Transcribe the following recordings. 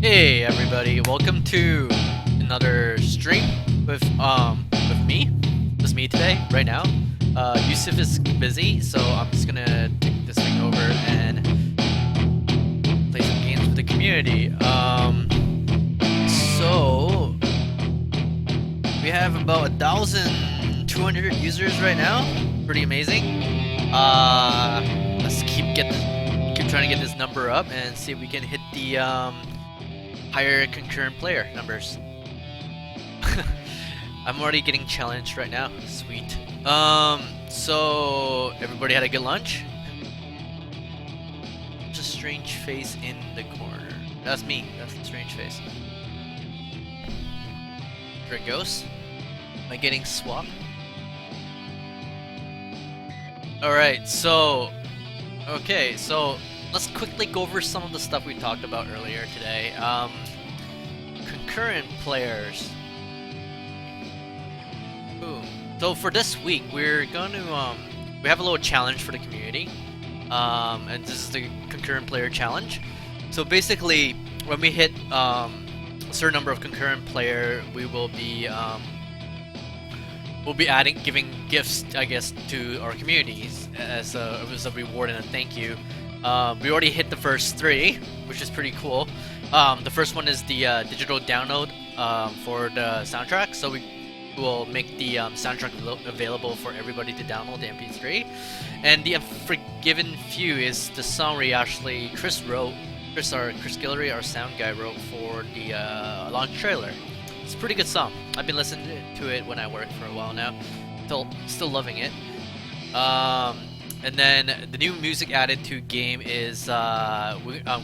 Hey everybody, welcome to another stream with me. Just me today, right now. Yusuf is busy, so I'm just gonna take this thing over and play some games with the community. So we have about 1,200 users right now. Pretty amazing. Let's keep trying to get this number up and see if we can hit the higher concurrent player numbers. I'm already getting challenged right now. Sweet. So everybody had a good lunch? Just a strange face in the corner. That's me. That's the strange face. There it goes. Am I getting swapped? Alright, so okay, so let's quickly go over some of the stuff we talked about earlier today. Concurrent players. Ooh. So for this week, we're going to we have a little challenge for the community, and this is the concurrent player challenge. So basically, when we hit a certain number of concurrent player, we will be we'll be giving gifts, I guess, to our communities as a reward and a thank you. We already hit the first 3, which is pretty cool. The first one is the digital download for the soundtrack, so we will make the soundtrack available for everybody to download the MP3. And the Unforgiven Few is the song we actually Chris Guillory, our sound guy, wrote for the launch trailer. It's a pretty good song. I've been listening to it when I work for a while now. Still loving it. And then the new music added to game is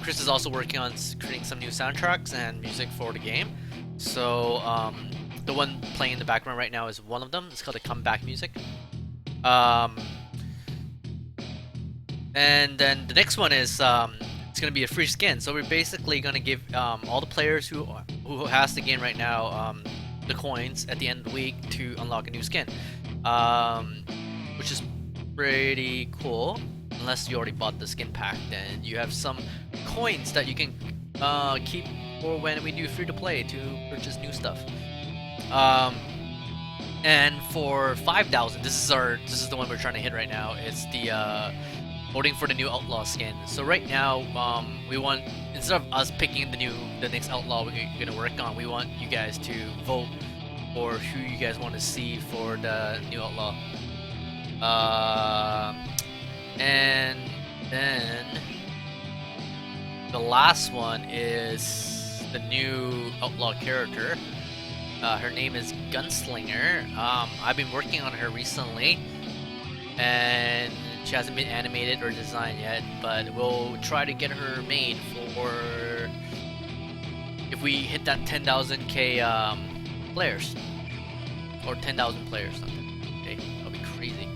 Chris is also working on creating some new soundtracks and music for the game. So the one playing in the background right now is one of them. It's called the comeback music. And then the next one is it's gonna be a free skin. So we're basically gonna give all the players who has the game right now the coins at the end of the week to unlock a new skin, which is pretty cool. Unless you already bought the skin pack, then you have some coins that you can keep for when we do free to play to purchase new stuff. And for 5,000, this is the one we're trying to hit right now. It's the voting for the new outlaw skin. So right now, we want, instead of us picking the next outlaw we're gonna work on, we want you guys to vote for who you guys want to see for the new outlaw. And then the last one is the new outlaw character. Her name is Gunslinger. I've been working on her recently, and she hasn't been animated or designed yet, but we'll try to get her made for if we hit that 10,000k players, or 10,000 players something. Okay, that'll be crazy.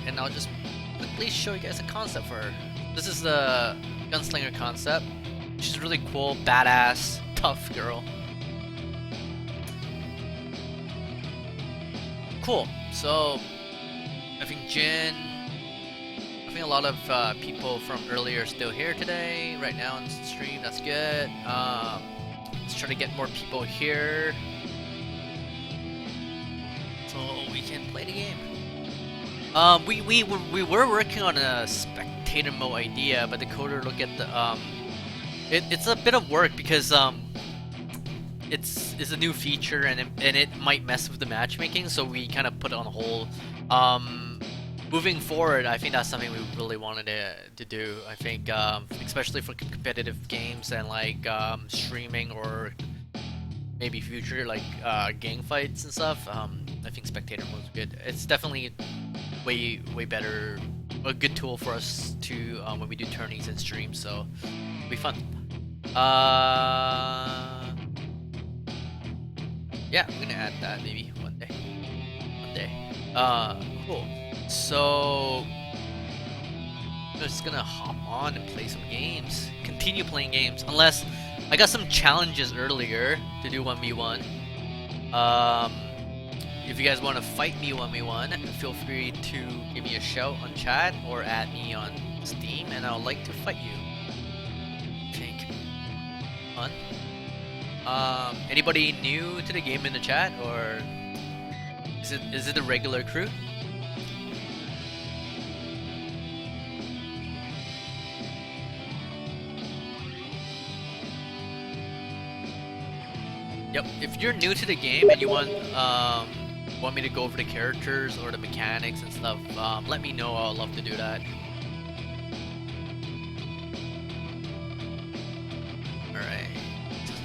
And I'll just quickly show you guys a concept for her. This is the Gunslinger concept. She's really cool, badass, tough girl. Cool. So I think a lot of people from earlier are still here today, right now on the stream. That's good. Let's try to get more people here so we can play the game. We were working on a spectator mode idea, but the coder looked at the it's a bit of work because it's a new feature and it might mess with the matchmaking, so we kind of put it on hold. Moving forward, I think that's something we really wanted to do. I think especially for competitive games and like streaming or maybe future like gang fights and stuff. I think spectator mode is good. It's definitely way better, a good tool for us to when we do tourneys and streams. So it'll be fun. Yeah, I'm gonna add that maybe one day. Cool. So I'm just gonna hop on and play some games. Continue playing games, unless I got some challenges earlier to do 1v1. If you guys want to fight me 1v1, feel free to give me a shout on chat or add me on Steam, and I would like to fight you. I think. on. Anybody new to the game in the chat, or is it the regular crew? Yep. If you're new to the game and you want me to go over the characters or the mechanics and stuff, let me know. I'll love to do that. All right.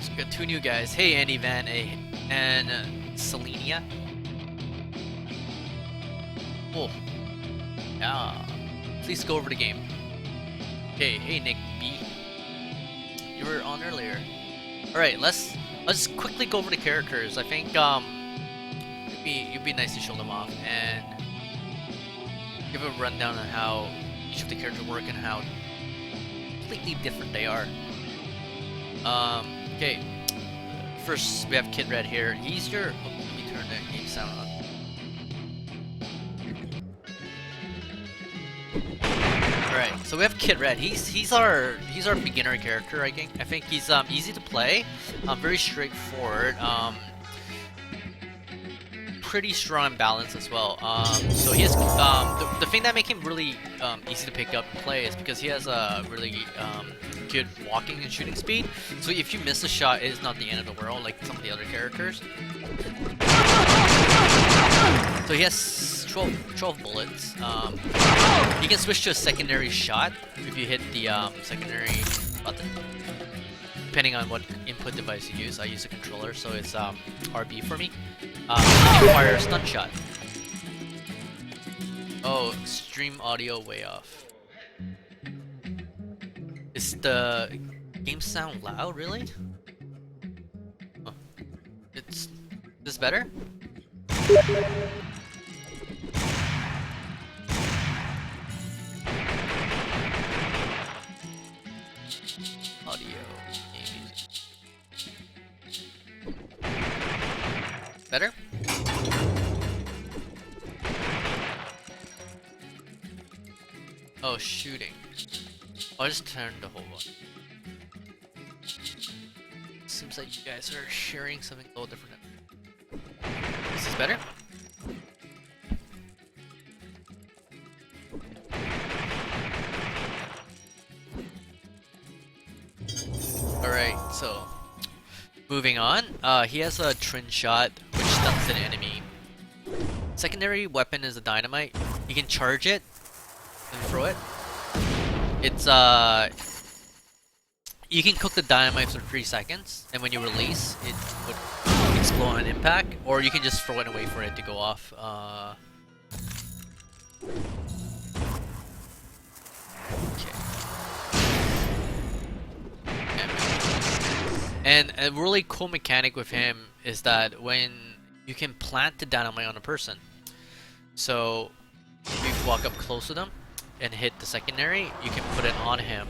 So we got 2 new guys. Hey, Andy Van and Selenia. Cool. Yeah. Please go over the game. Hey, Nick B. You were on earlier. All right. Let's quickly go over the characters. I think it'd be nice to show them off and give a rundown on how each of the characters work and how completely different they are. Okay. First, we have Kid Red here. He's your. Oh, let me turn the game sound on. Alright, so we have Kid Red. He's our beginner character. I think he's easy to play, very straightforward, pretty strong balance as well. So he has the thing that makes him really easy to pick up and play is because he has a really good walking and shooting speed. So if you miss a shot, it is not the end of the world like some of the other characters. So he has 12 bullets. You can switch to a secondary shot if you hit the secondary button. Depending on what input device you use. I use a controller, so it's RB for me. You can fire a stun shot. Oh, stream audio way off. Is the game sound loud, really? Oh. Is this better? Audio. Better? Oh, shooting. I'll just turn the whole one. Seems like you guys are sharing something a little different. Is this better? Alright, so moving on. He has a Trin shot which stuns an enemy. Secondary weapon is a dynamite. You can charge it and throw it. It's you can cook the dynamite for 3 seconds, and when you release, it would explode on impact, or you can just throw it away for it to go off. And a really cool mechanic with him is that when you can plant the dynamite on a person, so if you walk up close to them and hit the secondary, you can put it on him.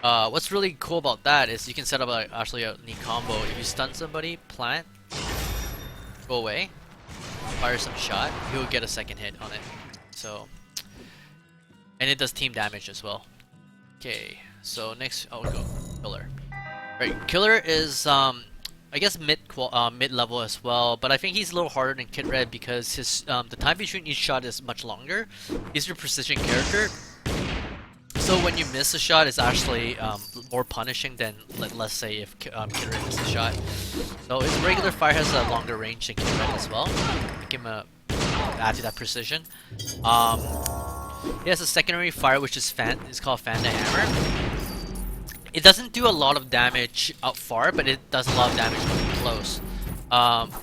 What's really cool about that is you can set up actually a neat combo. If you stun somebody, plant, go away, fire some shot, he'll get a second hit on it. So, and it does team damage as well. Okay, so next I'll go Killer. Right, Killer is I guess mid-level as well, but I think he's a little harder than Kid Red because his the time between each shot is much longer. He's your precision character, so when you miss a shot, it's actually more punishing than let's say if Kid Red misses a shot. So his regular fire has a longer range than Kid Red as well. Give him add to that precision. He has a secondary fire which is it's called Fan the Hammer. It doesn't do a lot of damage out far, but it does a lot of damage up close.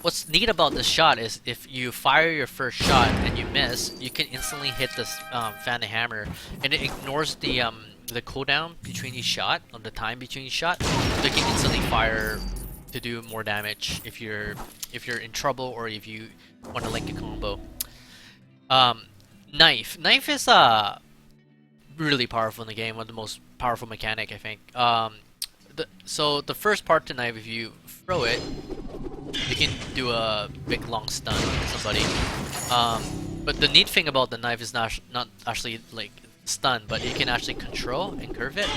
What's neat about this shot is if you fire your first shot and you miss, you can instantly hit this Fan the Hammer, and it ignores the cooldown between each shot, or the time between each shot. So you can instantly fire to do more damage if you're in trouble or if you want to link a combo. Knife is really powerful in the game, one of the most powerful mechanic I think. So the first part to knife, if you throw it, you can do a big long stun on somebody. But the neat thing about the knife is not actually like stun, but you can actually control and curve it.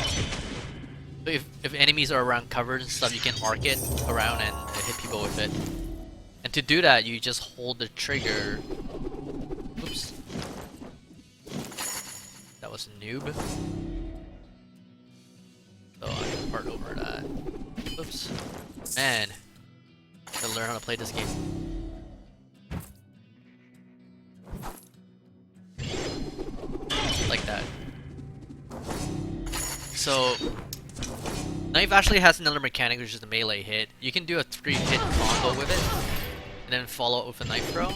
So if enemies are around covered and stuff, you can arc it around and hit people with it. And to do that, you just hold the trigger. Oops. That was a noob. So I can part over that. Oops. Man. Gotta learn how to play this game. Like that. So knife actually has another mechanic, which is the melee hit. You can do a 3-hit combo with it, and then follow it with a knife throw.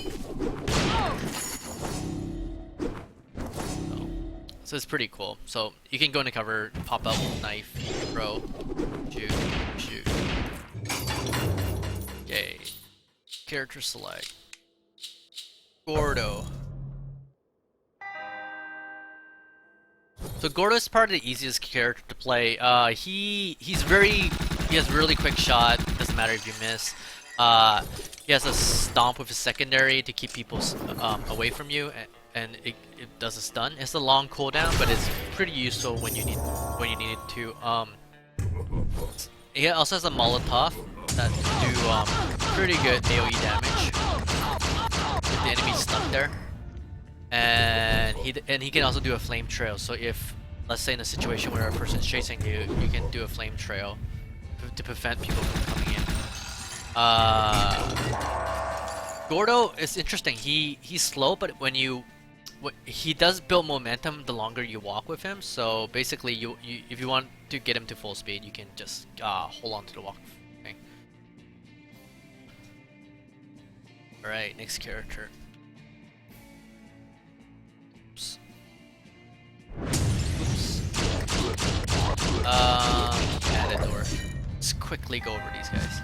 So it's pretty cool. So you can go into cover, pop out with knife, throw, shoot, shoot. Okay. Character select. Gordo. So Gordo is probably the easiest character to play. He has really quick shot. Doesn't matter if you miss. He has a stomp with his secondary to keep people away from you, and it does a stun. It's a long cooldown, but it's pretty useful when you need it to. He also has a Molotov that do pretty good AoE damage if the enemy's stuck there. And he can also do a flame trail. So if, let's say, in a situation where a person's chasing you, you can do a flame trail to prevent people from coming in. Gordo is interesting. He's slow, but he does build momentum the longer you walk with him. So basically, you if you want to get him to full speed, you can just hold on to the walk thing. All right, next character. Matador. Let's quickly go over these guys.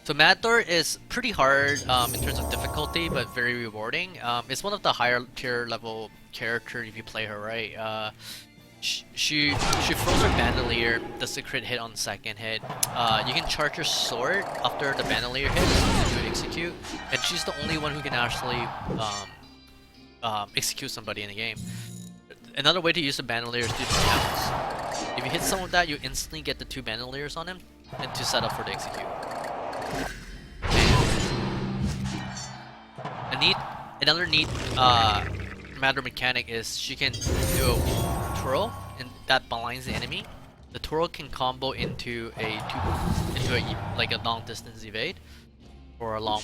So Matador is pretty hard in terms of difficulty, but very rewarding. It's one of the higher tier level characters if you play her right. She throws her bandolier, does a crit hit on the second hit. You can charge your sword after the bandolier hits to do an execute, and she's the only one who can actually execute somebody in the game. Another way to use the bandolier is to do the counts. If you hit someone with that, you instantly get the 2 bandoliers on him, and to set up for the execute. Another neat matter mechanic is she can do a twirl, and that blinds the enemy. The twirl can combo into a long distance evade, or a long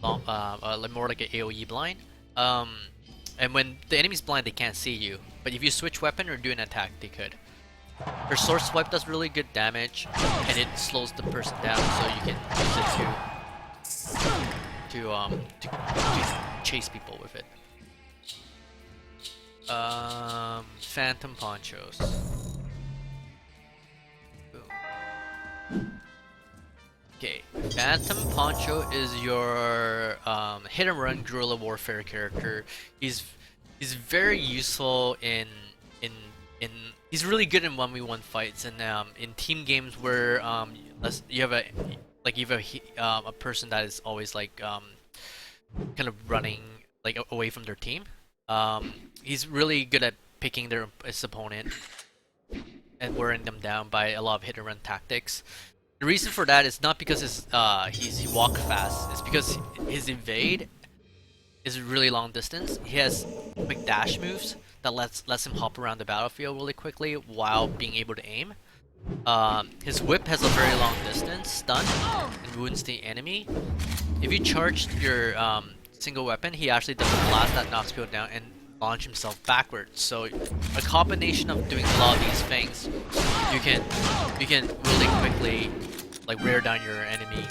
more like an AOE blind. And when the enemy's blind, they can't see you. But if you switch weapon or do an attack, they could. Her sword swipe does really good damage, and it slows the person down, so you can use it to chase people with it. Phantom Ponchos. Boom. Okay, Phantom Poncho is your hit and run guerrilla warfare character. He's very useful in he's really good in 1v1 fights, and in team games where you have a person that is always like kind of running like away from their team. He's really good at picking his opponent and wearing them down by a lot of hit and run tactics. The reason for that is not because he walks fast. It's because his evade is really long distance. He has quick dash moves that lets him hop around the battlefield really quickly while being able to aim. His whip has a very long distance stun and wounds the enemy. If you charge your single weapon, he actually does a blast that knocks people down and launch himself backwards. So a combination of doing a lot of these things, you can really quickly like wear down your enemy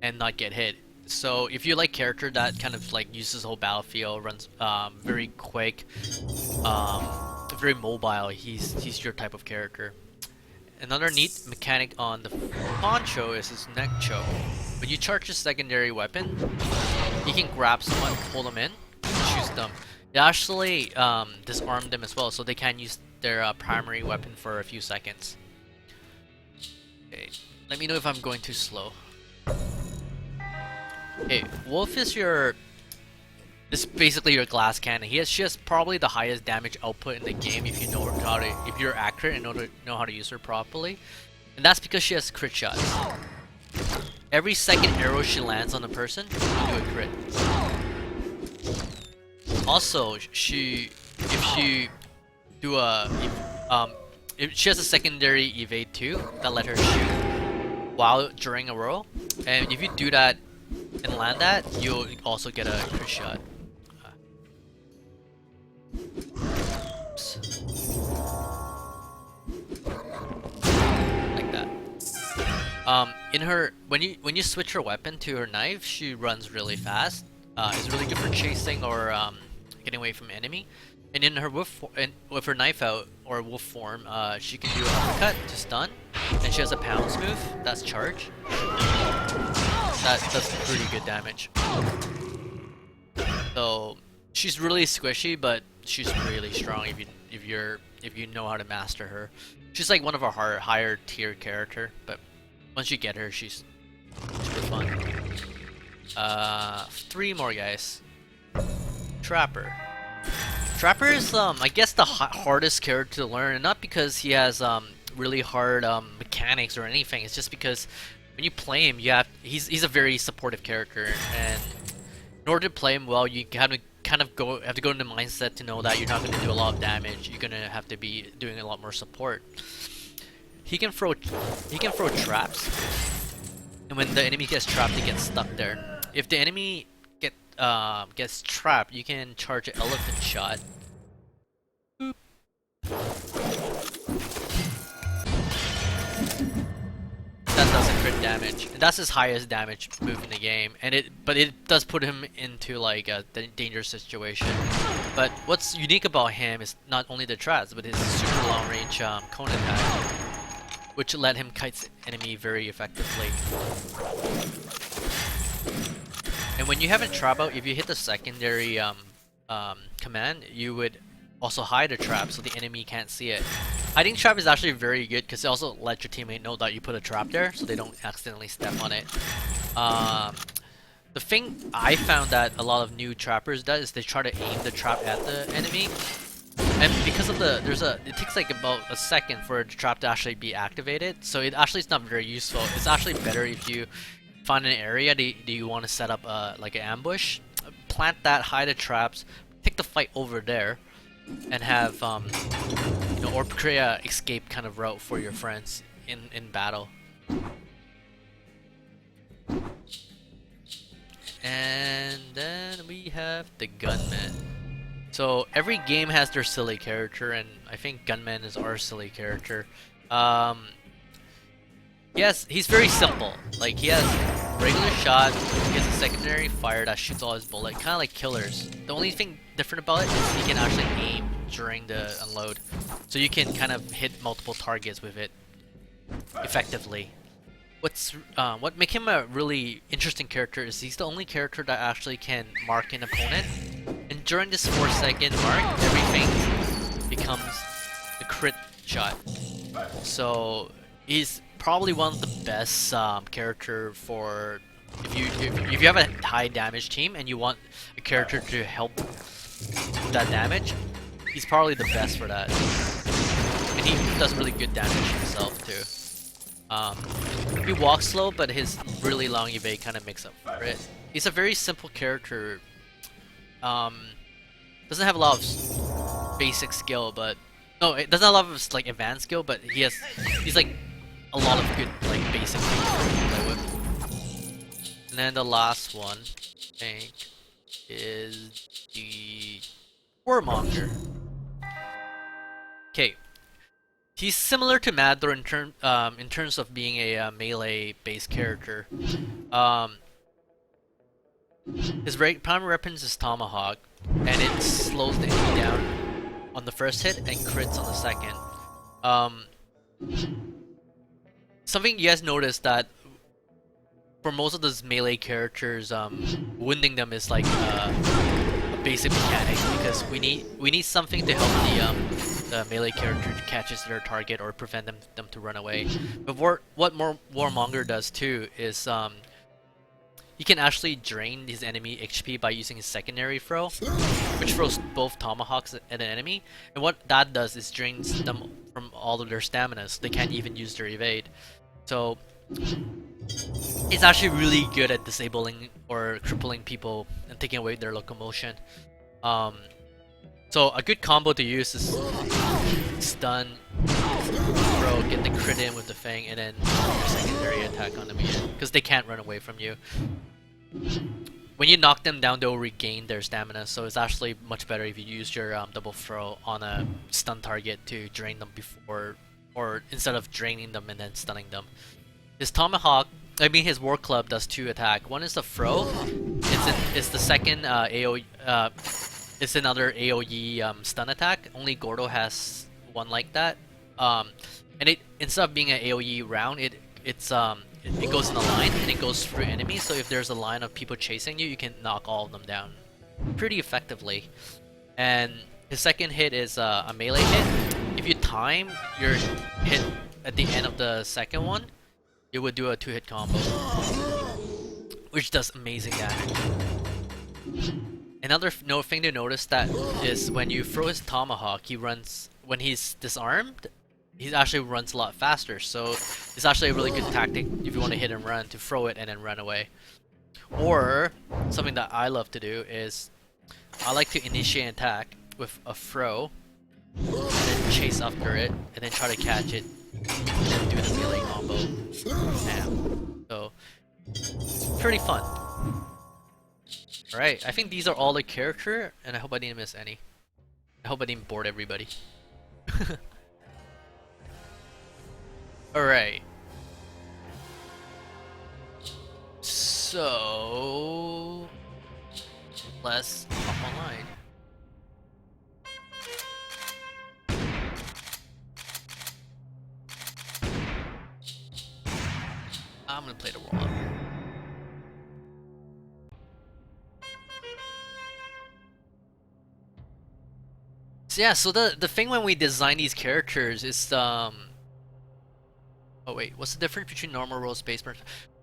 and not get hit. So if you like character that kind of like uses the whole battlefield, runs very quick, very mobile, he's your type of character. Another neat mechanic on the Poncho is his neck choke. When you charge a secondary weapon, you can grab someone, pull them in, and shoot them. It actually disarms them as well, so they can't use their primary weapon for a few seconds. Okay, let me know if I'm going too slow. Okay, Wolf is your It's basically your glass cannon. She has probably the highest damage output in the game if you know how to, if you're accurate and know how to use her properly. And that's because she has crit shots. Every second arrow she lands on a person, you do a crit. Also, if she has a secondary evade too that let her shoot while during a roll, and if you do that and land that, you'll also get a crit shot. Like that. In her when you switch her weapon to her knife, she runs really fast. It's really good for chasing or getting away from enemy. And in her with her knife out or wolf form, she can do an uppercut to stun, and she has a pounce move that's charge. That does pretty good damage. So she's really squishy, but she's really strong if you know how to master her. She's like one of our higher tier character, but once you get her, she's super fun. 3 more guys. Trapper. Trapper is I guess the hardest character to learn, and not because he has really hard mechanics or anything. It's just because when you play him, he's a very supportive character, and in order to play him well, you have to go into the mindset to know that you're not going to do a lot of damage. You're going to have to be doing a lot more support. He can throw traps, and when the enemy gets trapped, he gets stuck there. If the enemy gets trapped, you can charge an elephant shot. Boop. That does a crit damage, and that's his highest damage move in the game. But it does put him into like a dangerous situation. But what's unique about him is not only the traps, but his super long range cone attack, which let him kite enemy very effectively. And when you have a trap out, if you hit the secondary command, you would also hide a trap so the enemy can't see it. Hiding trap is actually very good because it also lets your teammate know that you put a trap there so they don't accidentally step on it. The thing I found that a lot of new trappers does is they try to aim the trap at the enemy. And because of it takes like about a second for the trap to actually be activated, so it actually is not very useful. It's actually better if you find an area that you want to set up like an ambush, plant that, hide the traps, take the fight over there, and have or create a escape kind of route for your friends in battle. And then we have the gunman. So every game has their silly character, and I think gunman is our silly character. Yes, he's very simple. Like, he has regular shot, he has a secondary fire that shoots all his bullets, kind of like killers. The only thing different about it is he can actually aim during the unload, so you can kind of hit multiple targets with it effectively. What makes him a really interesting character is he's the only character that actually can mark an opponent, and during this 4-second mark, everything becomes a crit shot. So he's probably one of the best character for if you have a high damage team and you want a character to help that damage. He's probably the best for that, and he does really good damage himself too. He walks slow, but his really long evade kind of makes up for it. He's a very simple character. Doesn't have a lot of basic skill, but no, it doesn't have a lot of like advanced skill, but he's like a lot of good like basic things to play with. And then the last one, I think, is the Warmonger. Okay, he's similar to Madler in terms of being a melee-based character. His primary weapon is Tomahawk, and it slows the enemy down on the first hit and crits on the second. Something you guys noticed that for most of those melee characters, wounding them is like a basic mechanic, because we need something to help the melee character catches their target or prevent them to run away. But what Warmonger does too is he can actually drain his enemy HP by using his secondary throw, which throws both tomahawks at an enemy. And what that does is drains them from all of their stamina, so they can't even use their evade. So it's actually really good at disabling or crippling people and taking away their locomotion. So a good combo to use is stun, throw, get the crit in with the Fang, and then your secondary attack on them again, because they can't run away from you. When you knock them down, they'll regain their stamina, so it's actually much better if you use your double throw on a stun target to drain them before, or instead of draining them and then stunning them. His tomahawk, I mean his war club, does 2 attack. One is the throw. It's the second AoE. It's another AoE stun attack. Only Gordo has one like that. And it, instead of being an AoE round, it goes in a line and it goes through enemies. So if there's a line of people chasing you, you can knock all of them down pretty effectively. And his second hit is a melee hit. If you time your hit at the end of the second one, it would do a 2-hit combo, which does amazing damage. Another thing to notice that is when you throw his tomahawk, he runs, when he's disarmed, he actually runs a lot faster. So it's actually a really good tactic if you want to hit and run, to throw it and then run away. Or something that I love to do is I like to initiate an attack with a throw and then chase after it and then try to catch it and then do the melee combo. Damn. So pretty fun. Alright, I think these are all the character, and I hope I didn't miss any. I hope I didn't board everybody. Alright. So let's hop online. I'm gonna play the warm-up. So yeah, so the thing when we design these characters is oh wait, what's the difference between normal roll, space burn?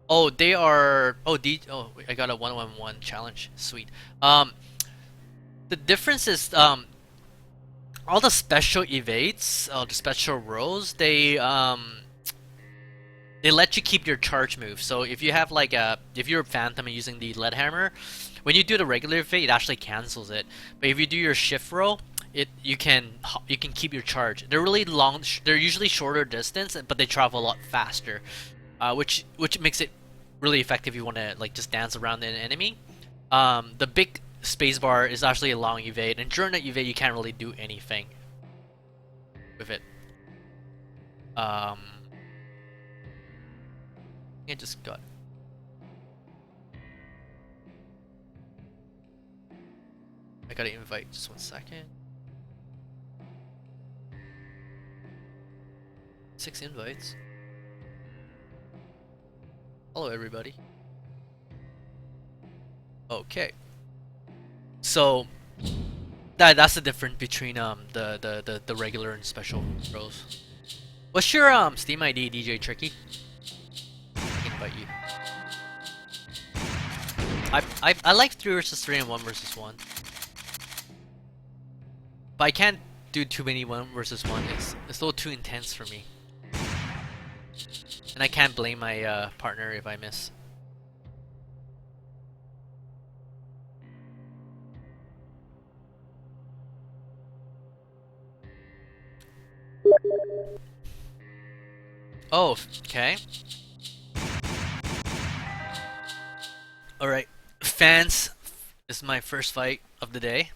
Oh, they are wait, I got a 1-on-1 challenge. Sweet. The difference is all the special evades, the special rolls, they let you keep your charge move. So if you have like if you're a Phantom and using the lead hammer, when you do the regular evade, it actually cancels it. But if you do your shift roll, you can keep your charge. They're really long. They're usually shorter distance, but they travel a lot faster, which makes it really effective if you want to like just dance around an enemy. The big spacebar is actually a long evade, and during that evade you can't really do anything with it. I just got. I gotta invite. Just 1 second. 6 invites. Hello, everybody. Okay. So that's the difference between the regular and special roles. What's your Steam ID, DJ Tricky? I can invite you. I like 3 versus 3 and 1 versus 1. But I can't do too many 1 versus 1. It's a little too intense for me. And I can't blame my partner if I miss. Oh, okay. Alright. Fans, this is my first fight of the day.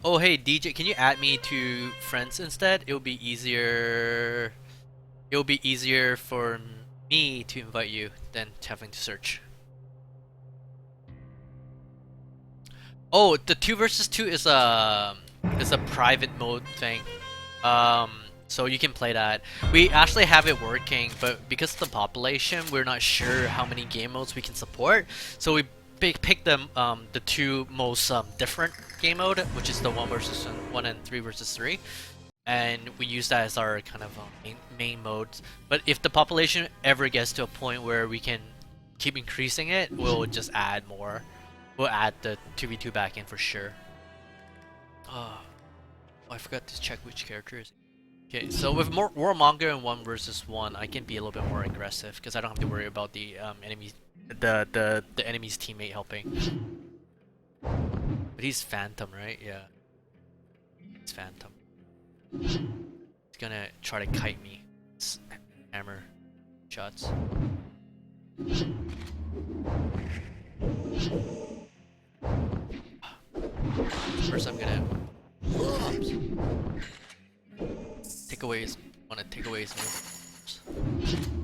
Oh hey DJ, can you add me to friends instead? It'll be easier for me to invite you than having to search. Oh, the 2 versus 2 is a private mode thing. So you can play that. We actually have it working, but because of the population, we're not sure how many game modes we can support. So we pick the 2 most different game mode, which is the 1 versus 1 and 3 versus 3. and we use that as our kind of main modes. But if the population ever gets to a point where we can keep increasing it, we'll just add more. We'll add the 2v2 back in for sure. Oh, I forgot to check which character is. Okay, so with more Warmonger and 1 versus 1, I can be a little bit more aggressive because I don't have to worry about the enemies, the enemy's teammate helping. But he's Phantom, right? Yeah, he's Phantom. He's gonna try to kite me. Hammer shots. First, I'm gonna take away his. Want to take away his moves.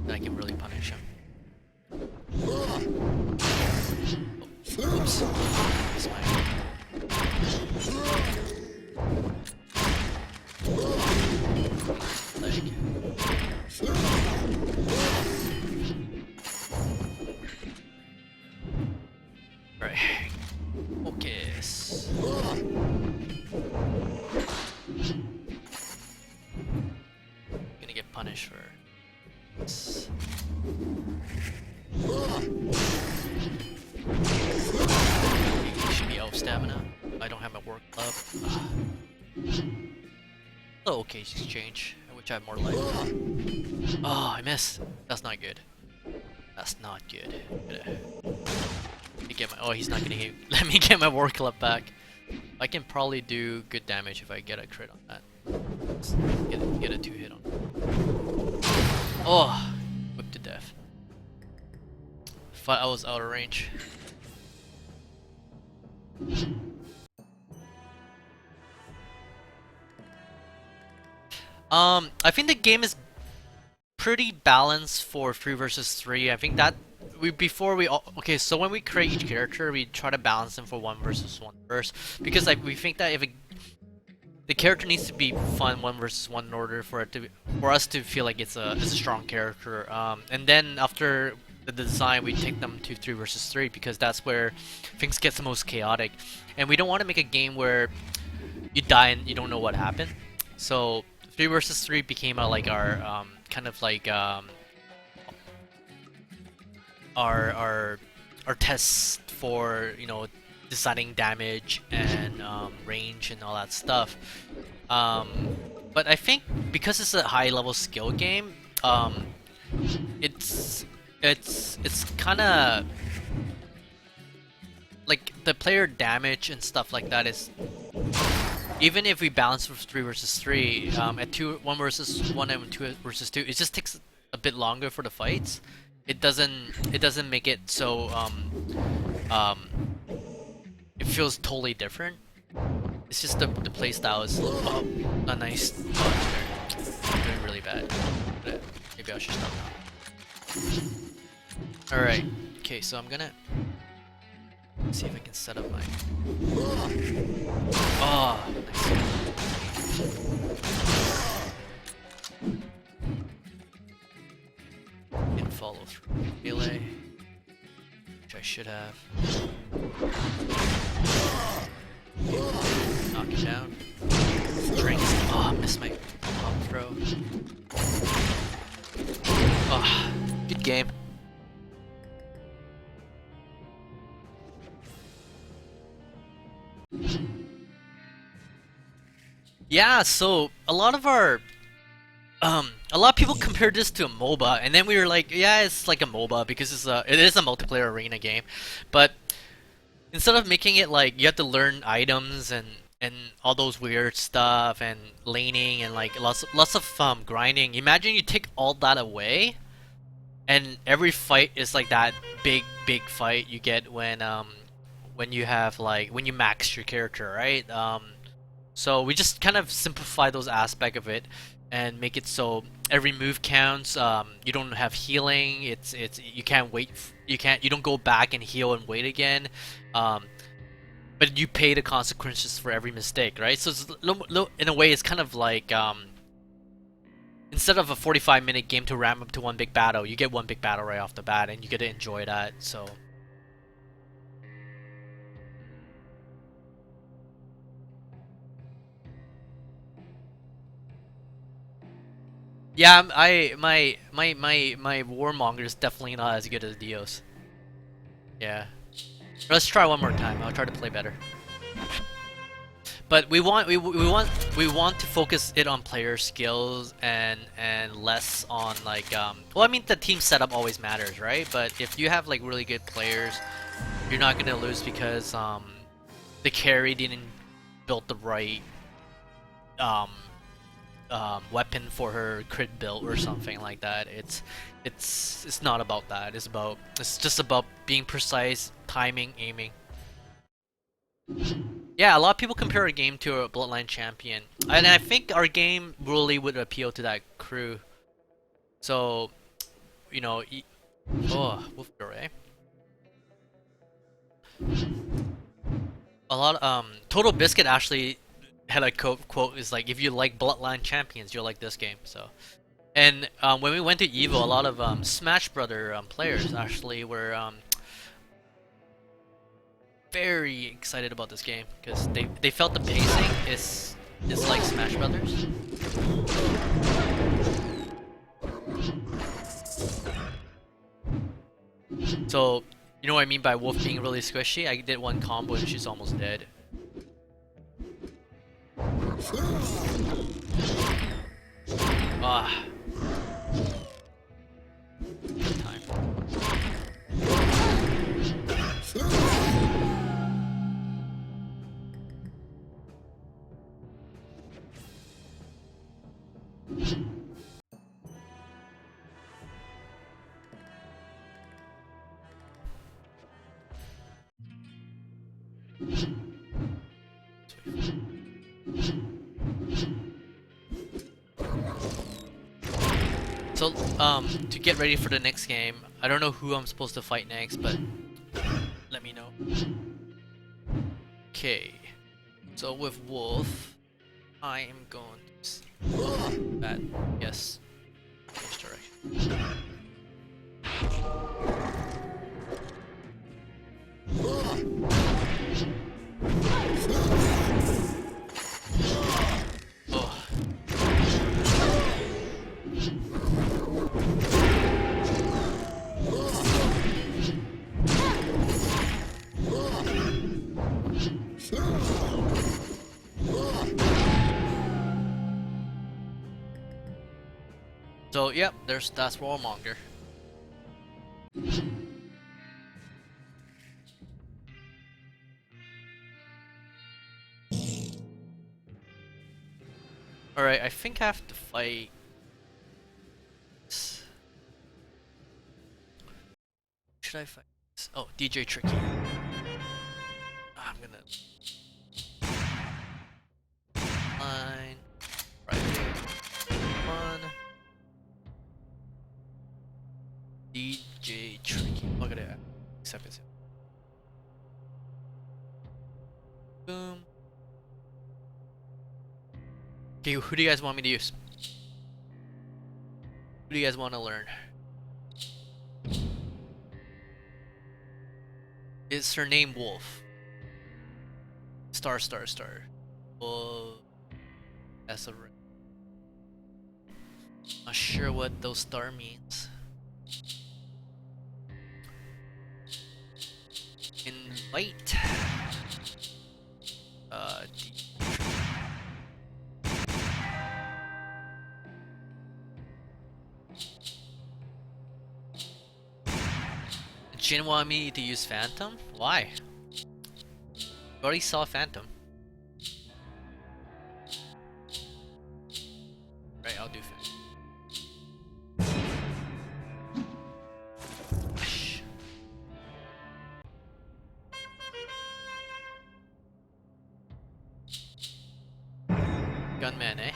Then I can really punish him. Oh, oops. That's my. Leg. Right. Focus. Gonna get punished for this. He should be out of stamina. I don't have my work glove. Oh, okay, exchange. I wish I had more life. Oh, I missed. That's not good. That's not good. Let me get my. Oh, he's not gonna let me get my war club back. I can probably do good damage if I get a crit on that. Get a 2-hit on. Oh, whipped to death. Thought I was out of range. I think the game is pretty balanced for 3 versus 3. I think that okay, so when we create each character, we try to balance them for 1 versus 1 first, because like we think that if the character needs to be fun 1 versus 1 in order for us to feel like it's a strong character. And then after the design, we take them to 3 versus 3 because that's where things get the most chaotic, and we don't want to make a game where you die and you don't know what happened. So 3 versus 3 became like our kind of like our tests for, you know, deciding damage and range and all that stuff. But I think because it's a high level skill game, it's kind of like the player damage and stuff like that is, even if we balance with 3 versus 3, at 1 versus 1 and 2 versus 2, it just takes a bit longer for the fights. It doesn't make it so it feels totally different. It's just the playstyle is a nice dodge there. I'm doing really bad. But maybe I should stop now. Alright. Okay, so I'm gonna see if I can set up my. Oh, nice. And follow through melee, which I should have. Okay. Knock it down. Drink. Oh, I missed my pump throw. Oh, good game. Yeah, so a lot of people compared this to a MOBA, and then we were like, yeah, it's like a MOBA because it is a multiplayer arena game, but instead of making it like you have to learn items and all those weird stuff and laning and like lots of grinding, imagine you take all that away, and every fight is like that big fight you get when you have like when you max your character, right? So we just kind of simplify those aspects of it and make it so every move counts. You don't have healing. It's you can't wait. You don't go back and heal and wait again. But you pay the consequences for every mistake, right? So it's, in a way, it's kind of like instead of a 45-minute game to ramp up to one big battle, you get one big battle right off the bat, and you get to enjoy that. So. Yeah, my Warmonger is definitely not as good as Dio's. Yeah. Let's try one more time. I'll try to play better. But we want to focus it on player skills and less on like well, I mean the team setup always matters, right? But if you have like really good players, you're not gonna lose because the carry didn't build the right um weapon for her crit build or something like that. It's not about that. It's just about being precise, timing, aiming. Yeah, a lot of people compare our game to a Bloodline champion, and I think our game really would appeal to that crew. So, you know, oh, Wolf Girl, eh? A lot. Total Biscuit actually had a quote is like, if you like Bloodline champions, you'll like this game. So, and when we went to Evo, a lot of Smash Brother players actually were very excited about this game because they felt the pacing is like Smash Brothers. So you know what I mean by Wolf being really squishy? I did one combo and she's almost dead. Ah. Good time. So, to get ready for the next game, I don't know who I'm supposed to fight next, but let me know. Okay, so with Wolf, I am going to that. Yes, change direction. Oh. So yep, that's Warmonger. Alright, I think I have to fight. Should I fight? Oh, DJ Tricky. I'm gonna line right one. DJ Tricky. Look at that. Accept it. Boom. Okay, who do you guys want me to use? Who do you guys want to learn? Is her name Wolf? Star. Oh, that's a. Not sure what those star means. Invite. Jin wanted me to use Phantom? Why? You already saw Phantom. Right, I'll do Phantom. Gunman, eh?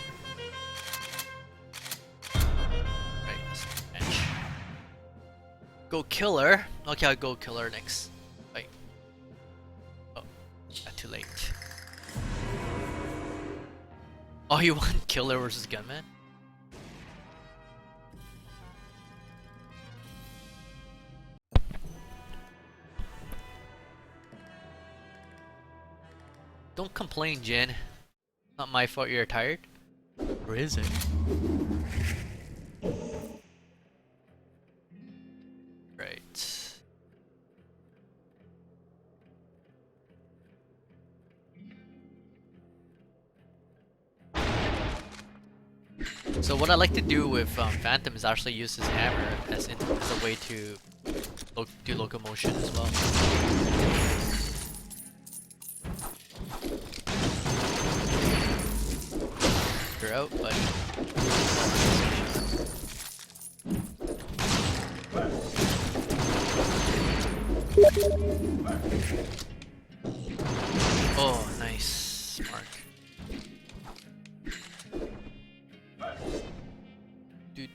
Right, let's bench. Go Killer. Okay, I'll go Killer next. Wait. Oh, not too late. Oh, you want Killer versus Gunman? Don't complain, Jin. Not my fault you're tired. Or is it? So what I like to do with Phantom is actually use his hammer as a way to do locomotion as well. You're out, buddy. Oh, nice, Mark. Dude.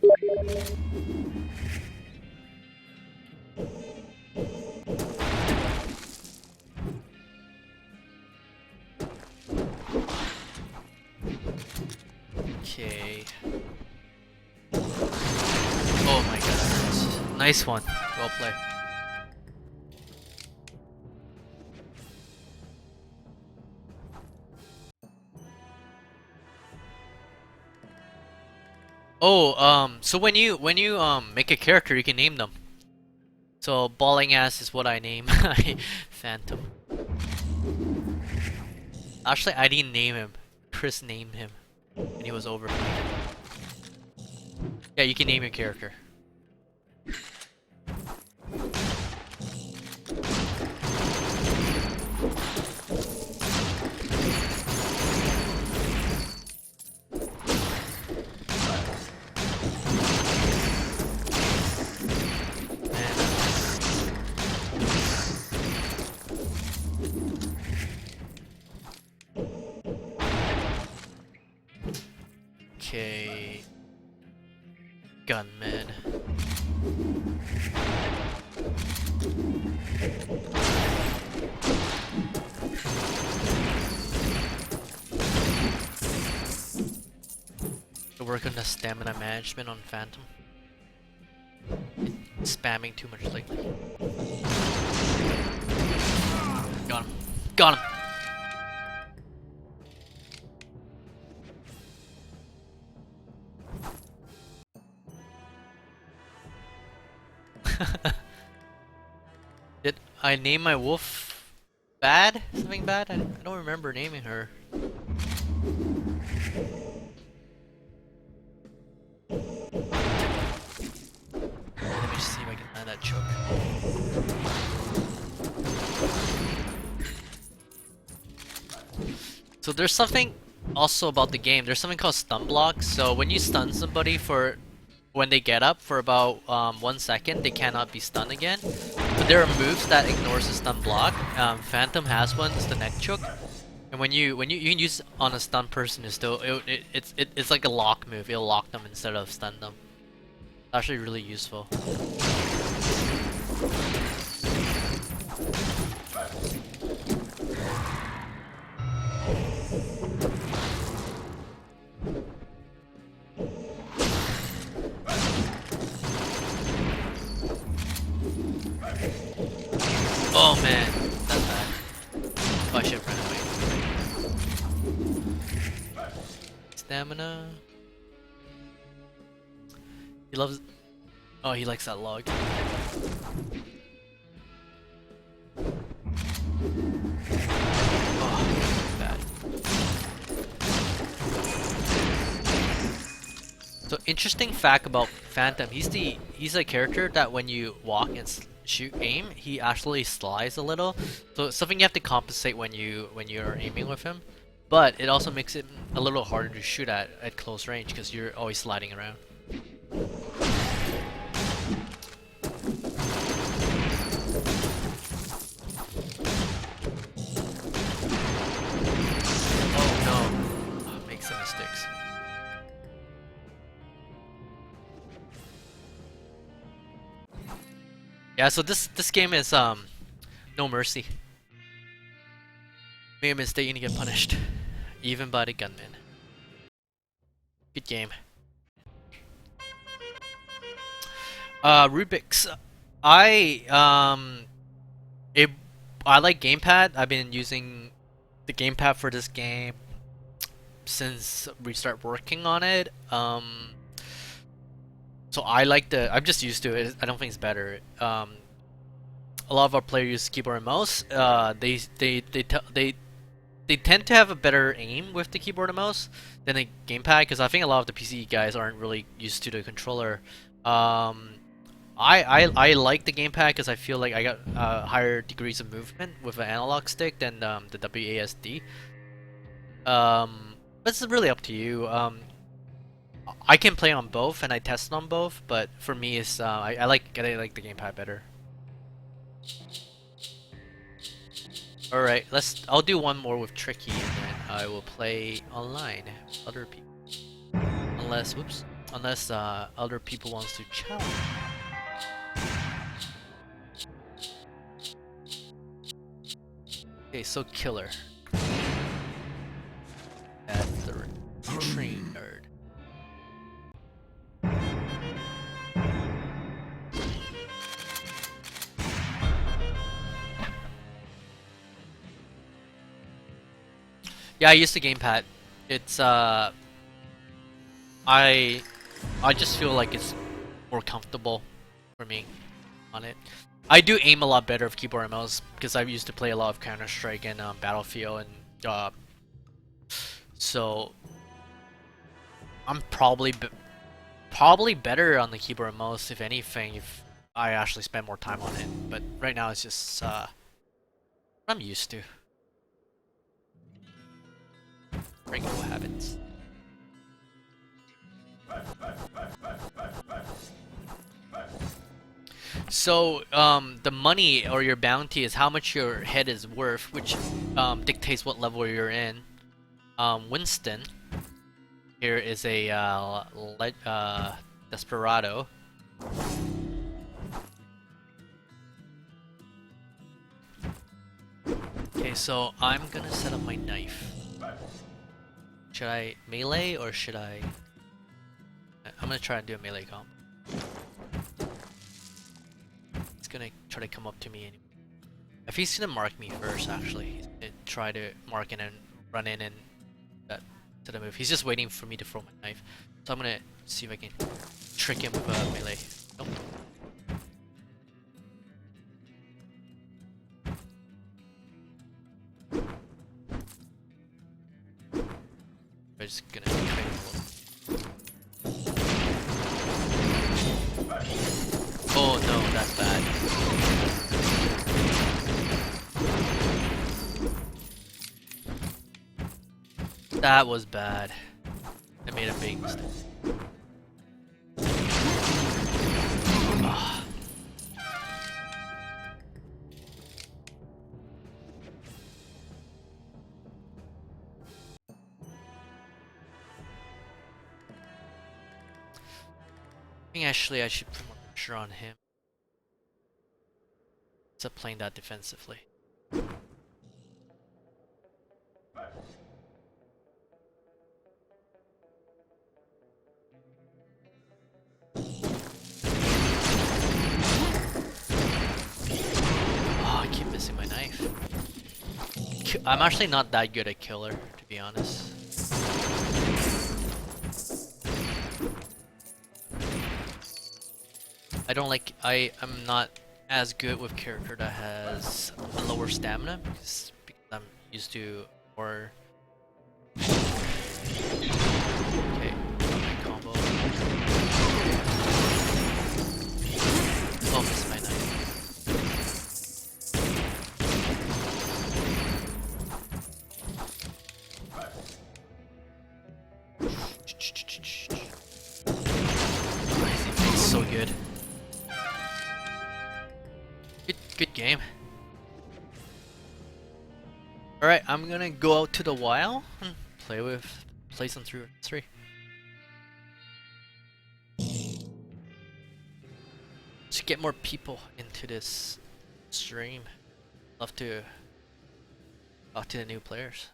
Okay. Oh my god. Nice one. Well played. Oh, so when you make a character, you can name them. So balling ass is what I name Phantom. Actually, I didn't name him. Chris named him when he was over. Yeah, you can name your character. Okay. Gunman. To work on the stamina management on Phantom. It's spamming too much lately. Got him. Got him. Did I name my wolf bad? Something bad? I don't remember naming her. Let me just see if I can find that choke. So there's something also about the game. There's something called stun blocks. So when you stun somebody for when they get up for about 1 second, they cannot be stunned again. But there are moves that ignores the stun block. Phantom has one. It's the neck choke. And when you can use it on a stun person, it's like a lock move. It'll lock them instead of stun them. It's actually really useful. Oh man, that's bad. Oh, I should have run away. Stamina. He loves. Oh, he likes that log. Oh, bad. So interesting fact about Phantom. He's a character that when you walk and aim, he actually slides a little. So it's something you have to compensate when you're aiming with him. But it also makes it a little harder to shoot at close range because you're always sliding around. Oh no. Oh, make some mistakes. Yeah, so this game is no mercy. Make a mistake and you get punished. Even by the gunman. Good game. Rubik's. I like gamepad. I've been using the gamepad for this game since we start working on it. So I'm just used to it. I don't think it's better. A lot of our players use keyboard and mouse. They they tend to have a better aim with the keyboard and mouse than the gamepad, because I think a lot of the PC guys aren't really used to the controller. Um, I like the gamepad because I feel like I got higher degrees of movement with an analog stick than the WASD. But it's really up to you. I can play on both and I tested on both, but for me, it's I like the gamepad better. All right, I'll do one more with Tricky, and then I will play online with other people. Unless other people wants to challenge. Okay, so killer. At the train nerd. Yeah, I use the gamepad. It's I just feel like it's more comfortable for me on it. I do aim a lot better with keyboard and mouse because I used to play a lot of Counter-Strike and Battlefield, and so I'm probably better on the keyboard and mouse if anything, if I actually spend more time on it. But right now it's just what I'm used to. Regular habits. So, the money or your bounty is how much your head is worth, which dictates what level you're in. Winston here is a desperado. Okay, so I'm gonna set up my knife. Should I melee or should I? I'm gonna try and do a melee comp. He's gonna try to come up to me anyway. If he's gonna mark me first, actually, he's gonna try to mark in and run in and that to the move. He's just waiting for me to throw my knife. So I'm gonna see if I can trick him with a melee. Nope. I'm just gonna cut him a little. Oh no, that's bad. That was bad. I made a big mistake. Ah. I think actually I should put more pressure on him instead of playing that defensively. Oh, I keep missing my knife. I'm actually not that good at killer, to be honest. I'm not as good with character that has a lower stamina because I'm used to more. Okay, combo. Oh, this is my knife. It's so good. Good game. Alright, I'm gonna go out to the wild and play some 3 to get more people into this stream. Love to talk to the new players.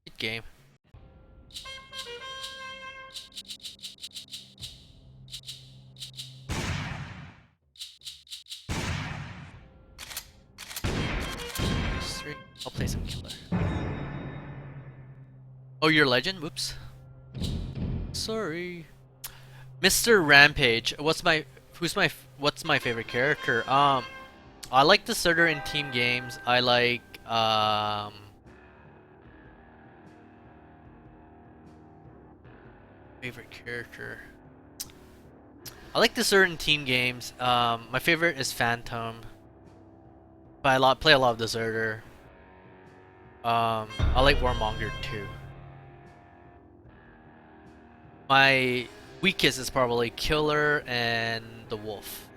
Good game. I'll play some killer. Oh, you're legend? Whoops. Sorry. Mr. Rampage. What's my favorite character? I like the starter in team games. I like Favorite character. I like the certain team games. My favorite is Phantom. But play a lot of Deserter. I like Warmonger too. My weakest is probably Killer and the Wolf.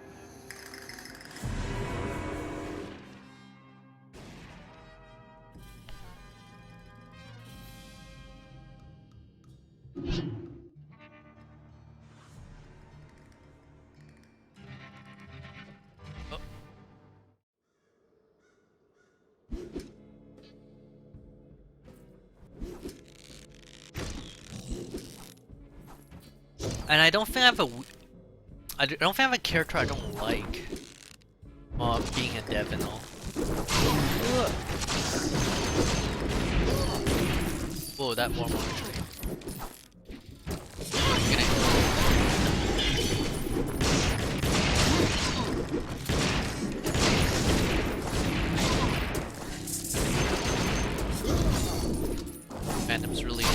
Oh. And I don't think I have a. I don't think I have a character I don't like. Being a dev and all. Whoa, that Warmonger tree. Phantom's really low.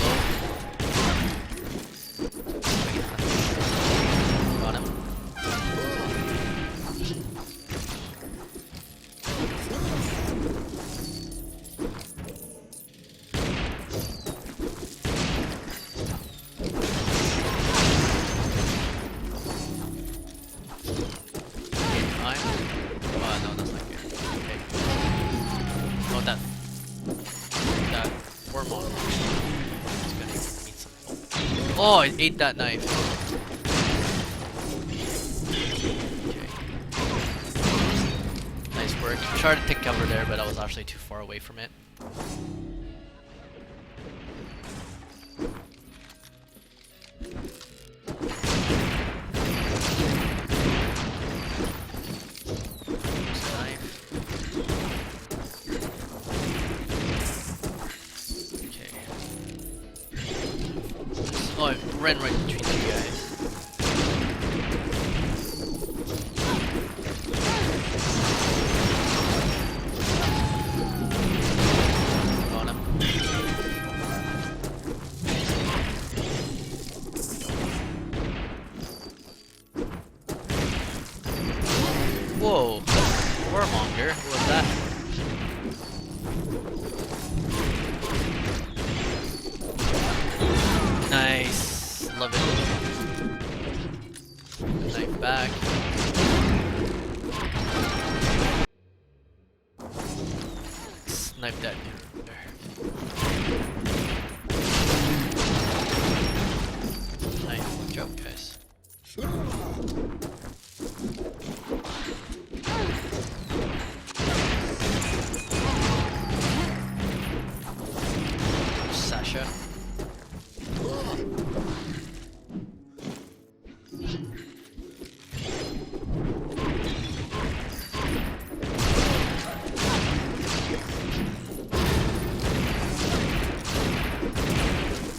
Got him. Oh, I ate that knife. Okay. Nice work. Tried to take cover there, but I was actually too far away from it. Oh, I ran right between you guys. Got him. Whoa! Warmonger? What was that? Nice. Love it. Knife back. Snipe that dude there. Nice. Good job, guys. Sasha.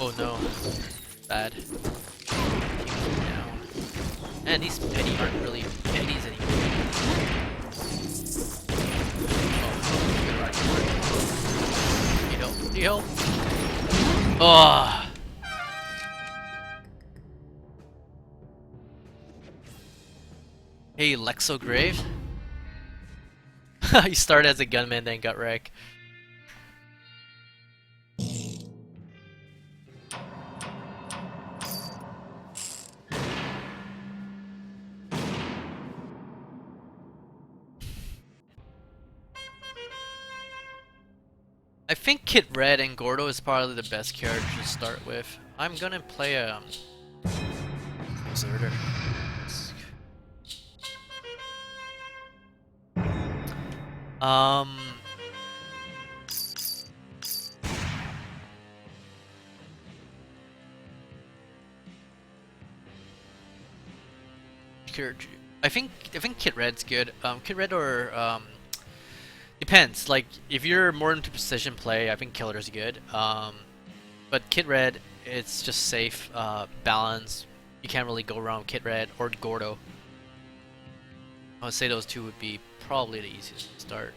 Oh no. Bad. Down. And these petty aren't really petties anymore. Oh, good rock. Need help. Oh. Hey, Lexo Grave. He started as a gunman, then got wrecked. I think Kid Red and Gordo is probably the best character to start with. I'm gonna play a Deserter. I think Kid Red's good. Kid Red or depends. Like if you're more into precision play, I think Killer's good. But Kid Red, it's just safe, balance. You can't really go wrong with Kid Red or Gordo. I would say those two would be probably the easiest to start.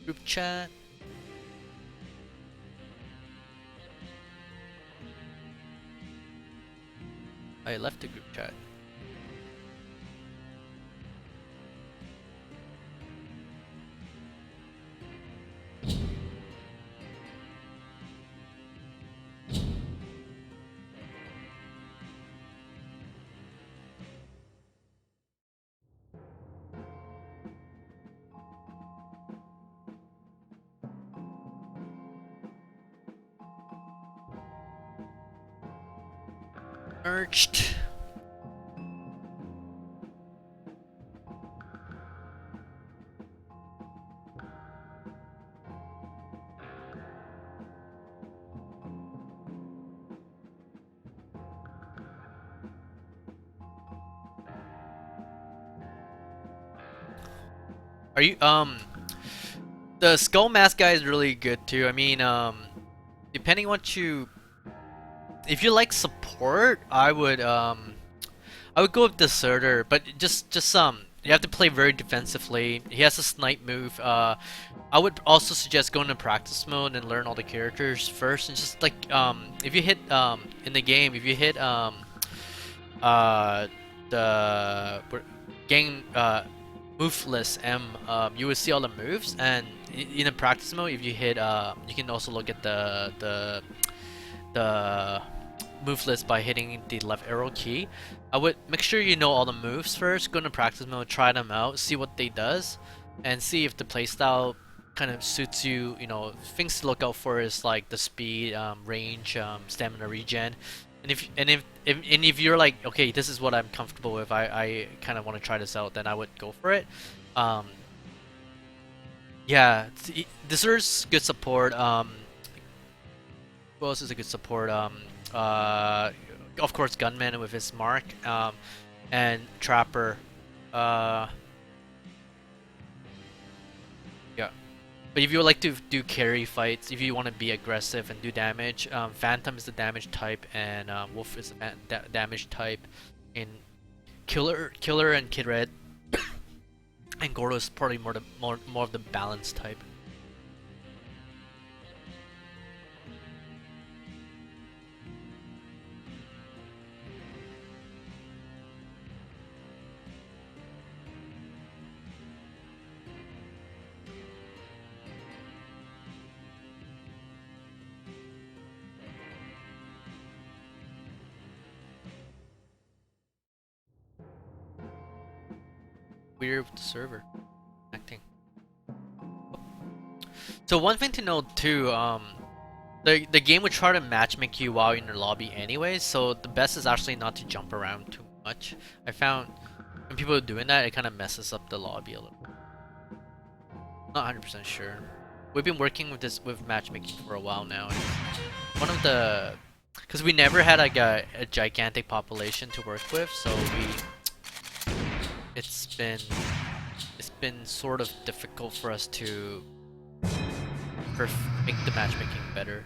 Group chat. I left the group chat. Merged. Are you the skull mask guy is really good too. I mean, depending what you, if you like support, I would go with Deserter, but just you have to play very defensively. He has a snipe move. I would also suggest going to practice mode and learn all the characters first, and just like if you hit in the game, if you hit the gang move list M, you will see all the moves, and in the practice mode, if you hit you can also look at the move list by hitting the left arrow key. I would make sure you know all the moves first, go into practice mode, try them out, see what they does, and see if the playstyle kind of suits you. You know, things to look out for is like the speed, range, stamina regen. And if you're like, okay, this is what I'm comfortable with, I kind of want to try this out, then I would go for it. Yeah, Desert's good support. Who else is a good support? Of course, Gunman with his mark, and Trapper. Yeah. But if you would like to do carry fights, if you want to be aggressive and do damage, Phantom is the damage type, and Wolf is the damage type. In Killer and Kid Red, and Gordo is probably more of the balance type. Weird with the server acting. So one thing to note too, the game would try to matchmake you while you're in the lobby anyways, so the best is actually not to jump around too much. I found when people are doing that, it kind of messes up the lobby a little. Not 100% sure. We've been working with matchmaking for a while now. And one of the, because we never had like a gigantic population to work with, so it's been sort of difficult for us to make the matchmaking better.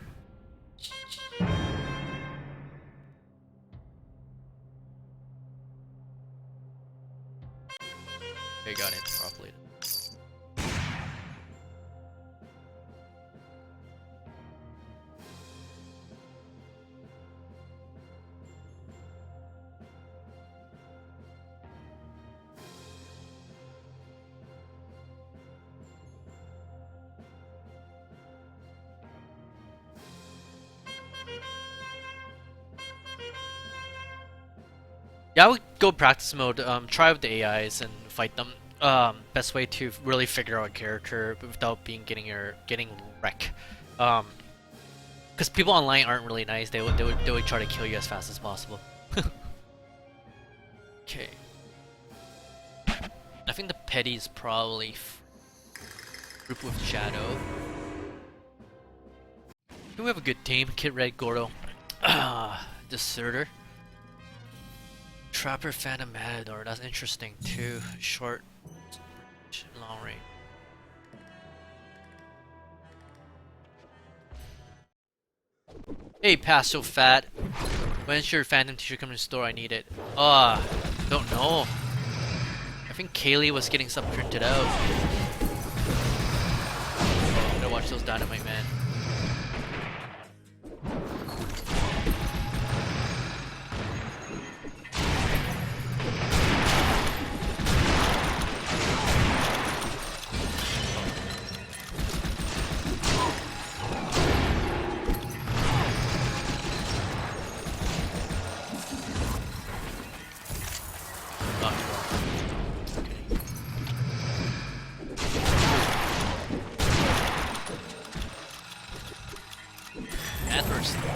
Okay, got it properly. Yeah, I would go practice mode, try with the AIs and fight them. Best way to really figure out a character without getting wrecked. Because people online aren't really nice. They would try to kill you as fast as possible. Okay. I think the petty is probably group with Shadow. We have a good team. Kid Red, Gordo, Deserter. Trapper, Phantom, Matador, that's interesting too. Short, long range. Hey, Paso Fat. When's your Phantom t-shirt coming to the store? I need it. Don't know. I think Kaylee was getting some printed out. use those dynamite, man.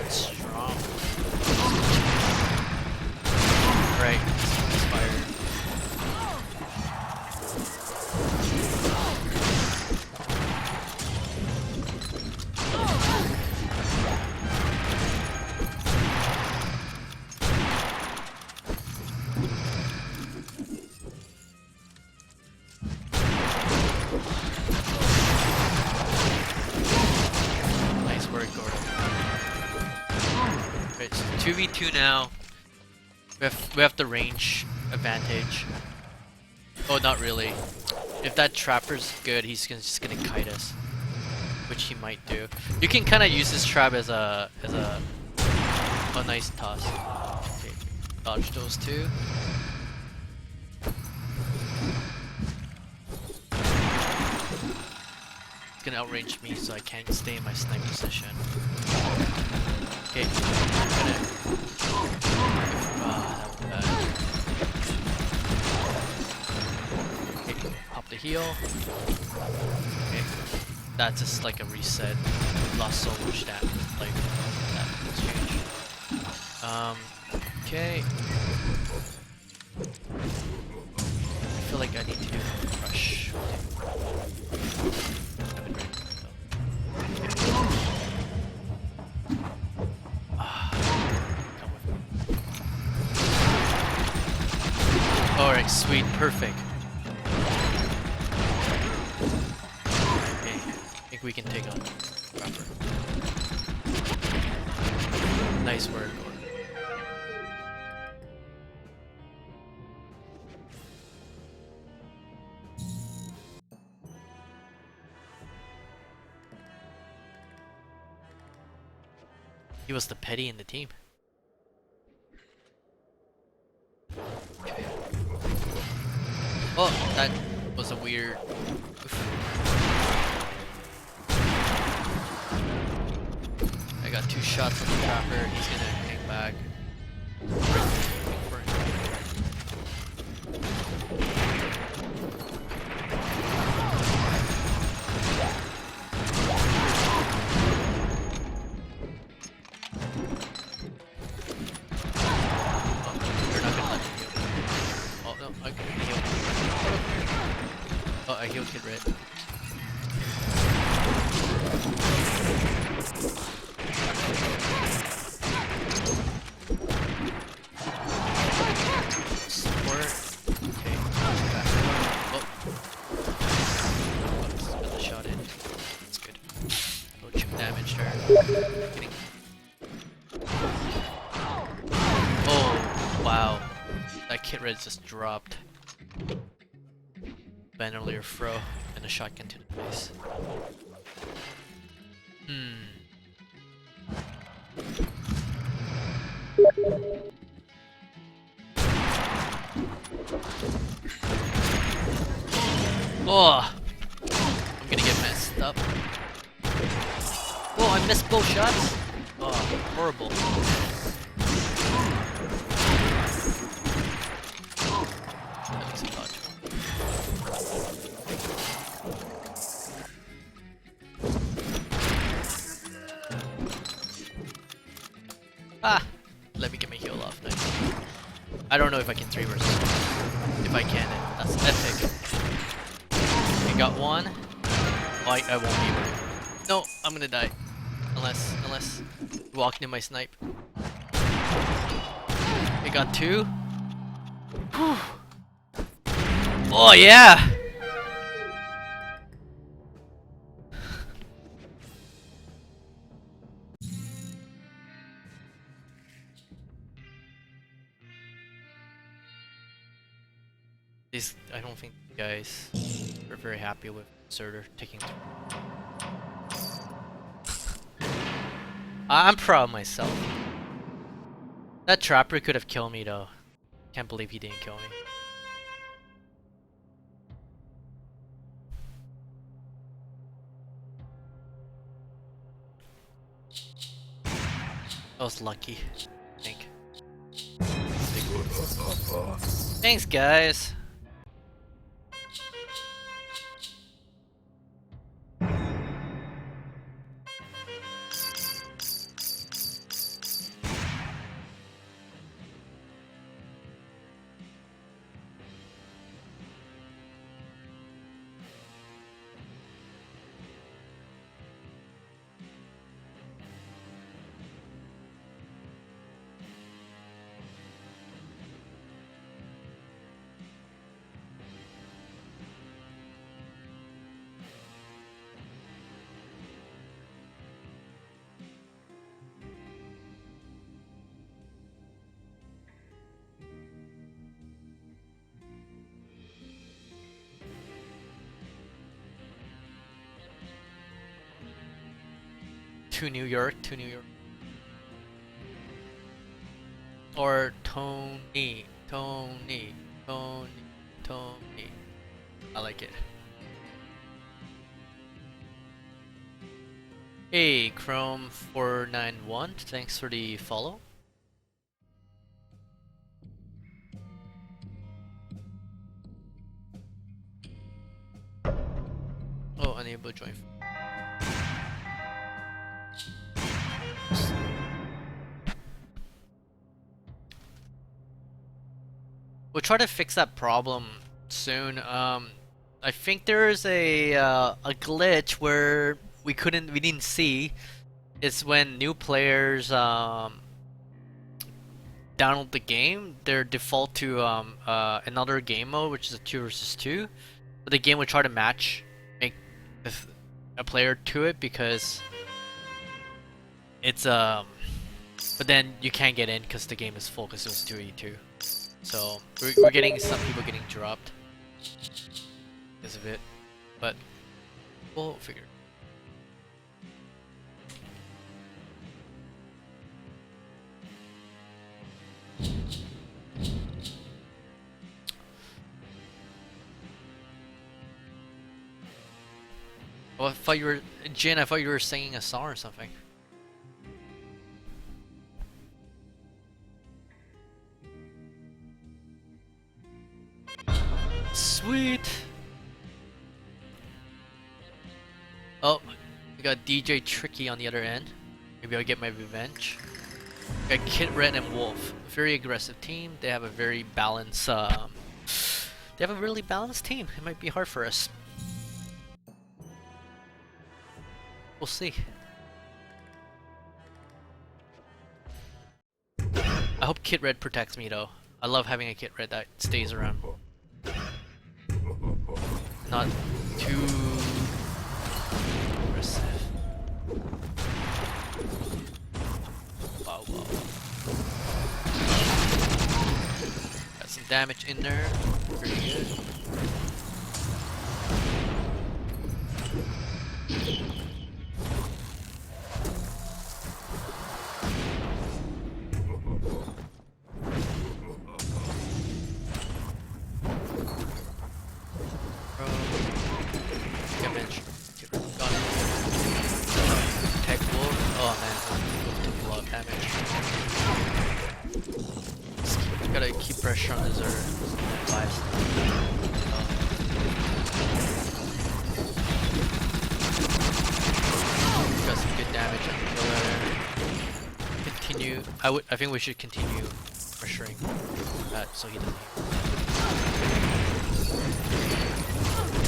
Strong. Right, inspired. Nice work, Gordon. 2v2 now. We have the range advantage. Oh, not really. If that trapper's good, he's just gonna kite us, which he might do. You can kind of use this trap as a nice toss. Okay, dodge those two. It's gonna outrange me, so I can't stay in my snipe position. Okay, that was bad. Okay, pop the heal. Okay, that's just like a reset. Lost so much damage, like that exchange. Okay. I feel like I need to do a rush. Alright, sweet, perfect. Okay, I think we can take on proper. Nice work, Gordon. He was the petty in the team. Okay. Oh, that was a weird. Oof. I got 2 shots on the trapper. He's gonna hang back. Oh, I healed Kid Red. Support. Okay. Back. Oh. Spit the shot in. That's good. Oh, chip damage her. Kidding. Oh, wow. That Kid Red just dropped. Bandolier throw and a shotgun to the face. Oh, I'm gonna get messed up. Oh, I missed both shots. Oh, horrible. That makes a dodge. Ah, let me get my heal off. Nice. I don't know if I can 3 versus 1. If I can, that's epic. I got 1. Oh, I won't be able to. No, I'm gonna die. Unless you walk near my snipe. I got 2. Whew. Oh yeah! I don't think you guys are very happy with Surtur taking 2. I'm proud of myself. That trapper could have killed me though. Can't believe he didn't kill me. I was lucky, I think. Thanks, guys. To New York, to New York. Or Tony, Tony, Tony, Tony. I like it. Hey, Chrome491, thanks for the follow. Oh, unable to join. We'll try to fix that problem soon. I think there's a glitch where we didn't see. It's when new players download the game, their default to another game mode, which is a 2 versus 2. But the game will try to make a player to it because it's but then you can't get in because the game is full because it was 2v2. So we're getting some people getting dropped because of it, but we'll figure. Oh, I thought you were Jin. I thought you were singing a song or something. Sweet. Oh, we got DJ Tricky on the other end. Maybe I'll get my revenge. We got Kid Red and Wolf. Very aggressive team. They have a very balanced. They have a really balanced team. It might be hard for us. We'll see. I hope Kid Red protects me though. I love having a Kid Red that stays around. Not too aggressive. Wow, wow. Got some damage in there. Pretty good. Gotta keep pressure on his lives. Got some good damage on the killer. Continue. I think we should continue pressuring that so he doesn't.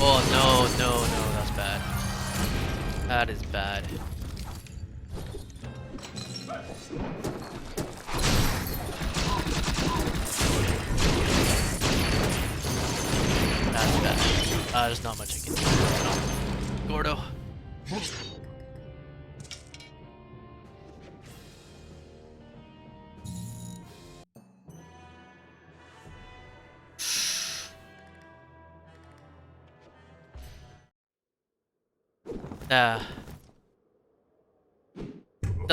Oh no, that's bad. That is bad. That's bad. There's not much I can do. Gordo.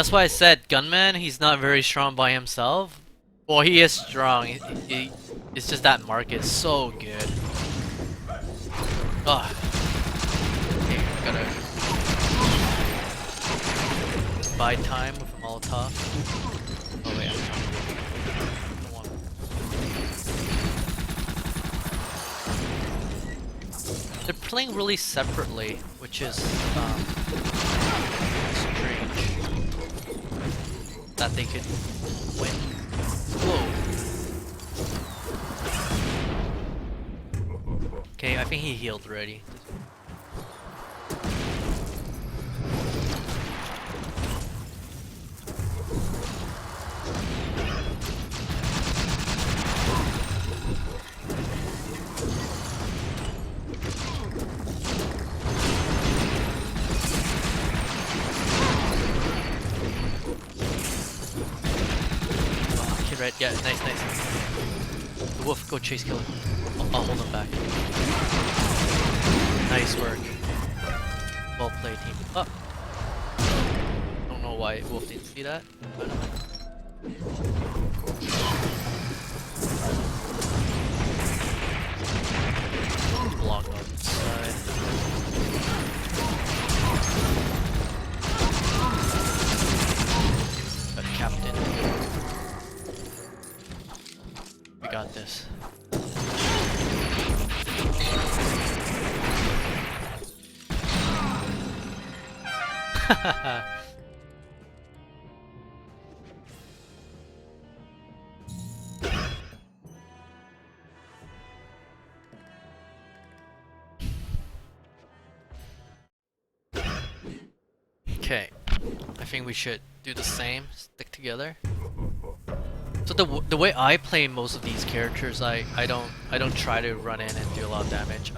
That's why I said Gunman, he's not very strong by himself. Well, he is strong. It's just that mark is so good. Ugh. Okay, gotta buy time with a Molotov. Oh wait, I want. They're playing really separately, which is strange. That they could win. Whoa. Okay, I think he healed already. Right, yeah, nice. The wolf, go chase kill him. I'll hold him back. Nice work. Well played, team. Oh. Don't know why wolf didn't see that. But block on the side. Got captain. We got this. Okay, I think we should do the same. Stick together. So the way I play most of these characters, I don't try to run in and do a lot of damage.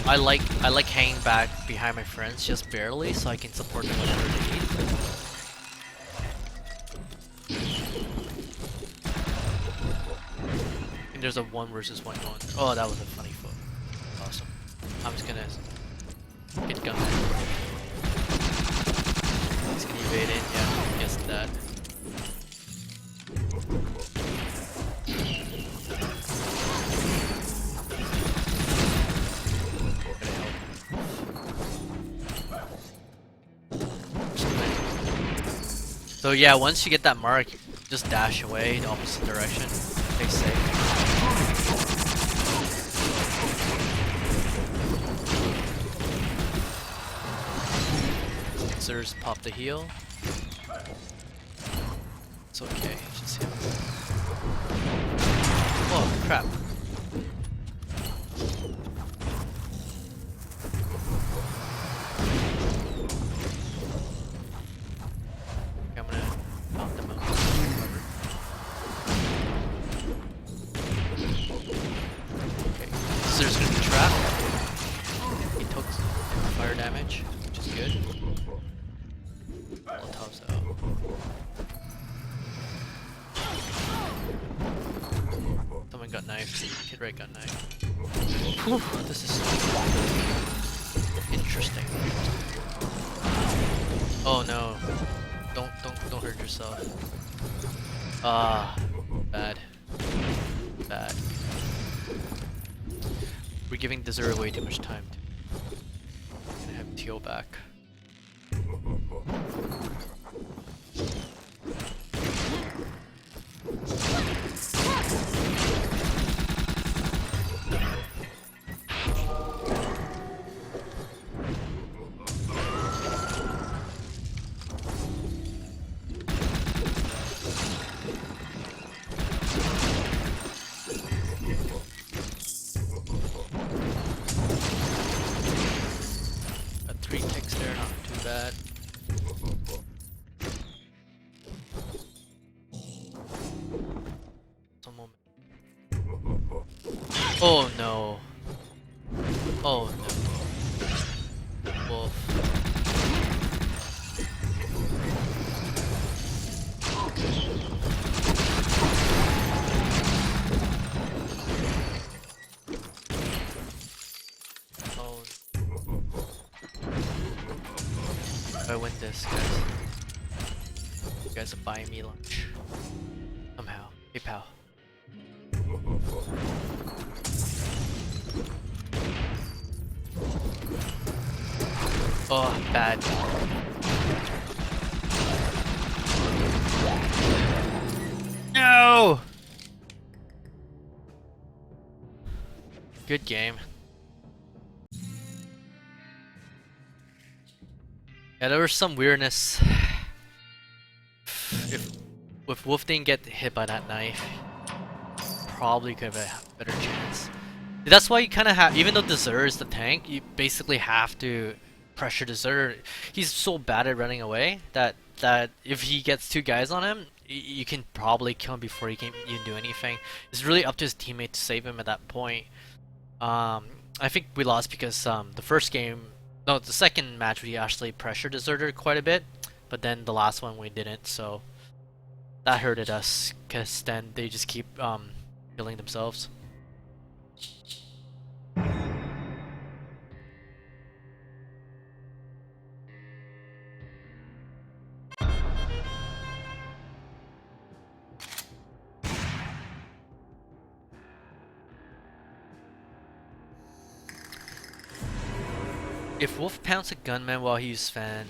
I like hanging back behind my friends just barely so I can support them whenever they need. And there's a 1 versus 1 going. Oh, that was a funny foot. Awesome. I'm just gonna get gun. He's gonna evade it. Yeah, guessed that. So yeah, once you get that mark, just dash away the opposite direction. Stay safe. Scissors pop the heal. It's okay, just him. Oh crap. I'm gonna knock them out. Okay, Scissors gonna be trapped. He took fire damage, which is good. Molotov's out. Someone got knifed. Kid Right got knifed. Whew, this is interesting. Oh no. Don't hurt yourself. Ah, bad. Bad. We're giving Desert way too much time. I'm gonna have Teal back. Got 3 ticks there, not too bad. Some moment. Oh no. Oh no. Wolf. Oh. If I win this, guys. You guys are buying me lunch. Somehow. PayPal. Oh, bad. No! Good game. Yeah, there was some weirdness. If Wolf didn't get hit by that knife, probably could have a better chance. That's why you kind of have, even though Deserter is the tank, you basically have to pressure Deserter. He's so bad at running away that if he gets 2 guys on him, you can probably kill him before he can even do anything. It's really up to his teammate to save him at that point. I think we lost because the second match we actually pressured Deserter quite a bit, but then the last one we didn't, so that hurted us because then they just keep killing themselves. If Wolf pounds a gunman while he's fan,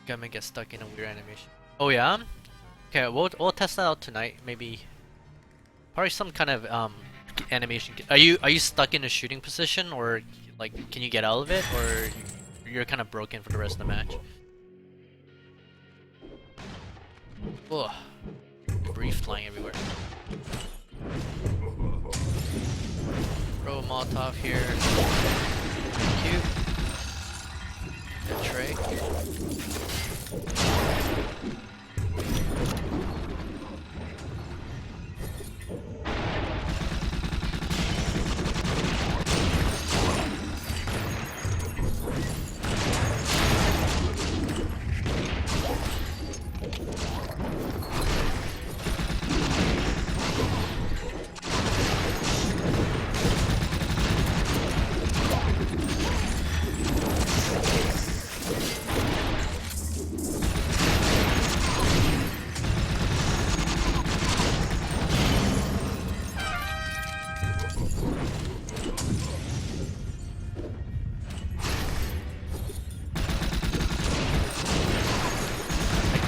gunman gets stuck in a weird animation. Oh yeah? Okay, we'll test that out tonight. Maybe, probably some kind of animation. Are you stuck in a shooting position, or like can you get out of it, or you're kind of broken for the rest of the match? Ugh. Debris flying everywhere. Throw a Molotov here. Thank you. Good tray.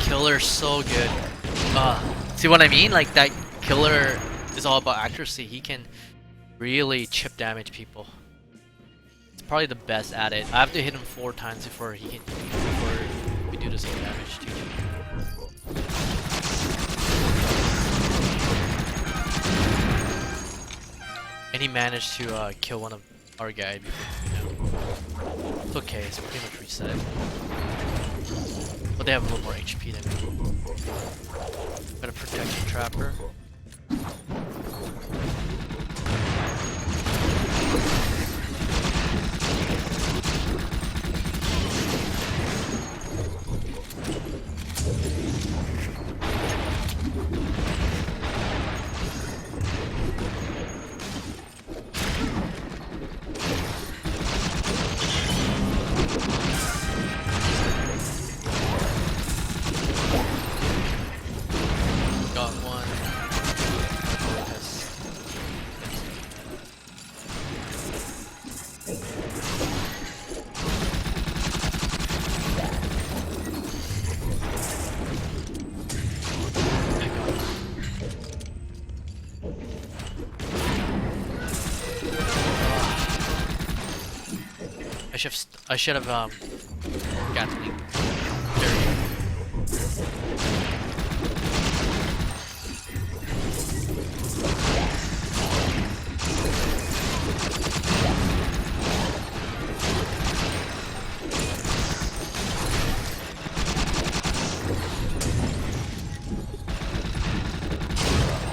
Killer so good. See what I mean? Like that killer is all about accuracy. He can really chip damage people. It's probably the best at it. I have to hit him 4 times before we do the same damage to him. And he managed to kill one of our guys before. It's okay. It's pretty much reset. But they have a little more HP than me. Gotta protect the trapper. I should have Gatling.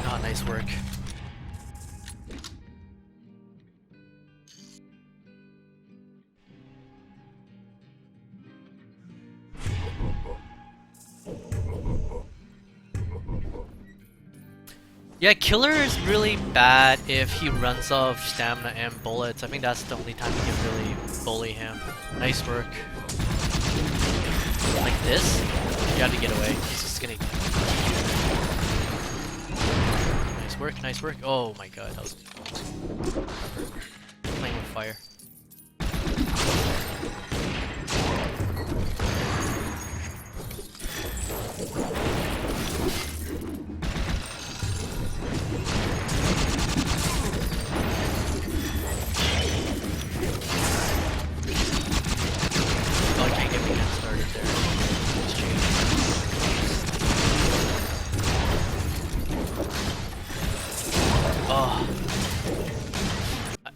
Oh, nice work. Yeah, Killer is really bad if he runs out of stamina and bullets. I think that's the only time you can really bully him. Nice work. Like this, you have to get away. He's just gonna. Nice work, nice work. Oh my god, that was playing with fire. Oh, I can't get me started there. Let's change. Oh.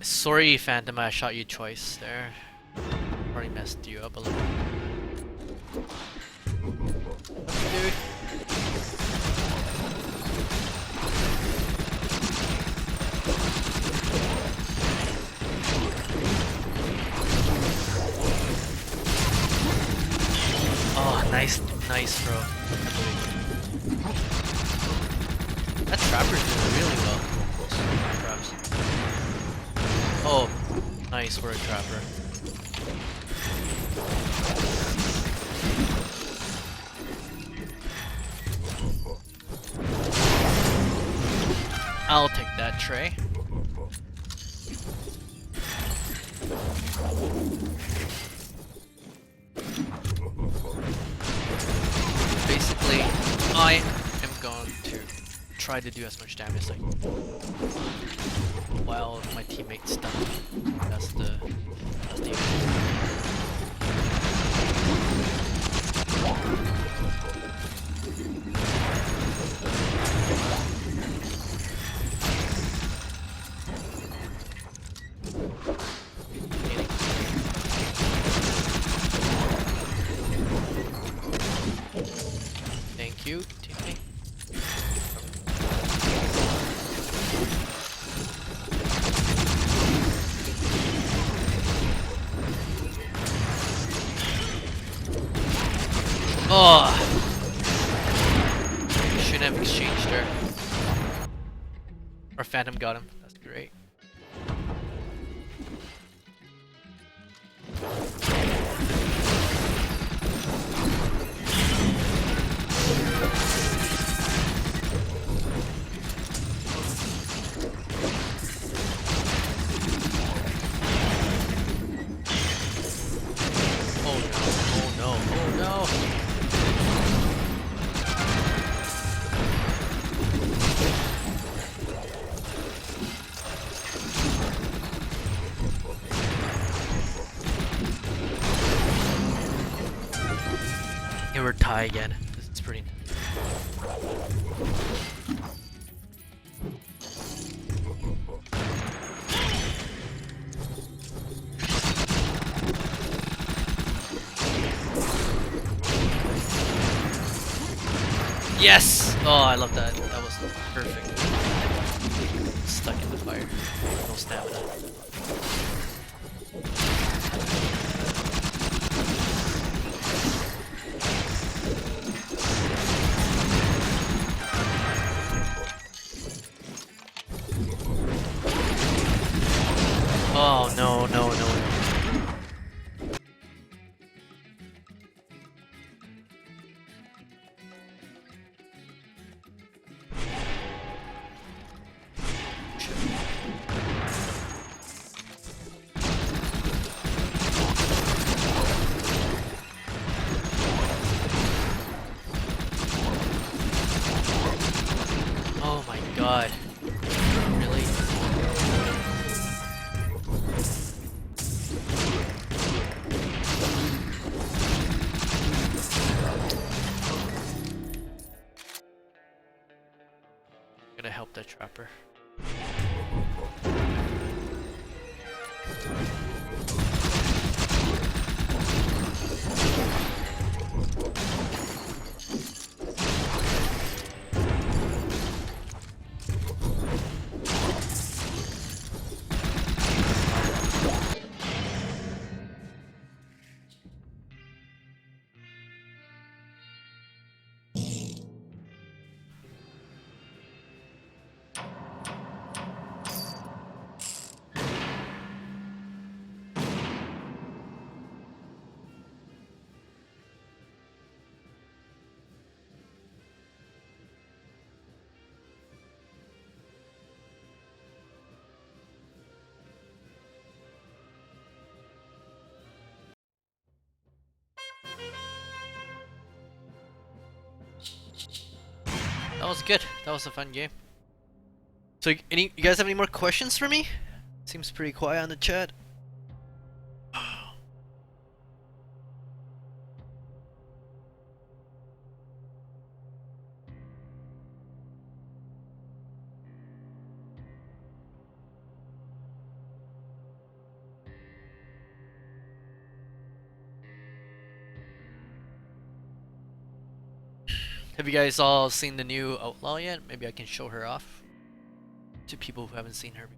Sorry, Phantom, I shot you twice there. Already messed you up a little. Dude. Oh, nice throw. That trapper's doing really well. Traps. Oh, nice for a trapper. I'll take that tray. Basically, I am going to try to do as much damage as I can while my teammates stun. That's the aim. Thank you, teammate. Oh! Shouldn't have exchanged there. Our Phantom got him. That's great. Yeah, we're tied again. It's pretty. Yes! Oh, I love that. That was perfect. Stuck in the fire. No stamina. Oh, no, no, no, no. Oh my god. Really? I'm gonna help that trapper. That was good. That was a fun game. So, you guys have any more questions for me? Seems pretty quiet on the chat. Have you guys all seen the new Outlaw yet? Maybe I can show her off to people who haven't seen her.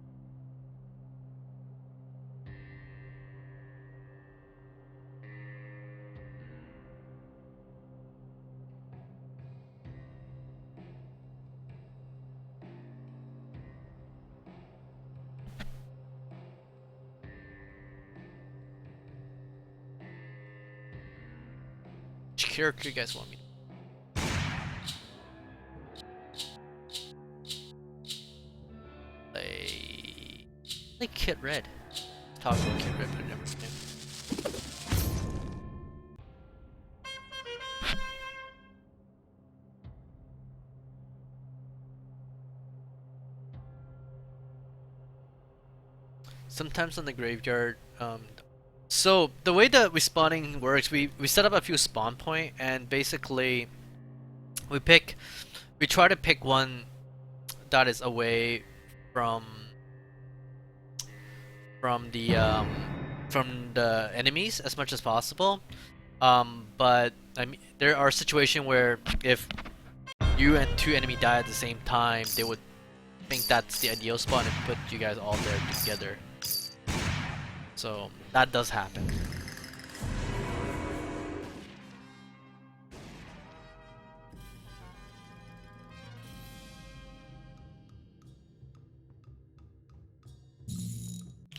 Which character you guys want me to? Like Kid Red. Talk about Kid Red, but I never knew. Sometimes on the graveyard, so the way that respawning works, we set up a few spawn point, and basically we try to pick one that is away from the enemies as much as possible. But I mean, there are situations where if you and two enemy die at the same time, they would think that's the ideal spot and put you guys all there together. So that does happen.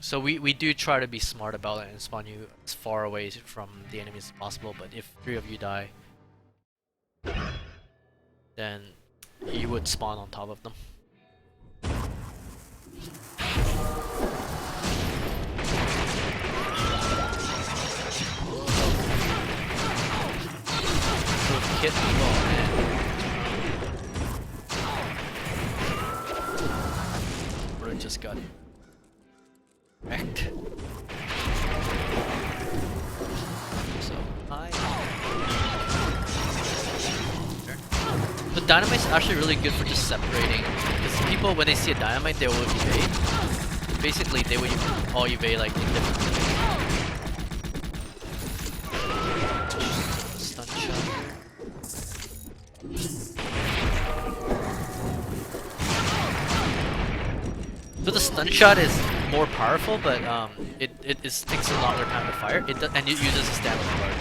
So we do try to be smart about it and spawn you as far away from the enemies as possible, but if 3 of you die, then you would spawn on top of them. So Kit, oh man. Bro just got wrecked. So the dynamite's actually really good for just separating, because people, when they see a dynamite, they will evade. Basically, they will all evade like in different ways. Stun shot. So the stun shot is more powerful, but it takes a longer time to fire. And it uses a stamina bar.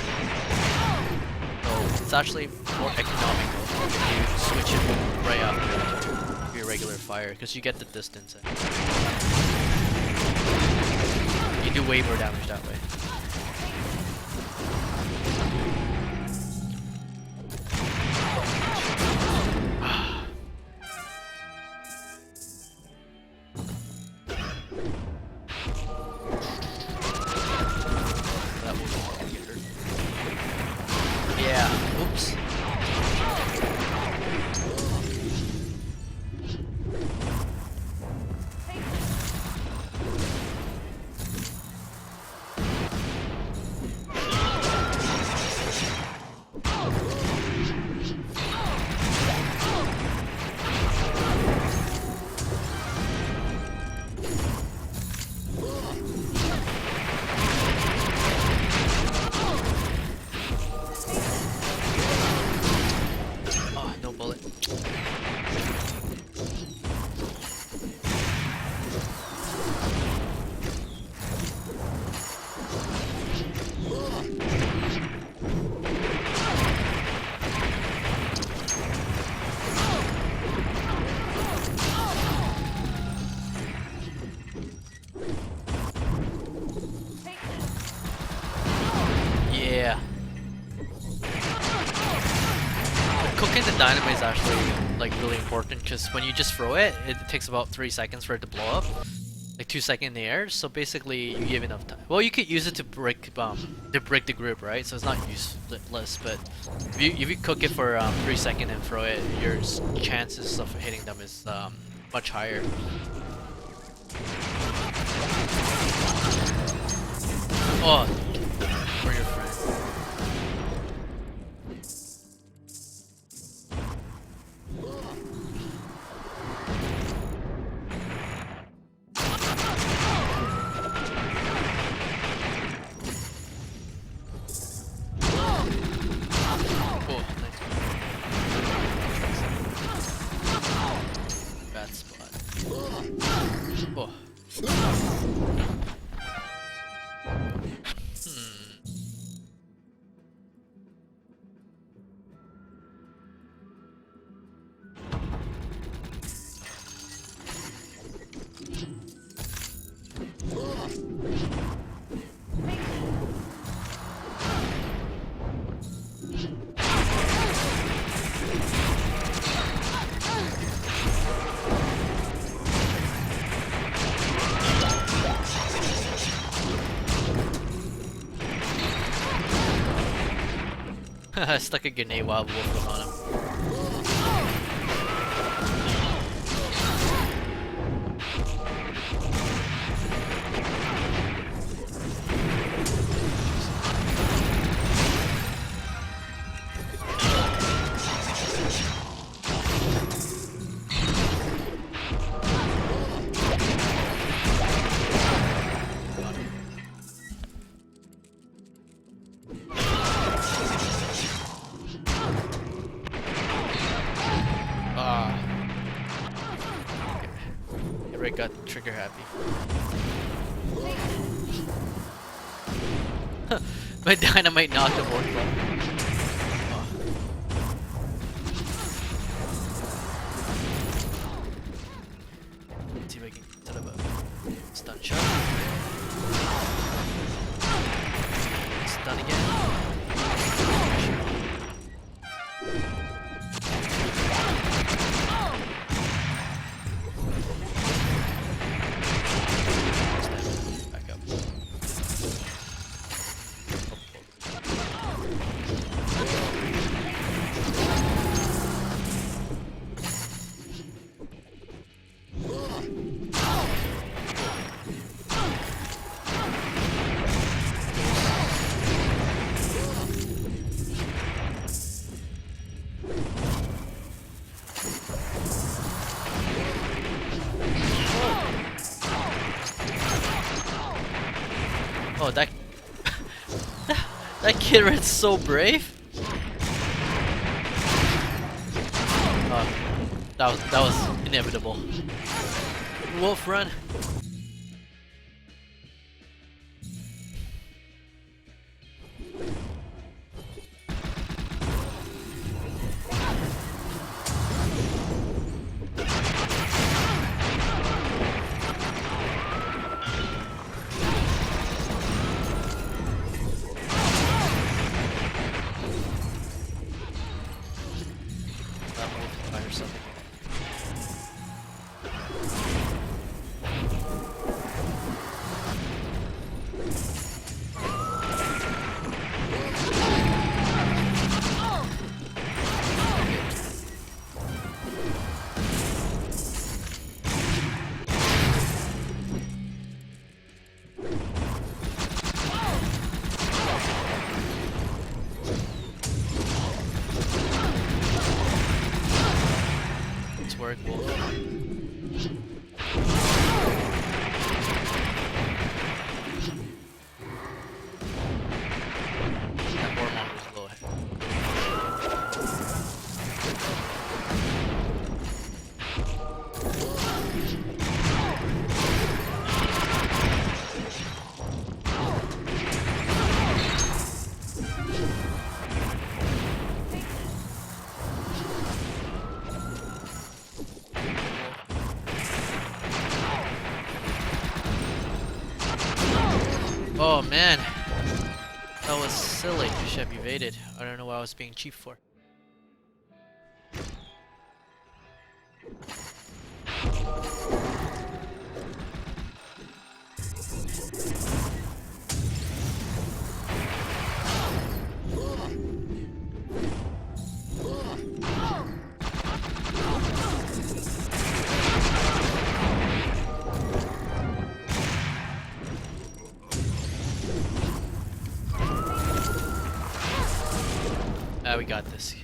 So it's actually more economical if you switch it right after your regular fire, because you get the distance. You do way more damage that way. Yeah, oops. Yeah. Cooking the dynamite is actually like really important, because when you just throw it, it takes about 3 seconds for it to blow up. like 2 seconds in the air. So basically, you give enough time. Well, you could use it to break the grip, right? So it's not useless. But if you cook it for 3 seconds and throw it, your chances of hitting them is much higher. Oh, for your friend. Oh, nice. Bad spot. Oh. I stuck a grenade while Wolf was on him. Rick got trigger happy. My dynamite knocked him over. Oh. Let's see if I can set up a stun shot. Stun again. Oh, that that kid ran so brave. Oh, that was inevitable. Wolf, run. By herself again. Work, Wolf. That hormone was low. Oh man, that was silly. Should have evaded. I don't know what I was being cheap for. We got this.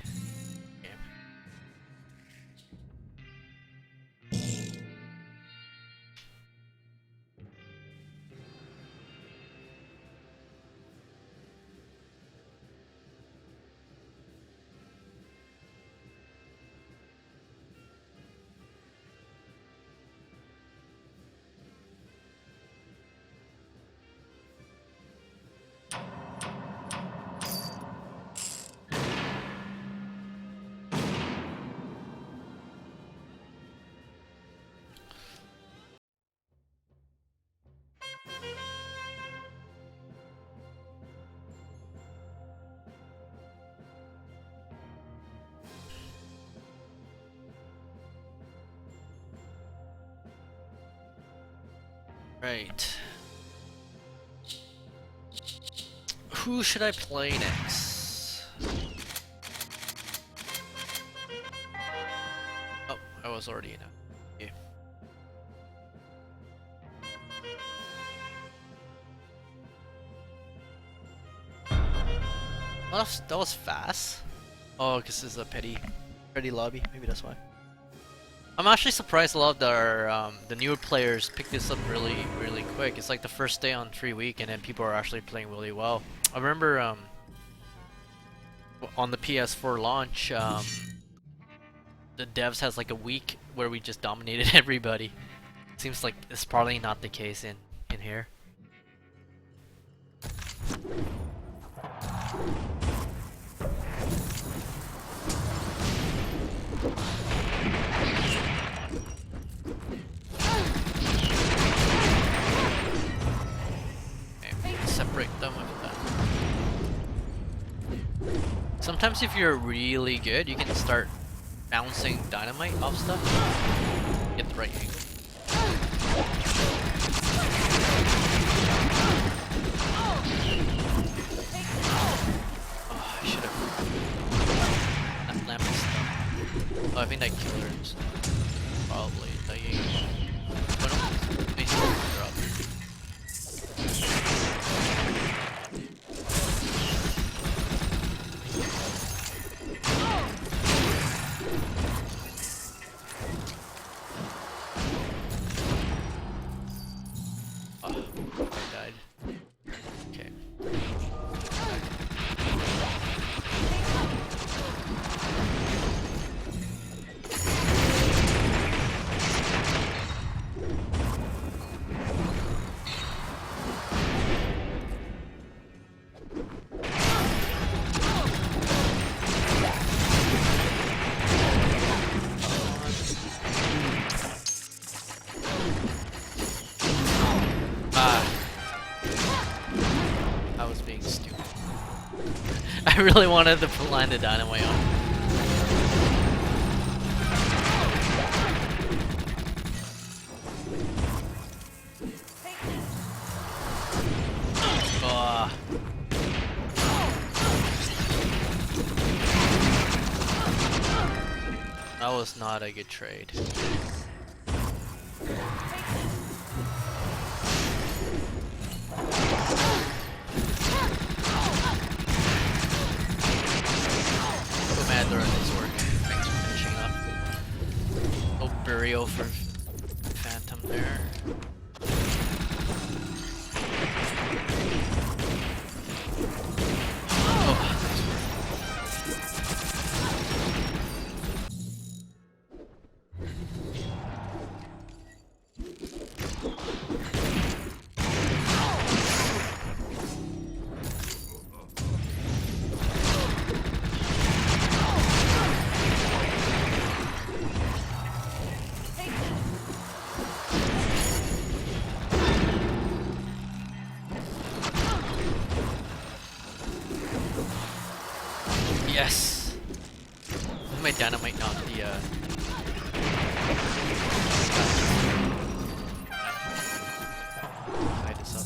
Right. Who should I play next? Oh, I was already in it. Okay. That was fast. Oh, because this is a petty lobby. Maybe that's why. I'm actually surprised a lot of the newer players pick this up really quick. It's like the first day on free week, and then people are actually playing really well. I remember on the PS4 launch, the devs has like a week where we just dominated everybody. Seems like it's probably not the case in here. Separate them with that. Sometimes if you're really good, you can start bouncing dynamite off stuff. Get the right angle. Oh, I should have. That lamp is stuff. Oh, I think that killer is probably dying. Oh no, they still drop. I really wanted to line the dynamite on. Oh. That was not a good trade. Thanks for finishing up. Oh, burial for Phantom there. Yes! My dynamite knocked the hide this up.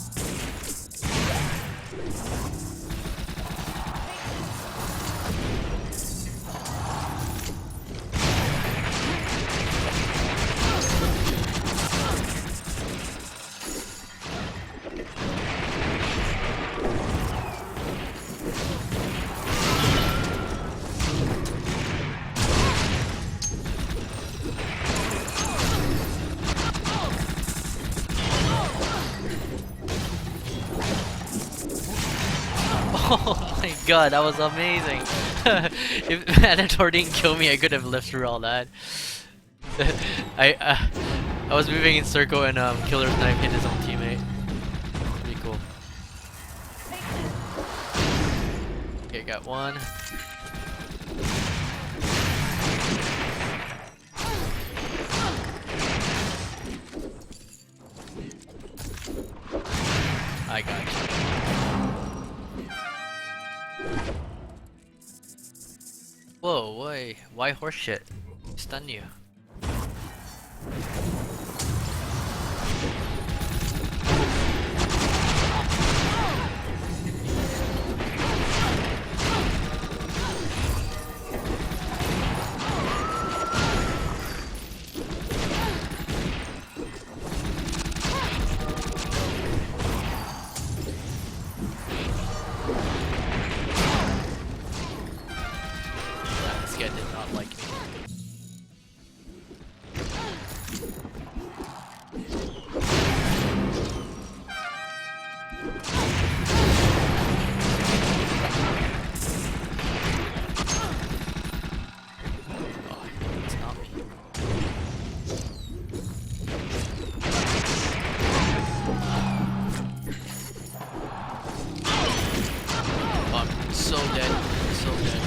Oh my god, that was amazing. If Manator didn't kill me, I could have lived through all that. I uh, I was moving in circle and Killer's knife hit his own teammate. Pretty cool. Okay, got one. I got you. Whoa, why horseshit? Stun you. This guy did not like me. So dead. So dead.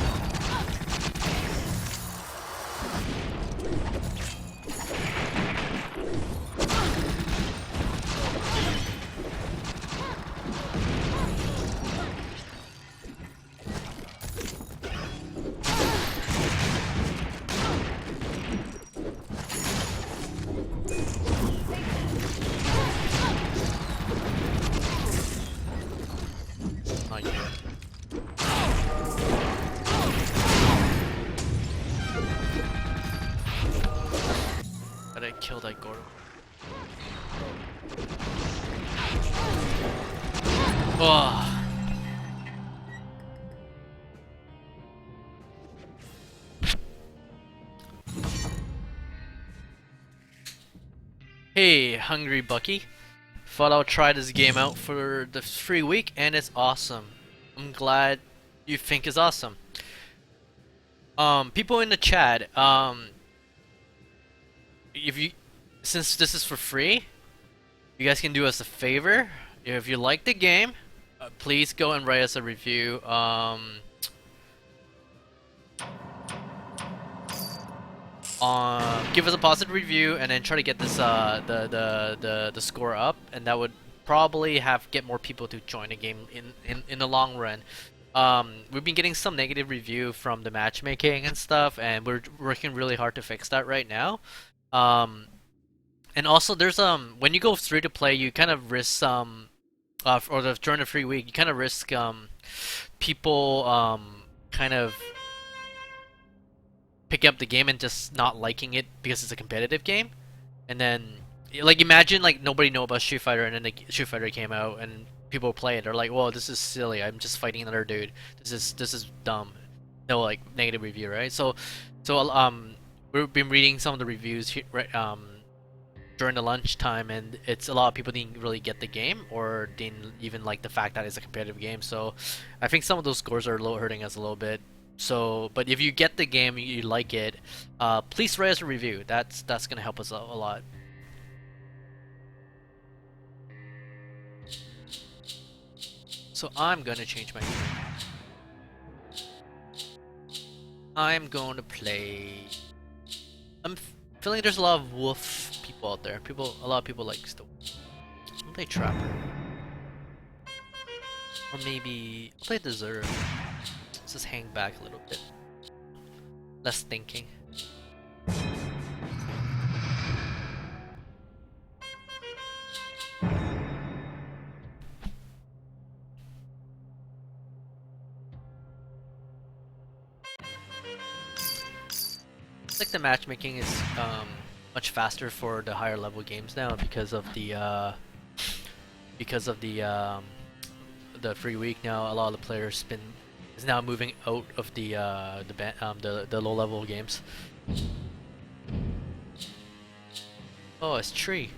Not yet. Gotta kill that Goro. Oh. Hey, Hungry Bucky. Thought I'll try this game out for the free week, and it's awesome. I'm glad you think it's awesome. People in the chat, if you, since this is for free, you guys can do us a favor. If you like the game, please go and write us a review. Give us a positive review, and then try to get this the score up, and that would probably get more people to join the game in the long run. We've been getting some negative review from the matchmaking and stuff, and we're working really hard to fix that right now. And also there's when you go free to play, you kind of risk during the free week, you kind of risk people kind of picking up the game and just not liking it because it's a competitive game. And then like imagine like nobody know about Street Fighter, and then the Street Fighter came out and people play it. They're like, "Whoa, this is silly. I'm just fighting another dude. This is dumb." No, like negative review, right? So we've been reading some of the reviews here, right, during the lunchtime, and it's a lot of people didn't really get the game or didn't even like the fact that it's a competitive game. So I think some of those scores are hurting us a little bit. So, but if you get the game, you like it, please write us a review. That's gonna help us a lot. So I'm gonna change my. I'm going to play. I'm feeling there's a lot of wolf people out there. A lot of people like the. I'll play Trapper. Or maybe I'll play Deserve. Let's just hang back a little bit. Less thinking. Like the matchmaking is much faster for the higher level games now because of the free week now. A lot of the players is now moving out of the low level games. Oh, it's tree.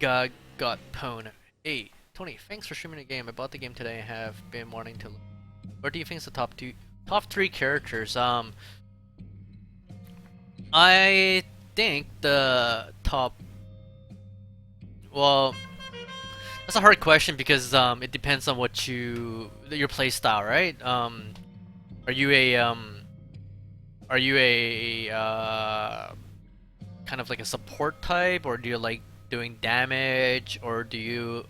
got pwned. Hey, Tony, thanks for streaming the game. I bought the game today and have been wanting to. What do you think is the top three characters? I think the top. Well, that's a hard question because it depends on what your play style, right? Are you a kind of like a support type, or do you like doing damage, or do you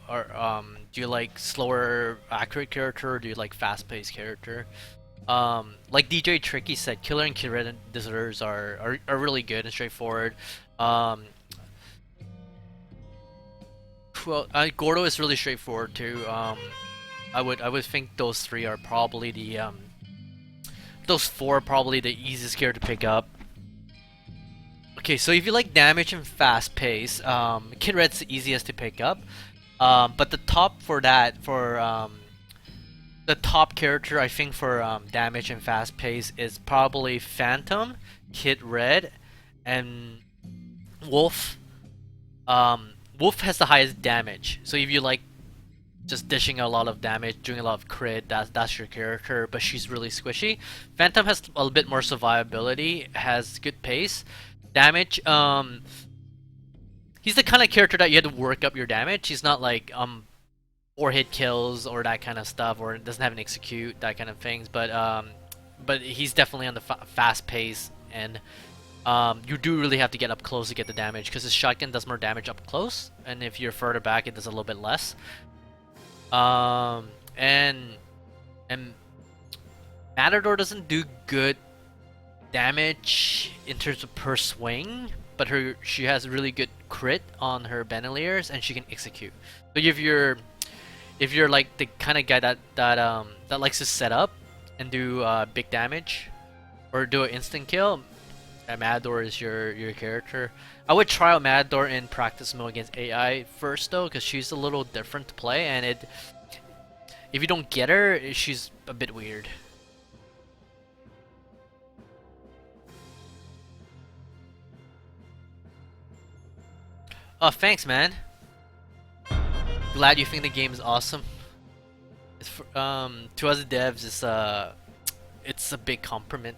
like slower accurate character, or do you like fast-paced character? Like DJ Tricky said, Killer and Kid Red and Deserters are really good and straightforward. Well, Gordo is really straightforward too. I would think those three are probably those four are probably the easiest gear to pick up. Okay, so if you like damage and fast pace, Kid Red's the easiest to pick up. But the top for that, the top character I think for damage and fast pace is probably Phantom, Kid Red, and Wolf. Wolf has the highest damage, so if you like just dishing a lot of damage, doing a lot of crit, that's your character, but she's really squishy. Phantom has a bit more survivability, has good pace. Damage, he's the kind of character that you have to work up your damage. He's not like 4-hit kills or that kind of stuff, or doesn't have an execute, that kind of things, but he's definitely on the fast pace, and you do really have to get up close to get the damage, because his shotgun does more damage up close, and if you're further back it does a little bit less. And Matador doesn't do good damage in terms of per swing, but she has really good crit on her bandoliers, and she can execute. So if you're like the kind of guy that likes to set up and do big damage or do an instant kill, Matador is your character. I would try out Matador in practice mode against AI first though, because she's a little different to play, and if you don't get her, she's a bit weird. Oh, thanks, man. Glad you think the game is awesome. It's for, to us devs, it's a big compliment.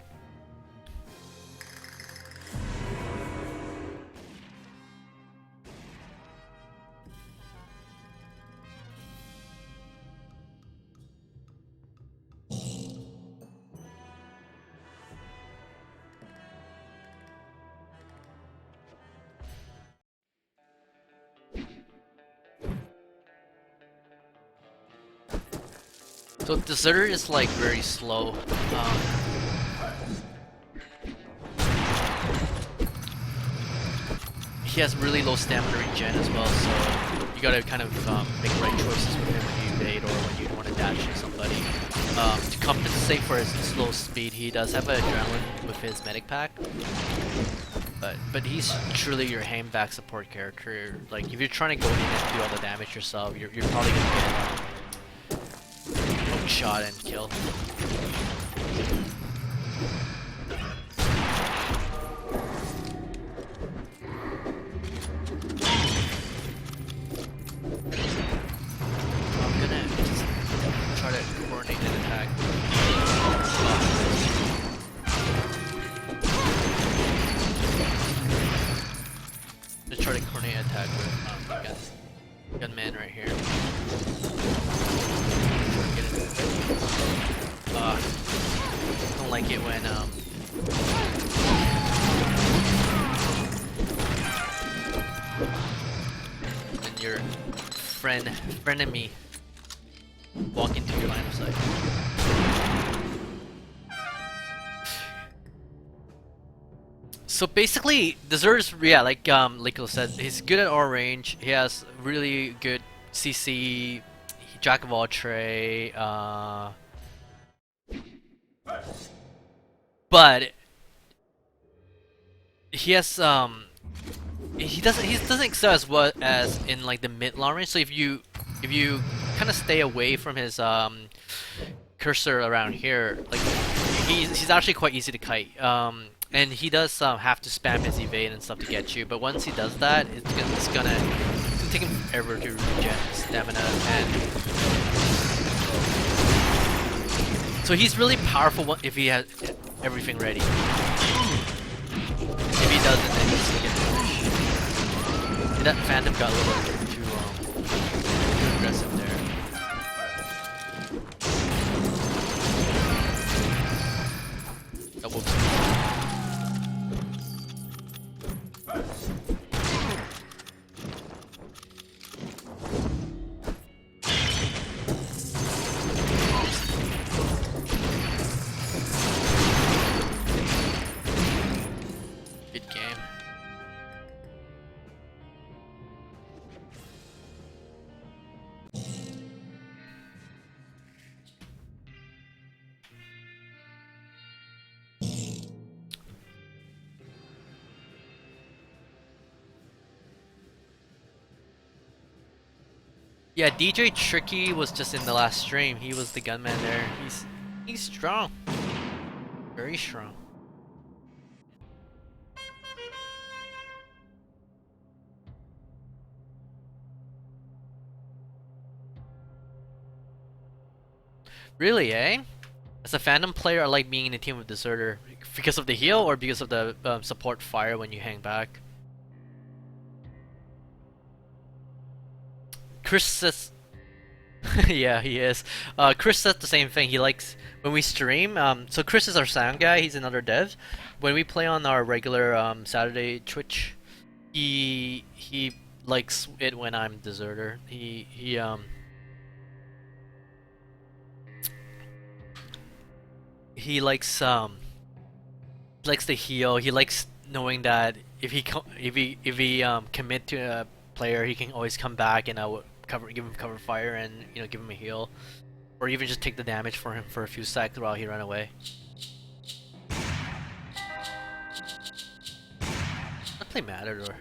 So Deserter is like very slow. He has really low stamina regen as well, so you gotta kind of make the right choices with him when you bait or when you want to dash at somebody. To compensate for his slow speed, he does have an adrenaline with his medic pack, but he's truly your handback support character. Like if you're trying to go in and do all the damage yourself, you're probably gonna get shot and kill. I'm gonna just try to coordinate an attack. Just try to coordinate an attack with gunman right here. Don't like it when your frenemy walk into your line of sight. So basically, Desert's, yeah, like Lico said, he's good at all range. He has really good CC, jack of all trade. But he has he doesn't excel as well as in like the mid long range. So if you kind of stay away from his cursor around here, like he's actually quite easy to kite. And he does have to spam his evade and stuff to get you. But once he does that, it's gonna take him forever to regen stamina, and so he's really powerful if he has everything ready. If he doesn't, then he's gonna get punished. And that Phantom got a little too aggressive there. Oh, whoops. Good game. Yeah, DJ Tricky was just in the last stream. He was the gunman there. He's strong. Very strong. Really, eh? As a Phantom player, I like being in a team with Deserter. Because of the heal or because of the support fire when you hang back? Chris says... yeah, he is. Chris says the same thing. He likes... When we stream, so Chris is our sound guy. He's another dev. When we play on our regular Saturday Twitch, he likes it when I'm Deserter. He likes the heal. He likes knowing that if he commit to a player, he can always come back and I would give him cover fire and give him a heal, or even just take the damage for him for a few seconds while he ran away. I play Matador.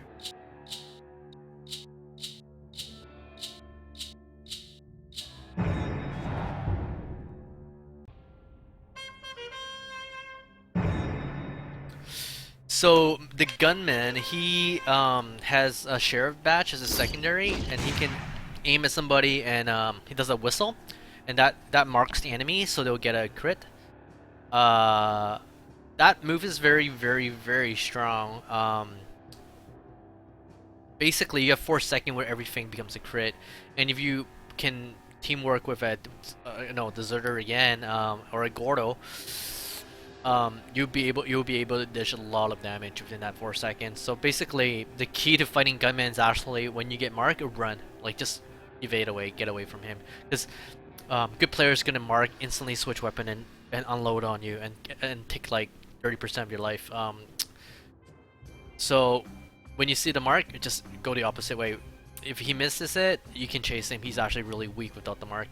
So the gunman, he has a sheriff badge as a secondary, and he can aim at somebody, and he does a whistle, and that marks the enemy, so they'll get a crit. That move is very, very, very strong. Basically, you have 4 seconds where everything becomes a crit, and if you can teamwork with a Deserter again, or a Gordo. You'll be able to dish a lot of damage within that 4 seconds. So basically, the key to fighting gunmen is actually when you get marked, run. Like just evade away, get away from him. Because good players gonna mark, instantly switch weapon and unload on you and take like 30% of your life. So when you see the mark, just go the opposite way. If he misses it, you can chase him. He's actually really weak without the mark.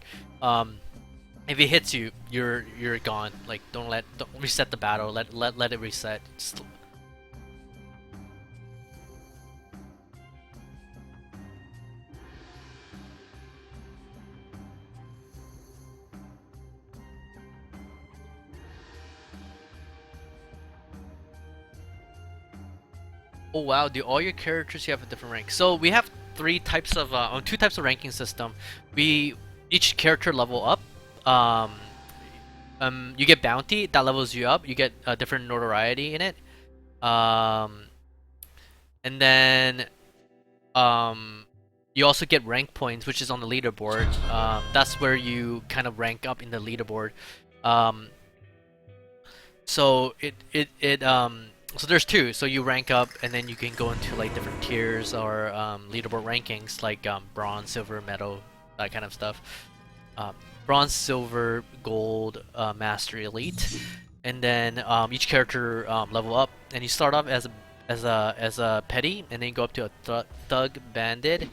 If he hits you, you're gone. Like don't reset the battle. Let it reset. Just... Oh wow! Do all your characters you have a different rank? So we have 2 types of ranking system. Each character level up. You get bounty that levels you up. You get a different notoriety in it, and then you also get rank points, which is on the leaderboard. That's where you kind of rank up in the leaderboard. So so there's 2. So you rank up, and then you can go into like different tiers or leaderboard rankings, like bronze, silver, metal, that kind of stuff. Bronze, silver, gold, master, elite, and then each character level up, and you start off as a petty, and then you go up to a thug, bandit,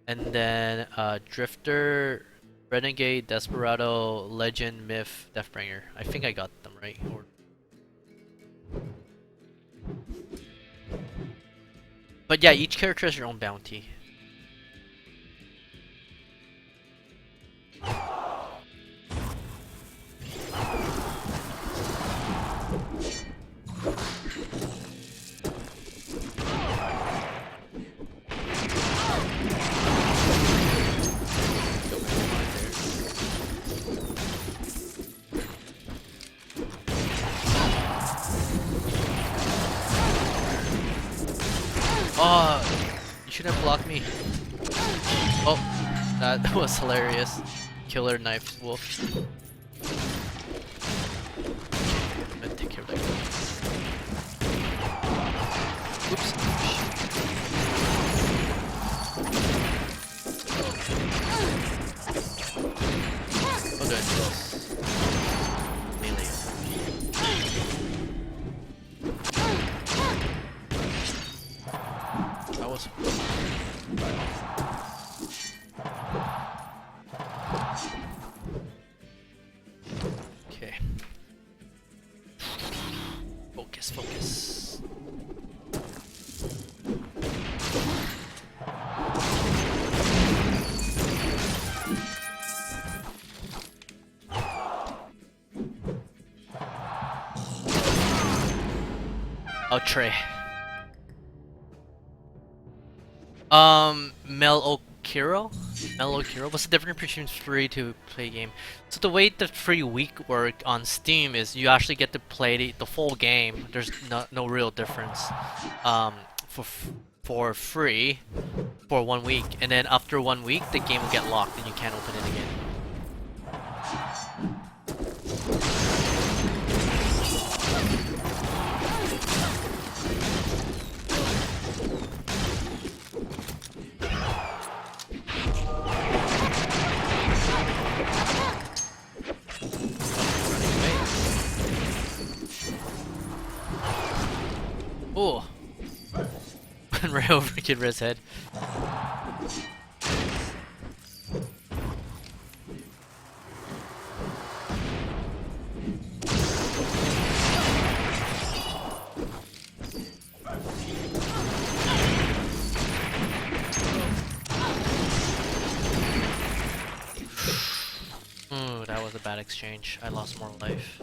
and then drifter, renegade, desperado, legend, myth, deathbringer. I think I got them right. But yeah, each character has your own bounty. Oh, you should have blocked me. Oh, that was hilarious. Killer knife wolf. I'm gonna take care of that guy. Oops. Oh, good. Melee. That was. Okay. Focus, focus. Oh, Trey. Mel Okiro? What's the difference between free to play game? So the way the free week work on Steam is you actually get to play the full game. There's no real difference. For free for 1 week, and then after 1 week the game will get locked and you can't open it again. Oh, went right over Kid Red's head. Ooh, that was a bad exchange. I lost more life.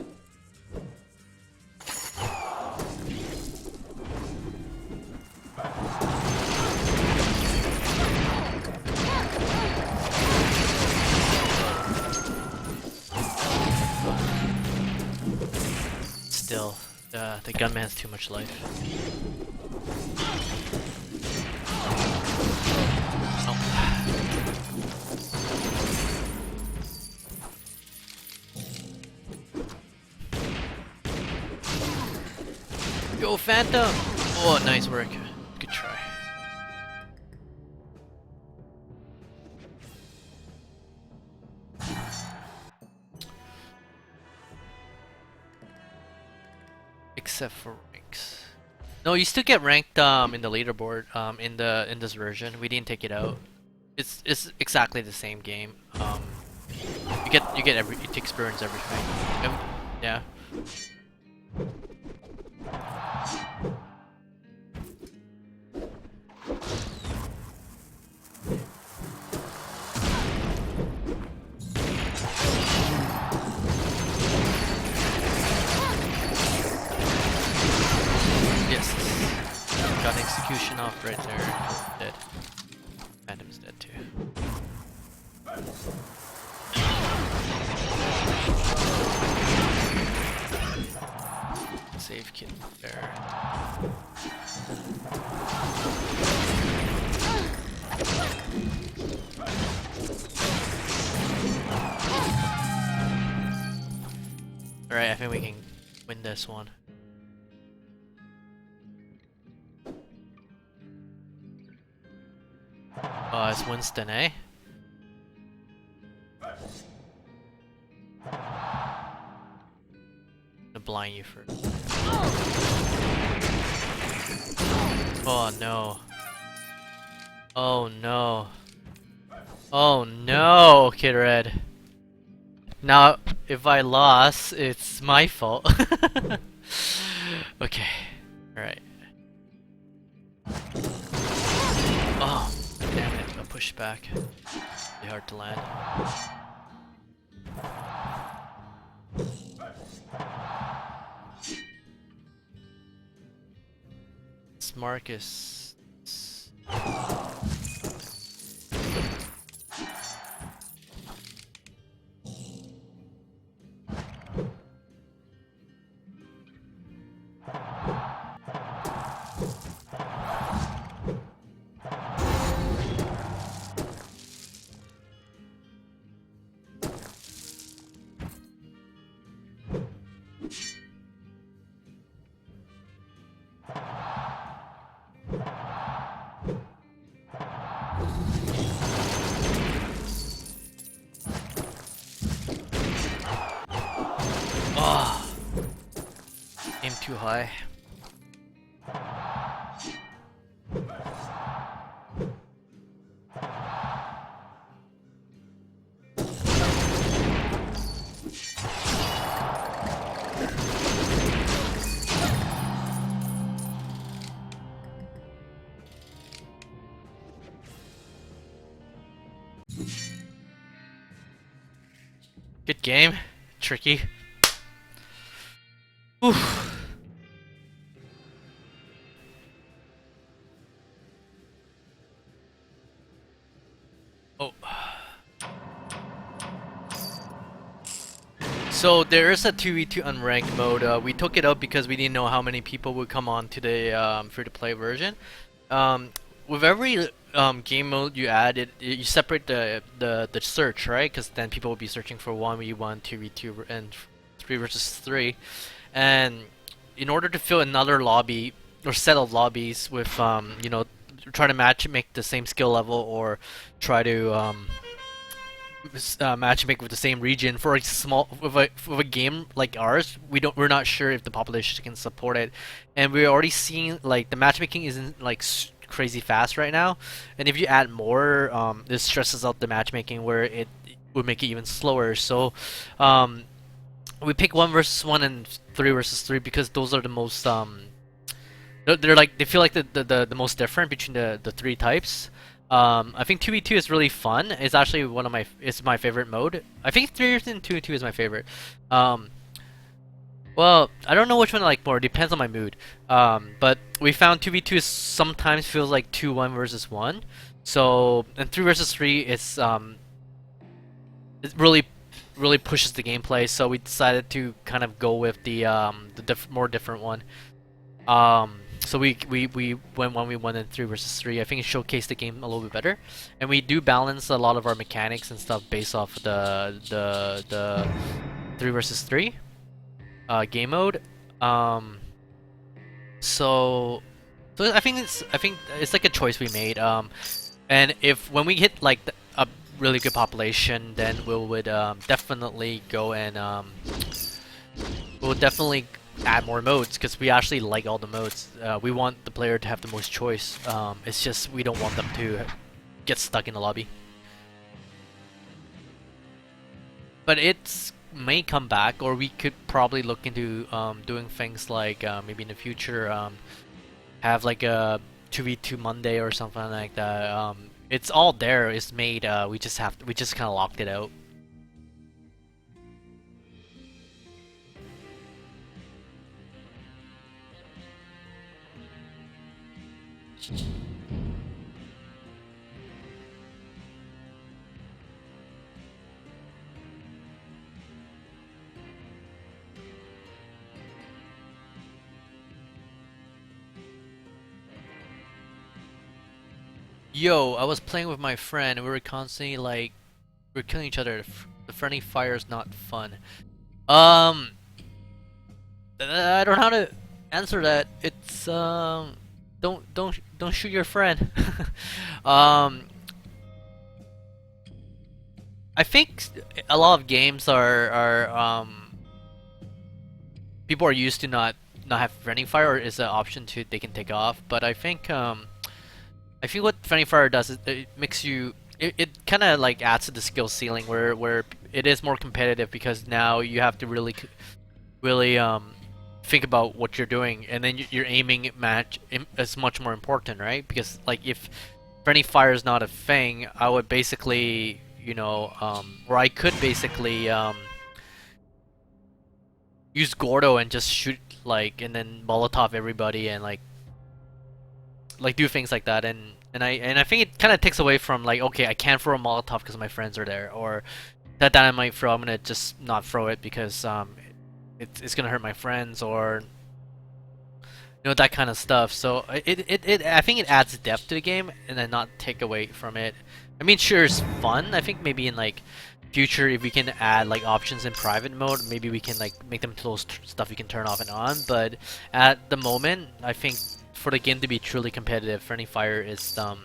Still, the gunman has too much life. Oh. Yo, Phantom! Oh, nice work. Good try. Except for ranks. No, you still get ranked in the leaderboard in this version. We didn't take it out. It's exactly the same game. You get you experience everything. Yeah. Yes. Got an execution off right there. Dead. Phantom's dead too. Save kid there. Alright, I think we can win this one. Oh, it's Winston, eh? I'm gonna blind you first. Oh no. Oh no. Oh no, Kid Red. Now, if I lost, it's my fault. Okay. Alright. Oh, damn it. Got pushed back. Be hard to land. It's Marcus. too high. Good game. Tricky. Oof. Oh. So there is a 2v2 unranked mode. We took it out because we didn't know how many people would come on to the free-to-play version. With every game mode you add, you separate the search, right? Because then people will be searching for 1v1, 2v2, and 3 versus 3. And in order to fill another lobby or set of lobbies with you know, try to make the same skill level or try to matchmake with the same region for a small with a game like ours, we're not sure if the population can support it, and we're already seeing like the matchmaking isn't like crazy fast right now, and if you add more, this stresses out the matchmaking where it would make it even slower. So we pick 1 versus 1 and 3 versus 3 because those are the most they're like, they feel like the most different between the 3 types. I think 2v2 is really fun. It's actually it's my favorite mode. I think 3 and 2v2 is my favorite. Well, I don't know which one I like more. It depends on my mood. But we found 2v2 sometimes feels like 2-1 versus 1. So, and 3 versus 3 it's it really pushes the gameplay. So we decided to kind of go with the more different one. So we went 1v1 and 3 versus 3. I think it showcased the game a little bit better, and we do balance a lot of our mechanics and stuff based off the 3 versus 3 game mode. So I think it's like a choice we made. And when we hit like a really good population, then we would definitely go and we'll definitely add more modes because we actually like all the modes. We want the player to have the most choice. It's just we don't want them to get stuck in the lobby. But it may come back, or we could probably look into doing things like maybe in the future have like a 2v2 Monday or something like that. It's all there. It's made. We just kind of locked it out. Yo, I was playing with my friend and we were constantly like, we're killing each other. The friendly fire is not fun. I don't know how to answer that. It's don't shoot your friend. I think a lot of games are people are used to not have friendly fire, or is an option to they can take off. But I think what friendly fire does is it makes you it kind of like adds to the skill ceiling where it is more competitive because now you have to really think about what you're doing, and then your aiming match is much more important, right? Because like if friendly fire is not a thing, I would basically, you know, or I could basically use Gordo and just shoot like, and then Molotov everybody and like do things like that, and I think it kind of takes away from like, okay, I can't throw a Molotov because my friends are there, or that dynamite throw, I'm gonna just not throw it because it's gonna hurt my friends, or you know, that kind of stuff. So I think it adds depth to the game and then not take away from it. I mean, sure, it's fun. I think maybe in like future, if we can add like options in private mode, maybe we can like make them close stuff you can turn off and on. But at the moment, I think for the game to be truly competitive, friendly fire is I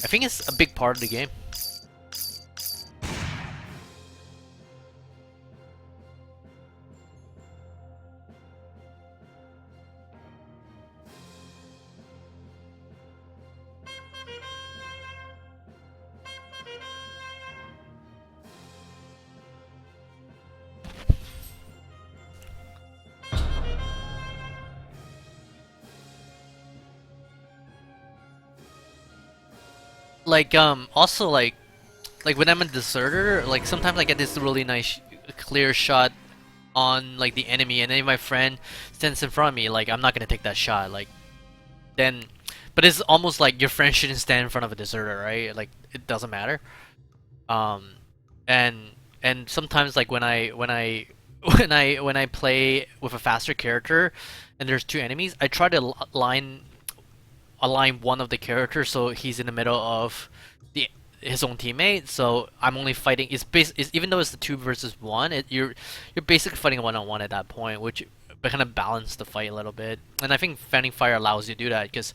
think it's a big part of the game. Also like when I'm a deserter, like sometimes I get this really nice clear shot on like the enemy, and then if my friend stands in front of me, like I'm not gonna take that shot. Like then, but it's almost like your friend shouldn't stand in front of a deserter, right? Like it doesn't matter. Um, and and sometimes like when I play with a faster character, and there's two enemies, I try to align one of the characters so he's in the middle of the his own teammate. So I'm only fighting. It's even though it's the 2 versus 1, you're basically fighting 1-on-1 at that point, which kind of balance the fight a little bit. And I think Fanning Fire allows you to do that because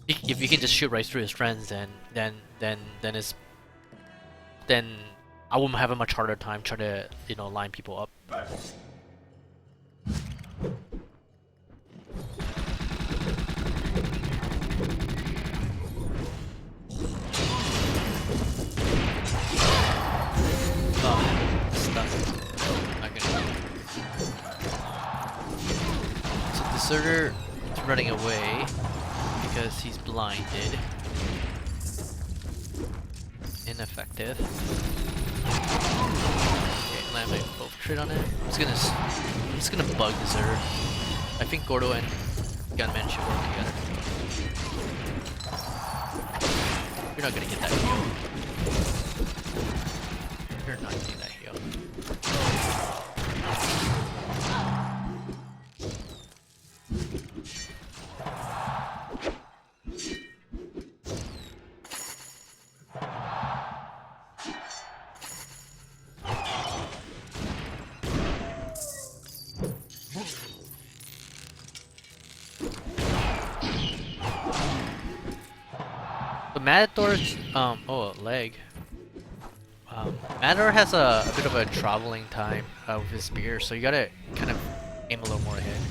if you can just shoot right through his friends, then I won't have a much harder time trying to line people up. Oh, stuck. Not gonna. So Deserter is running away because he's blinded. Ineffective. Okay, land my infiltrate on it. I'm just gonna bug Deserter. I think Gordo and Gunman should work together. You're not gonna get that heal. You're not getting that heal. But Matador's oh, leg. Matador has a bit of a traveling time with his spear, so you gotta kind of aim a little more ahead.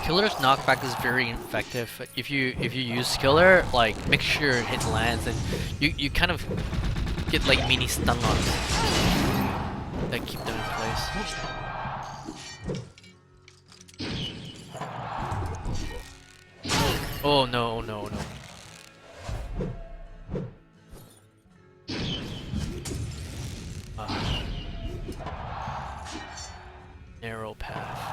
Killer's knockback is very effective. If you use Killer, like make sure it lands, and you kind of get like mini stun locks that keep them in place. Oh no, no, no. Narrow path.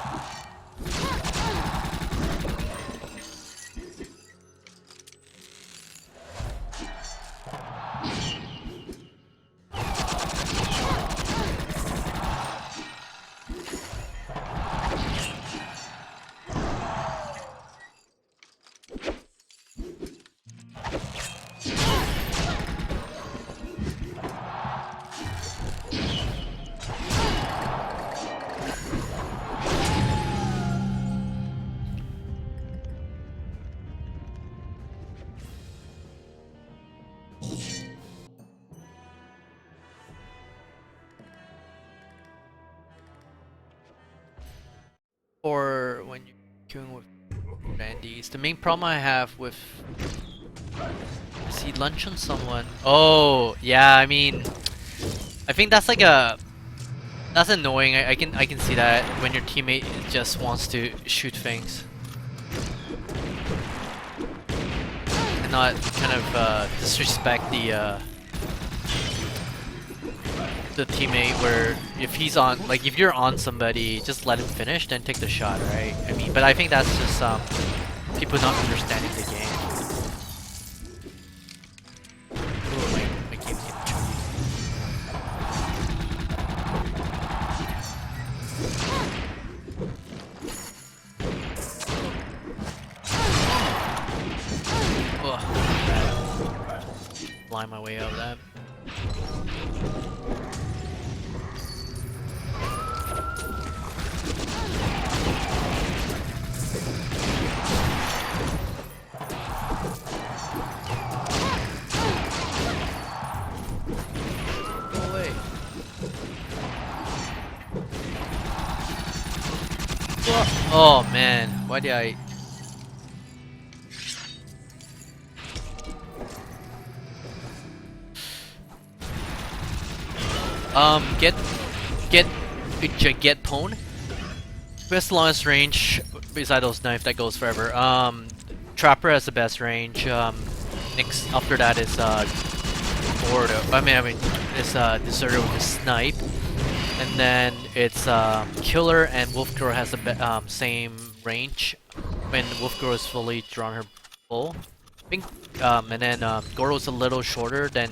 Or when you're queuing with Randy's. The main problem I have with see lunch on someone. Oh yeah, I mean, I think that's like that's annoying. I can see that when your teammate just wants to shoot things and not kind of disrespect the teammate, where if he's on, like if you're on somebody, just let him finish, then take the shot, right? I mean, but I think that's just people not understanding the game. Ooh, my game's getting chunky. Ugh. Blind my way out of that. Oh man, why did I? Get get get pwn. Best longest range beside those knife that goes forever. Trapper has the best range. Next after that is Gordo. I mean, it's Deserter with a snipe, and then it's Killer and Wolf Girl has the same range when Wolf Girl is fully drawn her bow. I think, and then Gordo's a little shorter than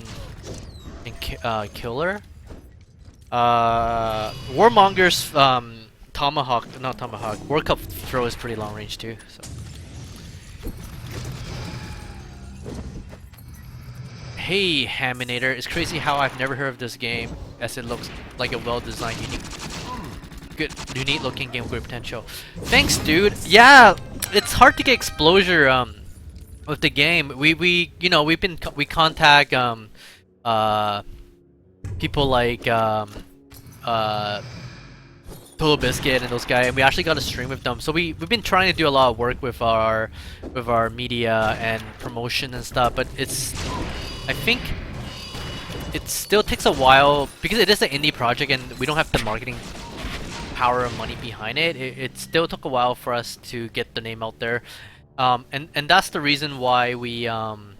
Killer. Warmonger's Tomahawk, not Tomahawk. World Cup throw is pretty long range too. So. Hey, Haminator! It's crazy how I've never heard of this game, as it looks like a well-designed, unique looking game with great potential. Thanks, dude. Yeah, it's hard to get exposure with the game. We contact people like Total Biscuit and those guys, and we actually got a stream with them. So we've been trying to do a lot of work with our media and promotion and stuff, but I think it still takes a while because it is an indie project and we don't have the marketing power or money behind it. It still took a while for us to get the name out there, and that's the reason why we had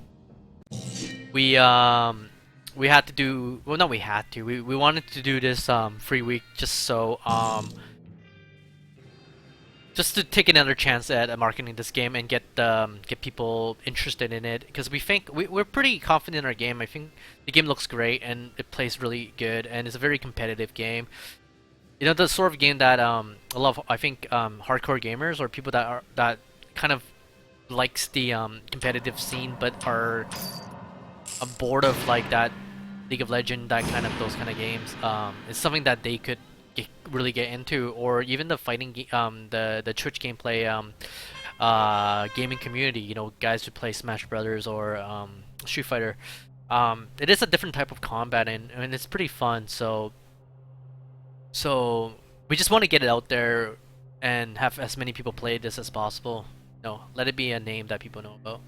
to do, well, not we had to, we wanted to do this free week just so just to take another chance at marketing this game and get people interested in it, because we think we're pretty confident in our game. I think the game looks great and it plays really good and it's a very competitive game. You know, the sort of game that a lot of, I think, hardcore gamers or people that kind of likes the competitive scene but are bored of like that League of Legends, that kind of those kind of games. It's something that they could really get into, or even the fighting, the Twitch gameplay, gaming community. You know, guys who play Smash Brothers or Street Fighter. It is a different type of combat, and it's pretty fun. So we just want to get it out there and have as many people play this as possible. No, let it be a name that people know about.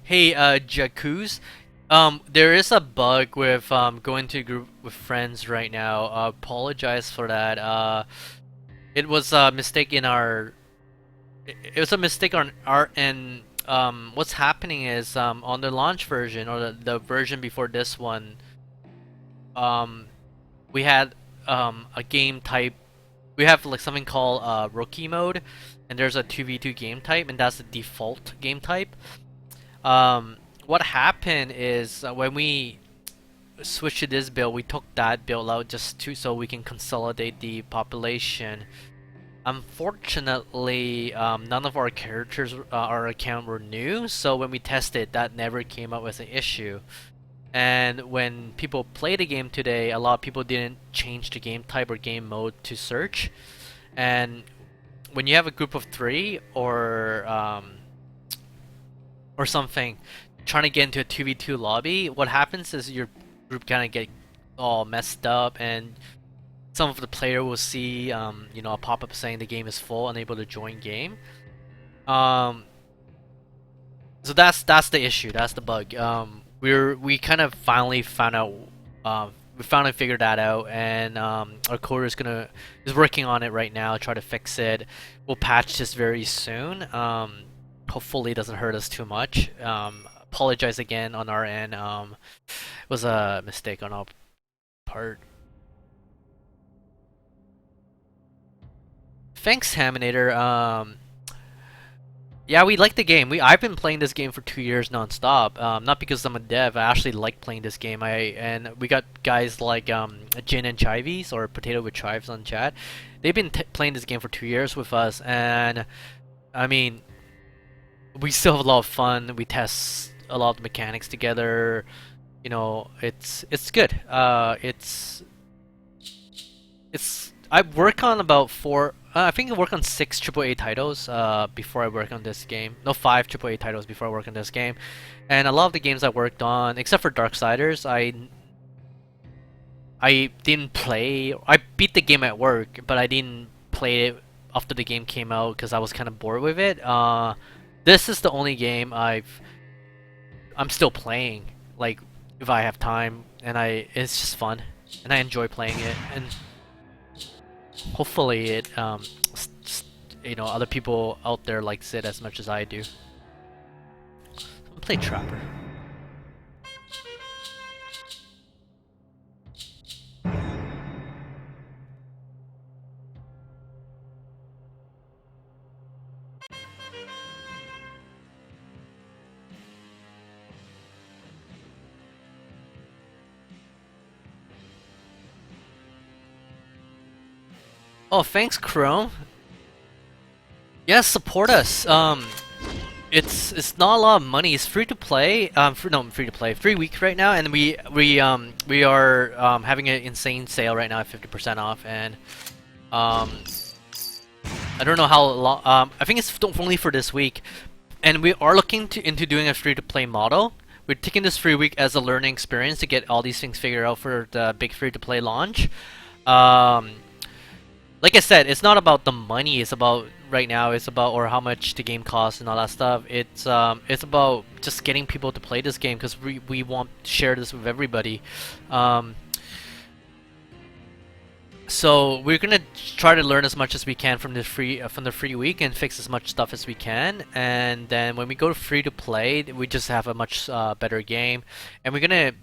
Hey, Jacuz. There is a bug with going to a group with friends right now. Apologize for that. It was a mistake in our. It was a mistake on our end. What's happening is on the launch version or the version before this one, we had a game type. We have like something called rookie mode, and there's a 2v2 game type, and that's the default game type. What happened is when we switched to this build, we took that build out just so we can consolidate the population. Unfortunately, none of our characters, our account were new, so when we tested, that never came up as an issue. And when people play the game today, a lot of people didn't change the game type or game mode to search. And when you have a group of 3 or something, trying to get into a 2v2 lobby, what happens is your group kind of get all messed up, and some of the player will see you know, a pop-up saying the game is full, unable to join game. So that's the issue, that's the bug. We kind of finally found out, we finally figured that out, and our coder is working on it right now, try to fix it. We'll patch this very soon. Hopefully it doesn't hurt us too much. Apologize again on our end. It was a mistake on our part. Thanks, Haminator. Yeah, we like the game. I've been playing this game for 2 years non-stop. Not because I'm a dev. I actually like playing this game. And we got guys like Jin and Chives, or Potato with Chives on chat. They've been playing this game for 2 years with us, and I mean, we still have a lot of fun. We test a lot of mechanics together. You know, it's good. I work on about I think I work on 6 AAA titles before I work on this game. No, 5 AAA titles before I work on this game. And a lot of the games I worked on, except for Darksiders, I didn't play. I beat the game at work, but I didn't play it after the game came out because I was kind of bored with it. This is the only game I'm still playing. Like if I have time, and it's just fun, and I enjoy playing it, and hopefully it other people out there likes it as much as I do. I'll play Trapper. Oh, thanks, Chrome. Yes, support us. It's not a lot of money. It's free to play. Free to play. 3 weeks right now, and we are having an insane sale right now at 50% off. And I don't know how long. I think it's only for this week, and we are looking into doing a free to play model. We're taking this free week as a learning experience to get all these things figured out for the big free to play launch. Like I said, it's not about the money. It's about right now. It's about or how much the game costs and all that stuff. It's about just getting people to play this game because we want to share this with everybody. So we're gonna try to learn as much as we can from the free week and fix as much stuff as we can. And then when we go to free to play, we just have a much better game. And we're gonna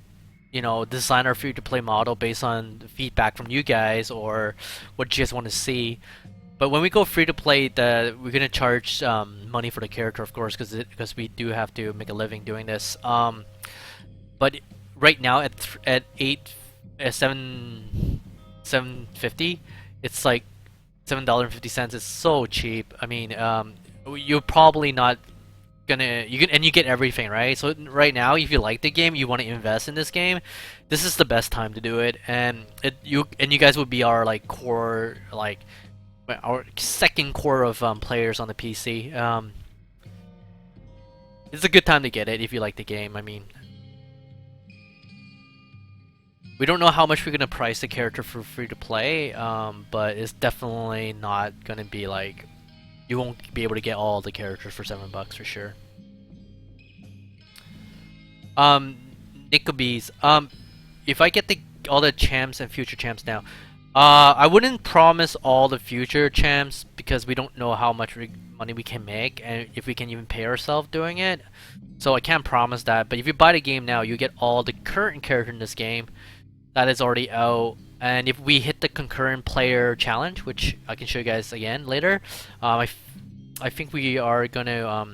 design our free-to-play model based on feedback from you guys or what you guys want to see. But when we go free-to-play, we're gonna charge money for the character, of course, because we do have to make a living doing this. But right now at 7.50, it's like $7.50. It's so cheap. I mean, you're probably not you get everything, right? So right now, if you like the game, you want to invest in this game, this is the best time to do it. And you guys would be our core, our second core of players on the PC. It's a good time to get it if you like the game. I mean, we don't know how much we're gonna price the character for free to play, but it's definitely not gonna be like. You won't be able to get all the characters for $7 for sure. Nickobees. If I get all the champs and future champs now, I wouldn't promise all the future champs because we don't know how much money we can make and if we can even pay ourselves doing it. So I can't promise that. But if you buy the game now, you get all the current character in this game that is already out. And if we hit the concurrent player challenge, which I can show you guys again later, I think we are gonna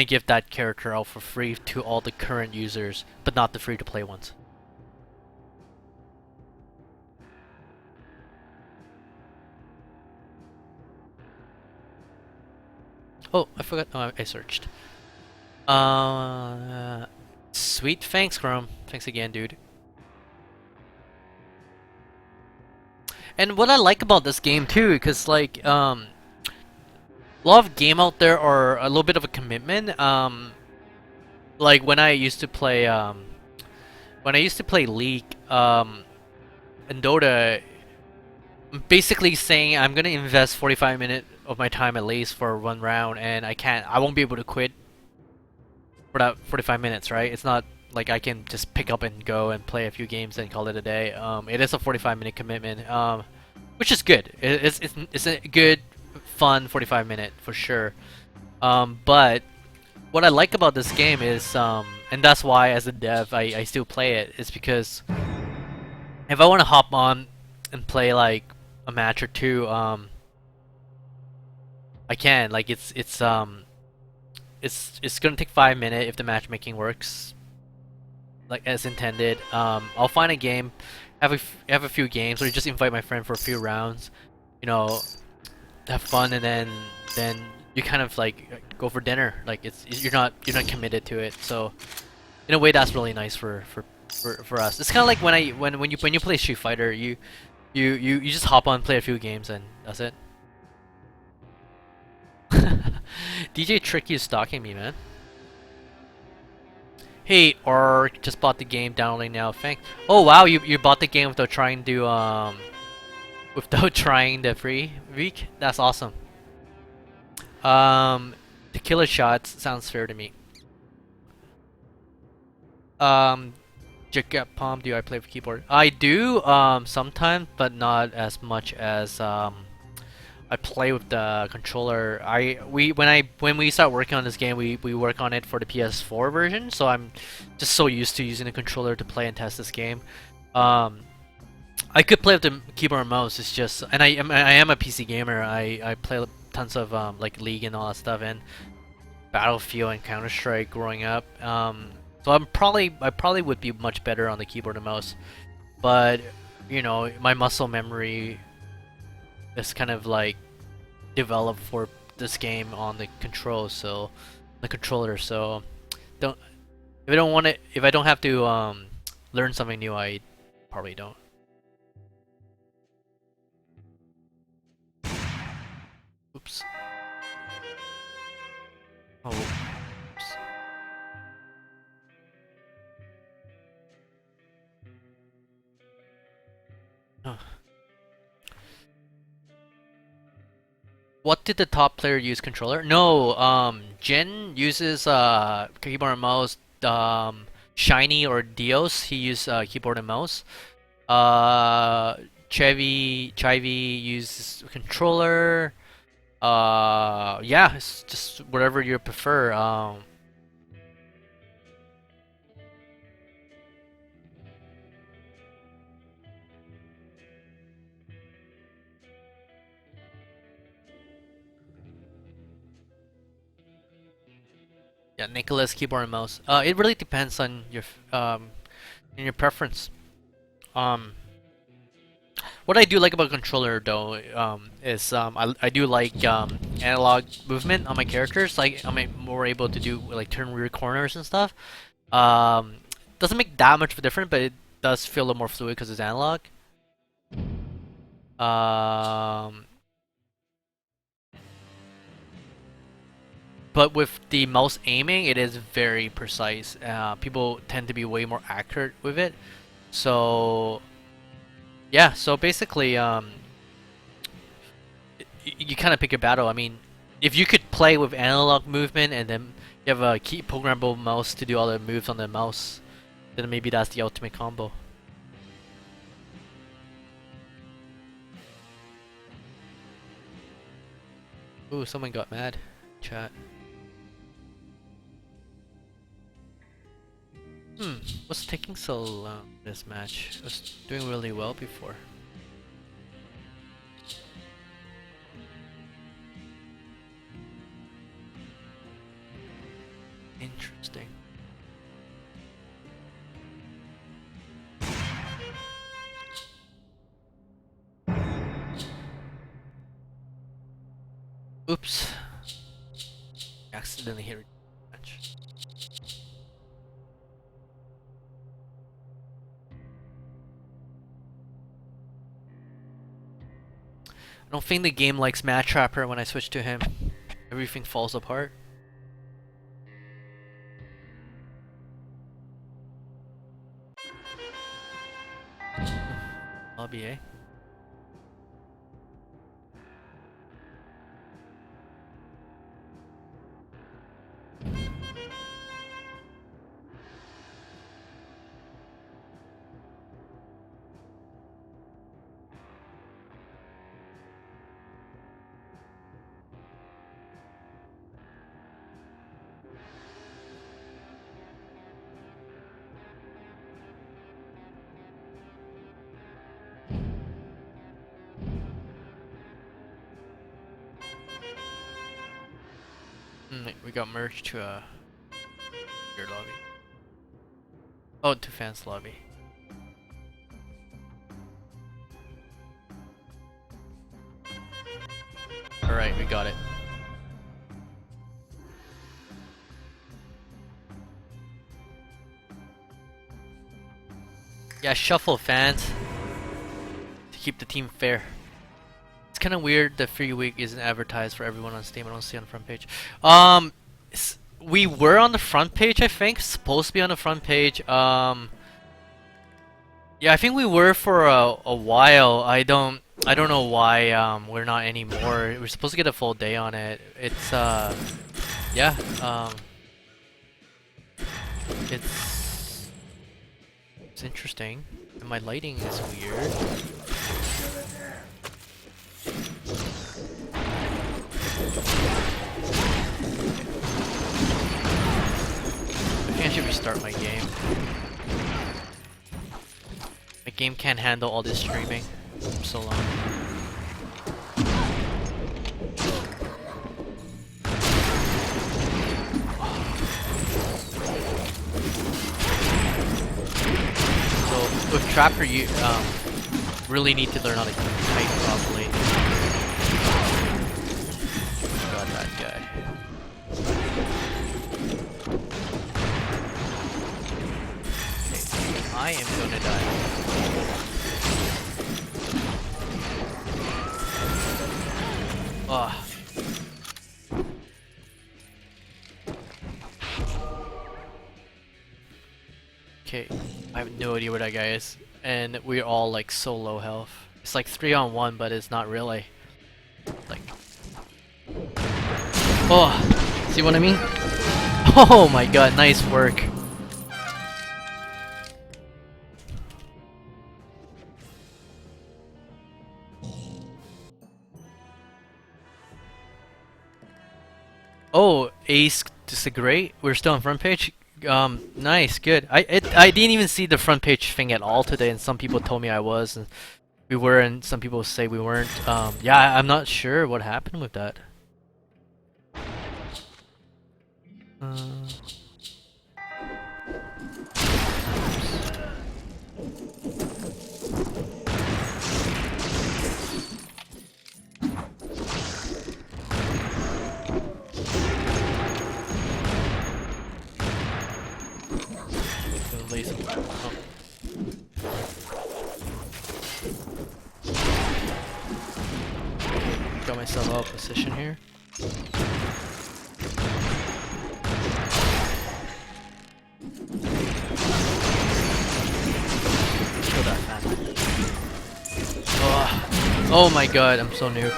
give that character out for free to all the current users, but not the free-to-play ones. Oh, I forgot. Oh, I searched. Sweet. Thanks, Chrome. Thanks again, dude. And what I like about this game too, because a lot of game out there are a little bit of a commitment. Like when I used to play League, and Dota, I'm basically saying I'm gonna invest 45 minutes of my time at least for one round, and I won't be able to quit for that 45 minutes, right? It's not like I can just pick up and go and play a few games and call it a day. It is a 45-minute commitment, which is good. It's a good, fun 45-minute for sure. But what I like about this game is, and that's why as a dev I still play it, is because if I want to hop on and play like a match or two, I can. Like it's gonna take 5 minutes if the matchmaking works like as intended. I'll find a game, have a few games, or just invite my friend for a few rounds, have fun, and then you kind of like go for dinner. Like you're not committed to it. So in a way, that's really nice for us. It's kind of like when you play Street Fighter, You just hop on, play a few games, and that's it. DJ Tricky is stalking me, man. Hey, Ark, just bought the game, downloading now. Thanks. Oh wow, you bought the game without trying to without trying the free week. That's awesome. The killer shots sounds fair to me. Secret Ponchos, do I play with keyboard? I do, sometimes, but not as much as I play with the controller. When we start working on this game, we work on it for the PS4 version, so I'm just so used to using the controller to play and test this game. I could play with the keyboard and mouse. It's just, and I am a PC gamer. I play tons of like League and all that stuff, and Battlefield and Counter Strike growing up. So I probably would be much better on the keyboard and mouse, but you know, my muscle memory is kind of like developed for this game on the controller. So don't if I don't have to learn something new, I probably don't. Oops. Oh. Oops. Huh. What did the top player use controller? No, Jin uses keyboard and mouse. Shiny or Dios, he used keyboard and mouse. Chivy uses controller. Yeah, it's just whatever you prefer. Yeah, Nicholas keyboard and mouse. It really depends on your preference. Um, what I do like about controller though, is I do like analog movement on my characters. Like I'm more able to do like turn rear corners and stuff. Um, doesn't make that much of a difference, but it does feel a little more fluid because it's analog. Um, but with the mouse aiming, it is very precise. People tend to be way more accurate with it. So yeah, so basically, you kind of pick your battle. I mean, if you could play with analog movement and then you have a key programmable mouse to do all the moves on the mouse, then maybe that's the ultimate combo. Ooh, someone got mad. Chat. What's taking so long this match? I was doing really well before. Interesting. Oops. Accidentally hit match. I don't think the game likes Mad Trapper when I switch to him. Everything falls apart. Lobby, eh? We got merged to a your lobby. Oh, to fans lobby. Alright, we got it. Yeah, shuffle fans. to keep the team fair. It's kind of weird that free week isn't advertised for everyone on Steam. I don't see it on the front page. We were on the front page, I think. Supposed to be on the front page. Yeah, I think we were for a while. I don't know why we're not anymore. We're supposed to get a full day on it. It's yeah, it's interesting. And my lighting is weird. I think I should restart my game. My game can't handle all this streaming for so long. So with Trapper, you really need to learn how to fight properly. Got that guy. Okay, I am gonna die. Ugh. Okay, I have no idea where that guy is, and we're all like so low health. It's like 3-on-1, but it's not really. Like, oh, see what I mean? Oh my god, nice work. Oh, Ace disagree. We're still on front page. Nice, good. I didn't even see the front page thing at all today, and some people told me I was, and we were, and some people say we weren't. Yeah, I'm not sure what happened with that. Oh. Got myself out of position here. Kill that man. Oh my god, I'm so new.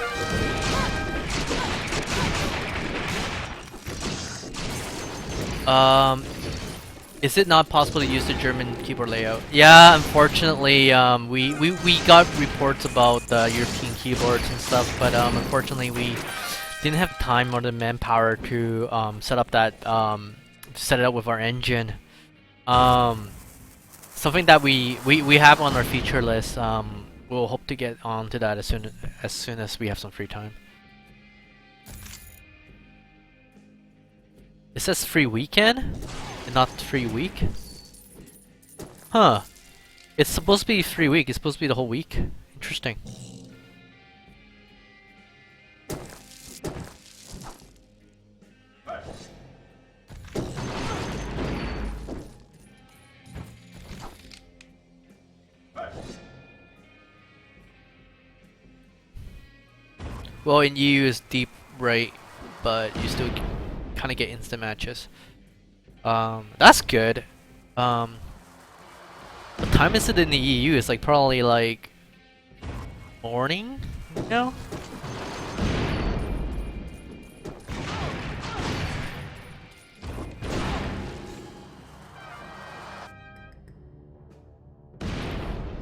Is it not possible to use the German keyboard layout? Yeah, unfortunately, we got reports about the European keyboards and stuff, but unfortunately we didn't have time or the manpower to set up that set it up with our engine. Something that we have on our feature list. We'll hope to get onto that as soon as we have some free time. It says free weekend, and not free week. Huh. It's supposed to be 3 week. It's supposed to be the whole week. Interesting. Well, in EU is deep right, but you still kind of get instant matches. That's good. What time is it in the EU? It's like probably like morning, you know?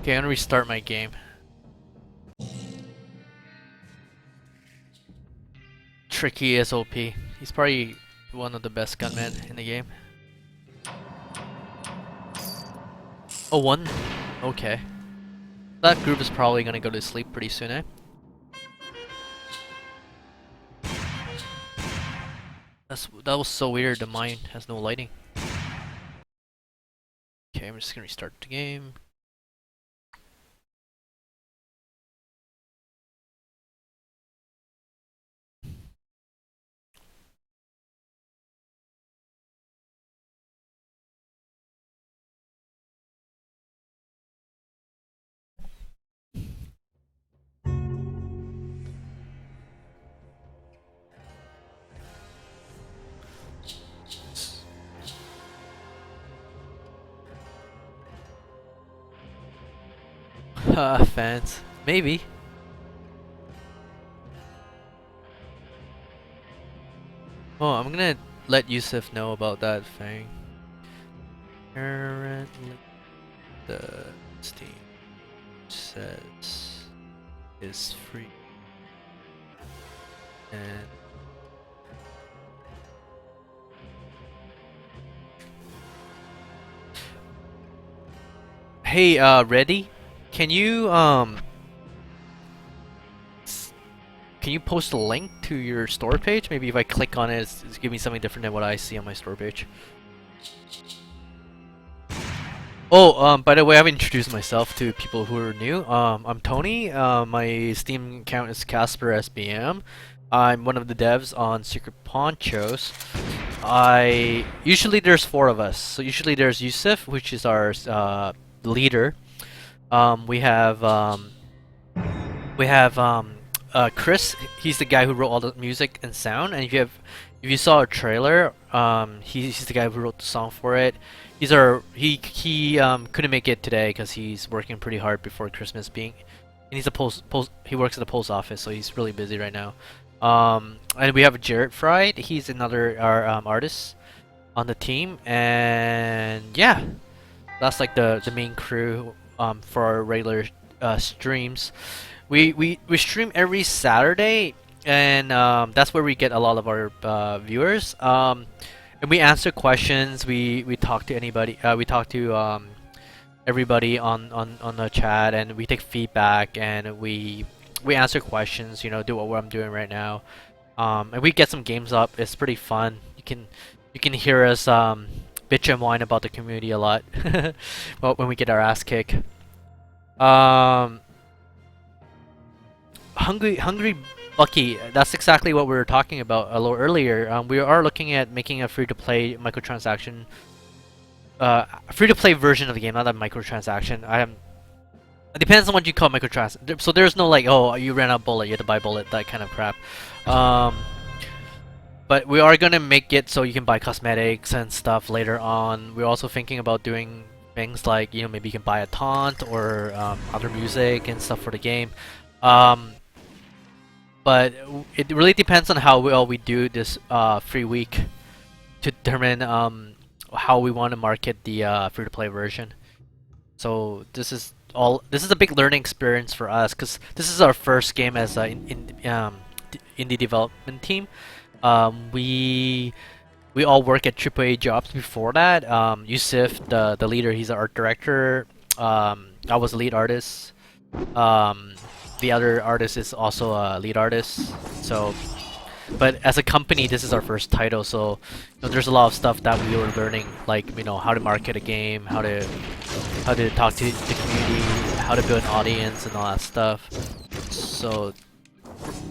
Okay, I'm gonna restart my game. Tricky is OP. He's probably one of the best gunmen in the game. Oh, one? Okay. That group is probably gonna go to sleep pretty soon, eh? That was so weird, the mine has no lighting. Okay, I'm just gonna restart the game. Fans. Maybe. Oh, I'm gonna let Yusuf know about that thing. Currently, the Steam says is free. And hey, Ready? Can you can you post a link to your store page? Maybe if I click on it, it's giving me something different than what I see on my store page. Oh, by the way, I've introduced myself to people who are new. I'm Tony. My Steam account is Casper SBM. I'm one of the devs on Secret Ponchos. Usually there's 4 of us. So usually there's Yusuf, which is our leader. We have Chris. He's the guy who wrote all the music and sound. And if you saw a trailer, he's the guy who wrote the song for it. He couldn't make it today because he's working pretty hard before Christmas being. And he's he works at the post office, so he's really busy right now. And we have Jared Fried. He's another artist on the team, and yeah, that's like the main crew for our regular streams. We stream every Saturday, and that's where we get a lot of our viewers. And we answer questions. We talk to anybody. We talk to everybody on the chat, and we take feedback, and we answer questions. You know, do what I'm doing right now, and we get some games up. It's pretty fun. You can hear us bitch and whine about the community a lot. Well, when we get our ass kicked. Hungry Bucky, that's exactly what we were talking about a little earlier. We are looking at making a free-to-play microtransaction, free-to-play version of the game, not a microtransaction. It depends on what you call microtransaction. So there's no like, oh, you ran out of bullet, you have to buy bullet, that kind of crap. But we are gonna make it so you can buy cosmetics and stuff later on. We're also thinking about doing things like, you know, maybe you can buy a taunt or other music and stuff for the game. But it really depends on how well we do this free week to determine how we want to market the free-to-play version. So this is a big learning experience for us because this is our first game as an indie development team. We all work at AAA jobs before that. Yusuf, the leader, he's an art director. I was a lead artist. The other artist is also a lead artist. So, but as a company, this is our first title. So, you know, there's a lot of stuff that we were learning, like, you know, how to market a game, how to talk to the community, how to build an audience, and all that stuff.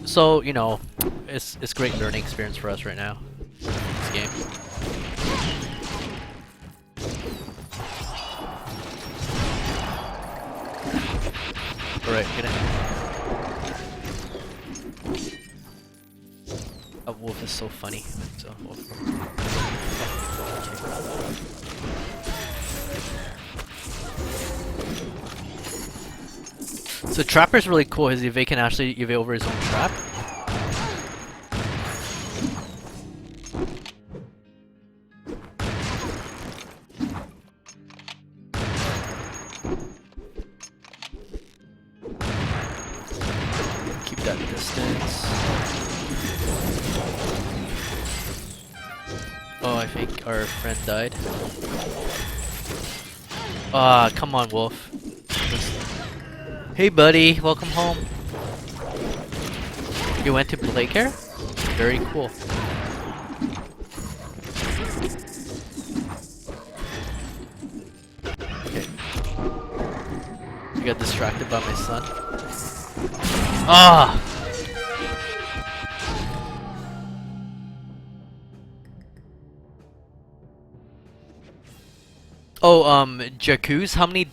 So you know, it's a great learning experience for us right now. This game. All right, get in. A wolf is so funny. So, so Trapper's really cool. Is if they can actually evade over his own trap. Keep that distance. Oh, I think our friend died. Ah, come on, wolf. Hey, buddy, welcome home. You went to playcare? Very cool. Okay. I got distracted by my son. Ah! Oh, Jacuz, how many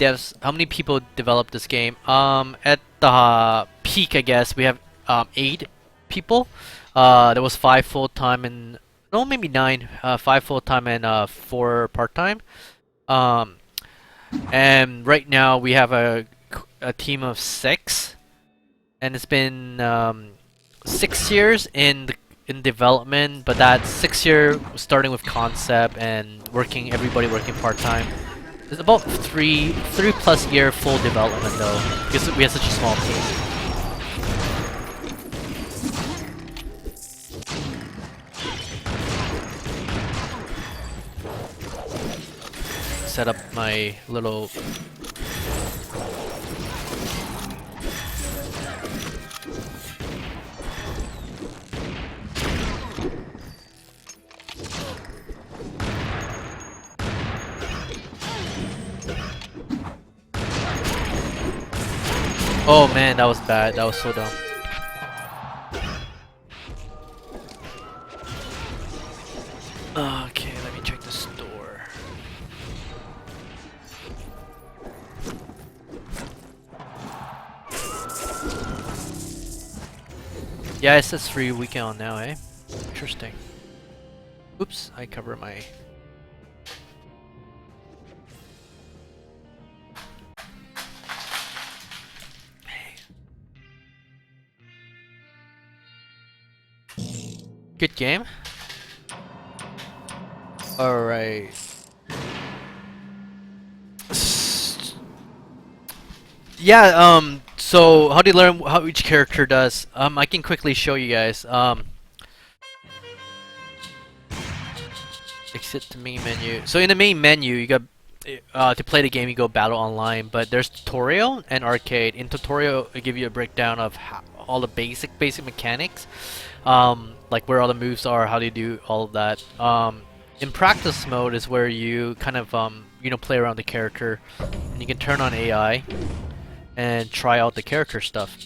people developed this game? At the peak, I guess, we have 8 people. There was 5 full-time and, no, maybe 9. 5 full-time and 4 part-time. And right now we have a team of 6, and it's been 6 years in development, but that 6 year starting with concept and everybody working part-time. It's about 3+ year full development though, because we have such a small team. Set up my little Oh man, that was bad. That was so dumb. Okay, let me check the store. Yeah, it says free weekend on now, eh? Interesting. Oops, I cover my... Good game. Alright. Yeah, so how do you learn how each character does? I can quickly show you guys. Exit the main menu. So in the main menu, you got to play the game, you go battle online, but there's tutorial and arcade. In tutorial, it give you a breakdown of all the basic mechanics, like where all the moves are, how do you do all of that. In practice mode is where you kind of play around the character, and you can turn on AI and try out the character stuff.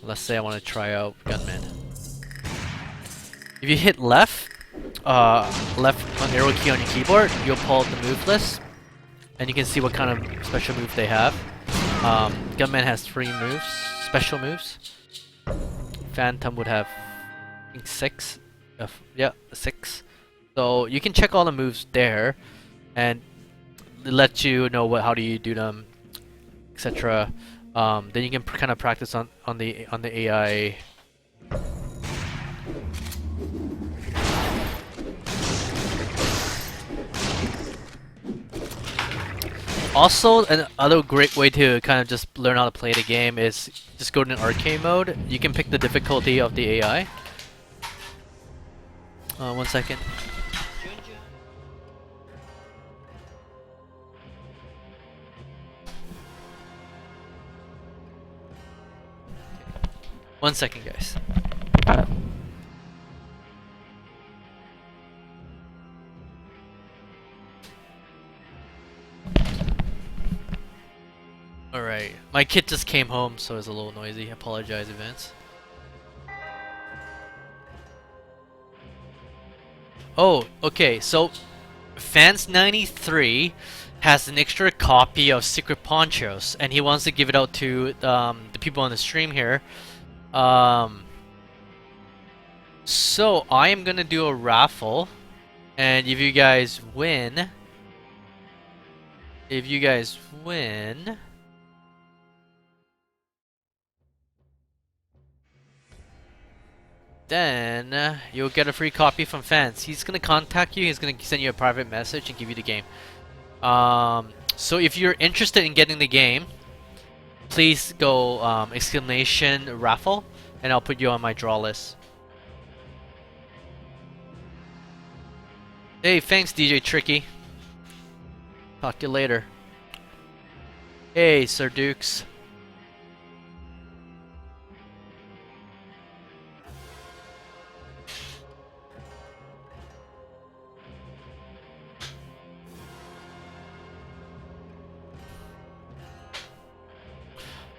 Let's say I want to try out Gunman. If you hit left on arrow key on your keyboard, you'll pull out the move list, and you can see what kind of special move they have. Gunman has 3 moves, special moves. Phantom would have, I think, 6. Yeah, 6. So you can check all the moves there, and it lets you know how do you do them, etc. Then you can kind of practice on the AI. Also, another great way to kind of just learn how to play the game is just go to an arcade mode. You can pick the difficulty of the AI. 1 second. One second, guys. Alright, my kid just came home, so it's a little noisy. I apologize in advance. Oh, okay, so Fans93 has an extra copy of Secret Ponchos, and he wants to give it out to the people on the stream here. So I am gonna do a raffle, and if you guys win, then you'll get a free copy from Fans. He's gonna contact you. He's gonna send you a private message and give you the game. So if you're interested in getting the game, please go exclamation raffle, and I'll put you on my draw list. Hey, thanks DJ Tricky. Talk to you later. Hey, Sir Dukes.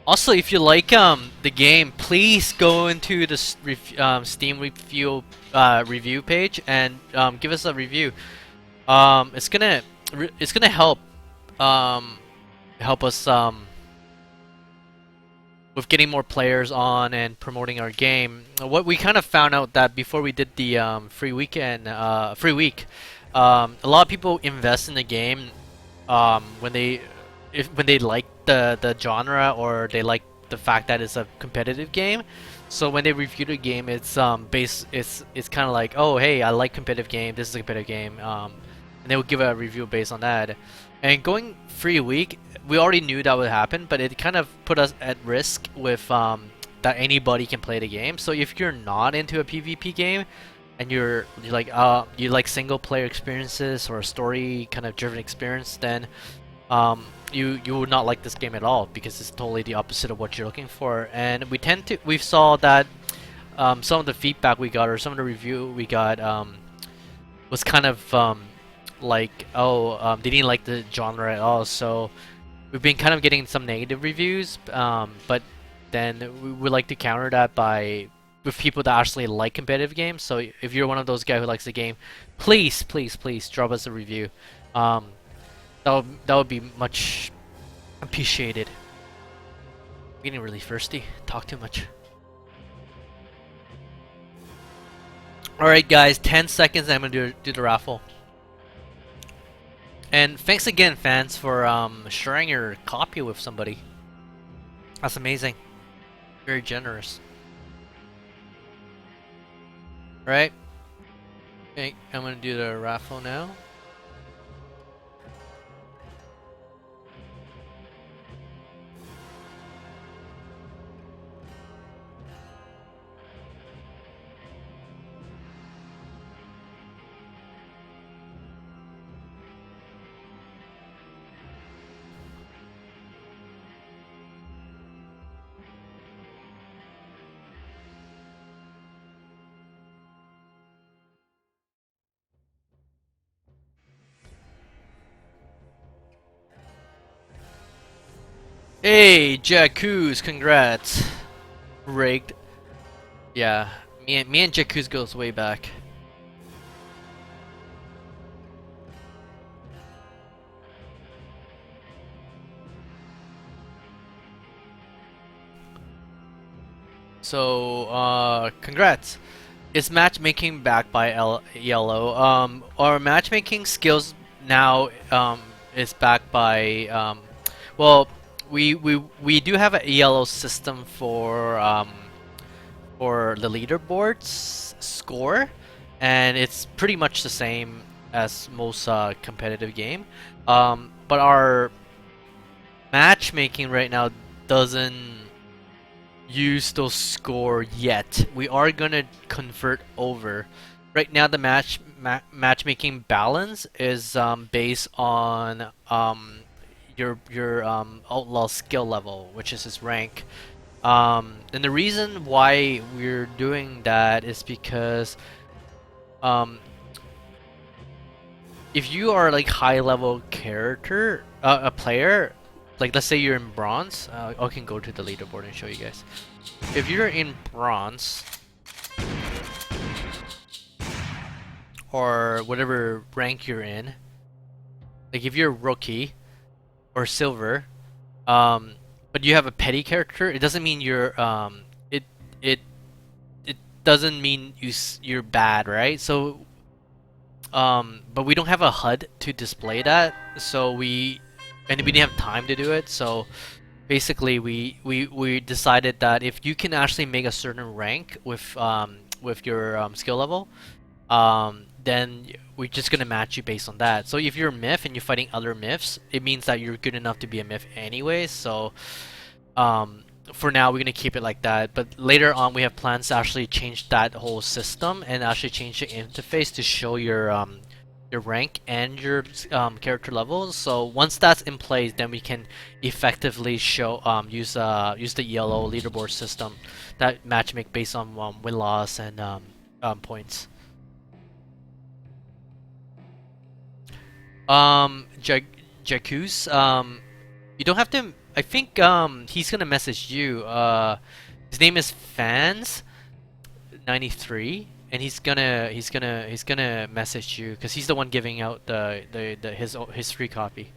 Also, if you like the game, please go into the Steam review page and give us a review. It's gonna help us with getting more players on and promoting our game. What we kind of found out that before we did the free week, a lot of people invest in the game when they if when they like the genre or they like the fact that it's a competitive game. So when they review the game, it's kind of like, oh hey, I like competitive game. This is a competitive game. And they will give a review based on that. And going free week, we already knew that would happen, but it kind of put us at risk with that anybody can play the game. So if you're not into a PvP game and you like single player experiences or a story kind of driven experience, then you would not like this game at all because it's totally the opposite of what you're looking for. And we saw that some of the feedback we got or some of the review we got was kind of like, oh, they didn't like the genre at all. So we've been kind of getting some negative reviews, but then we would like to counter that by with people that actually like competitive games. So if you're one of those guys who likes the game, please, please, please drop us a review. Um, that would be much appreciated. Getting really thirsty. Talk too much. Alright guys, 10 seconds and I'm gonna do the raffle. And thanks again fans for sharing your copy with somebody. That's amazing. Very generous. Right? Okay, I'm gonna do the raffle now. Hey, Jacuz, congrats. Rigged. Yeah, me and Jacuz goes way back. So, congrats. Is matchmaking backed by Yellow? Our matchmaking skills now is backed by well, we do have a Yellow system for the leaderboards score, and it's pretty much the same as most competitive game. But our matchmaking right now doesn't use those score yet. We are gonna convert over. Right now, the matchmaking balance is based on your outlaw skill level, which is his rank. And the reason why we're doing that is because if you are like high level character, a player, like let's say you're in bronze, I can go to the leaderboard and show you guys. If you're in bronze or whatever rank you're in, like if you're rookie or silver, but you have a petty character, it doesn't mean you're it it it doesn't mean you're bad, right? So but we don't have a HUD to display that, so we didn't have time to do it. So basically, we decided that if you can actually make a certain rank with your skill level, then we're just gonna match you based on that. So if you're a myth and you're fighting other myths, it means that you're good enough to be a myth anyway. So for now, we're gonna keep it like that. But later on, we have plans to actually change that whole system and actually change the interface to show your rank and your character levels. So once that's in place, then we can effectively show use the yellow leaderboard system that matchmake based on win loss and points. Jacuz, you don't have to. I think he's gonna message you. His name is Fans93, and he's gonna message you because he's the one giving out his free copy.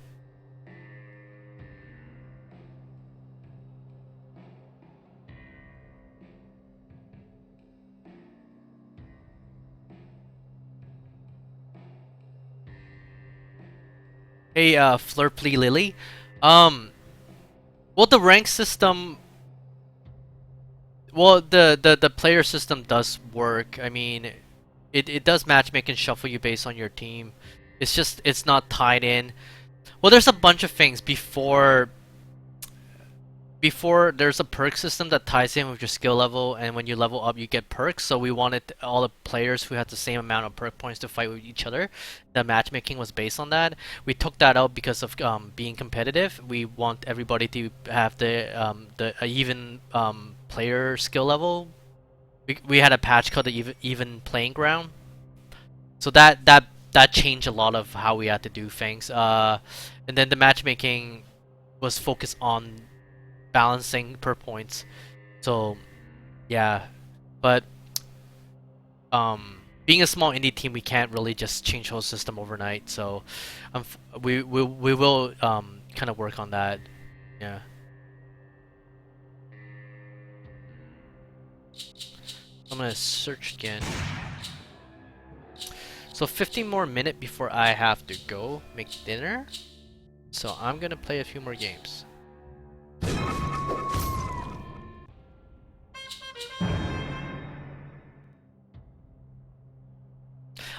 Hey, Flirply Lily. Well, the rank system. Well, the player system does work. I mean, it does matchmake and shuffle you based on your team. It's just it's not tied in. Well, there's a bunch of things before there's a perk system that ties in with your skill level, and when you level up you get perks. So we wanted all the players who had the same amount of perk points to fight with each other. The matchmaking was based on that. We took that out because of being competitive. We want everybody to have the even player skill level. We had a patch called the even playing ground, so that changed a lot of how we had to do things. And then the matchmaking was focused on balancing per points. So yeah, but being a small indie team, we can't really just change the whole system overnight. So we will kind of work on that. Yeah. I'm gonna search again. So 15 more minutes before I have to go make dinner. So I'm gonna play a few more games.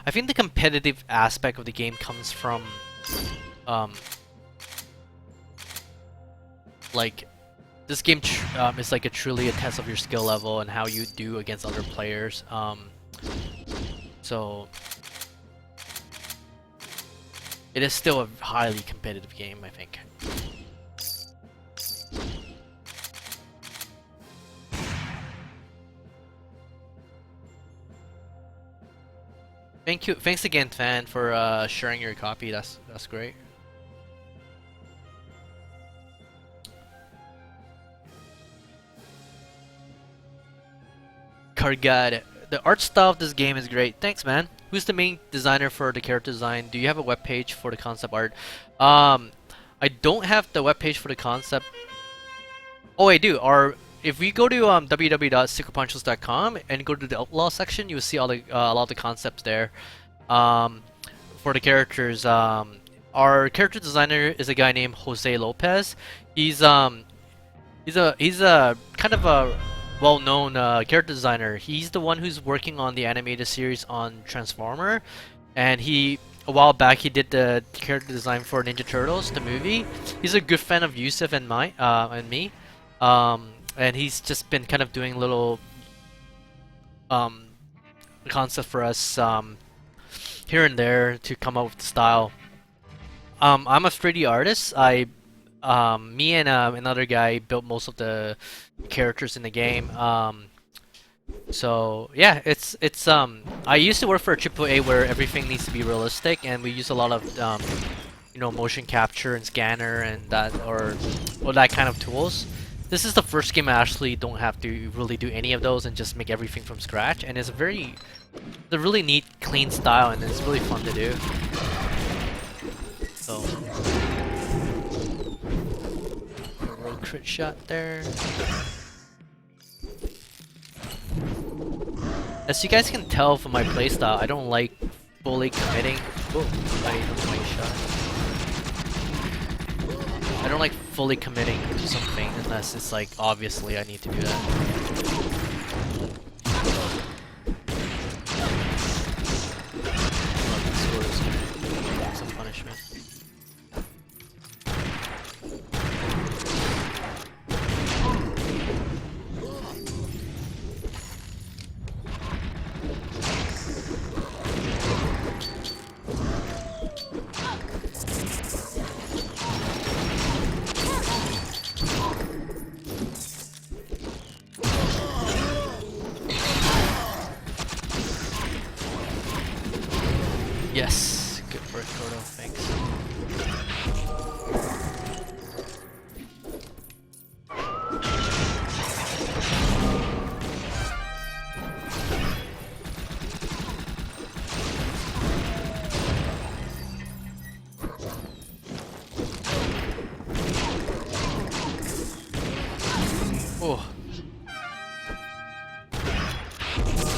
I think the competitive aspect of the game comes from, like, this game is like truly a test of your skill level and how you do against other players. So it is still a highly competitive game, I think. Thanks again, Fan, for sharing your copy. That's great. Kargad, the art style of this game is great. Thanks, man. Who's the main designer for the character design? Do you have a webpage for the concept art? I don't have the webpage for the concept. Oh, I do. If we go to www.secretponchos.com and go to the outlaw section, you'll see all the a lot of the concepts there. For the characters, our character designer is a guy named Jose Lopez. He's a kind of a well-known character designer. He's the one who's working on the animated series on Transformer, and a while back he did the character design for Ninja Turtles, the movie. He's a good fan of Yusuf and me. And he's just been kind of doing little concepts for us here and there to come up with the style. I'm a 3D artist. Me and another guy built most of the characters in the game. So yeah, it's I used to work for a AAA where everything needs to be realistic, and we use a lot of motion capture and scanner and that kind of tools. This is the first game I actually don't have to really do any of those and just make everything from scratch, and it's a really neat, clean style, and it's really fun to do. So, a real crit shot there. As you guys can tell from my playstyle, I don't like fully committing. Oh, my shot. I don't like fully committing to something unless it's like obviously I need to do that. Some punishment. Yes, good work, Kodo. Thanks. Oh,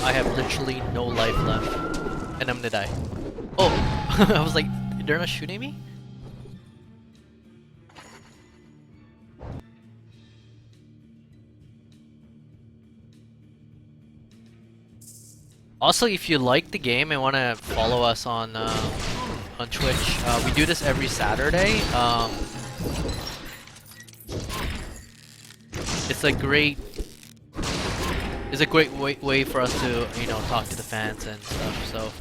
I have literally no life left, and I'm gonna die. Oh, I was like, they're not shooting me? Also, if you like the game and want to follow us on Twitch, we do this every Saturday. It's a great way for us to talk to the fans and stuff. So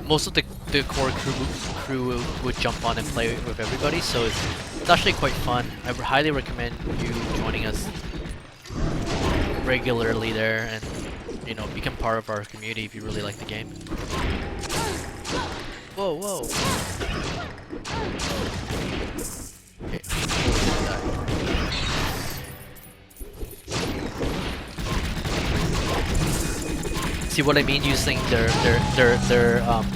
most of the core crew would jump on and play with everybody. So it's actually quite fun. I highly recommend you joining us regularly there and become part of our community if you really like the game. Whoa, whoa. Okay. See what I mean? Using their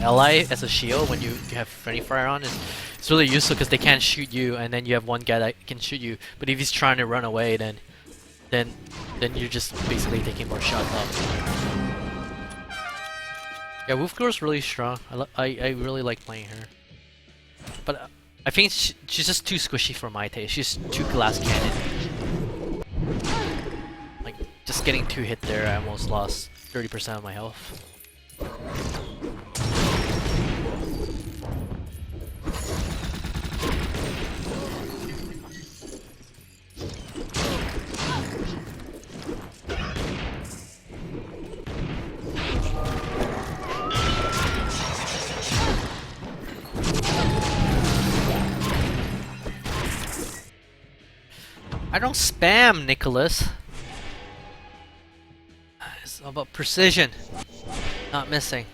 ally as a shield when you have friendly fire on it's really useful because they can't shoot you, and then you have one guy that can shoot you. But if he's trying to run away, then you're just basically taking more shots off. Yeah, Wolf Girl's really strong. I really like playing her, but I think she's just too squishy for my taste. She's too glass cannon. Like just getting 2 hit there, I almost lost 30% of my health. I don't spam, Nicholas. It's all about precision, not missing.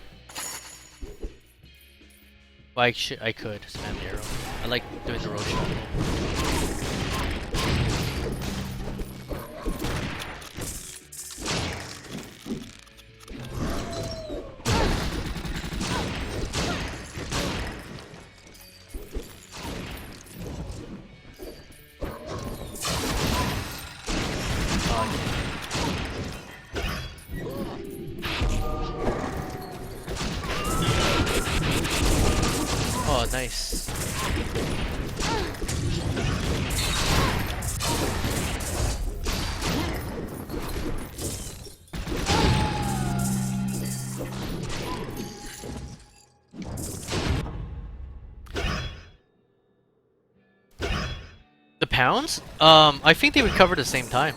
Well, I could spam the arrow. I like doing the road shot. Oh, nice. The pounds? I think they recover at the same time.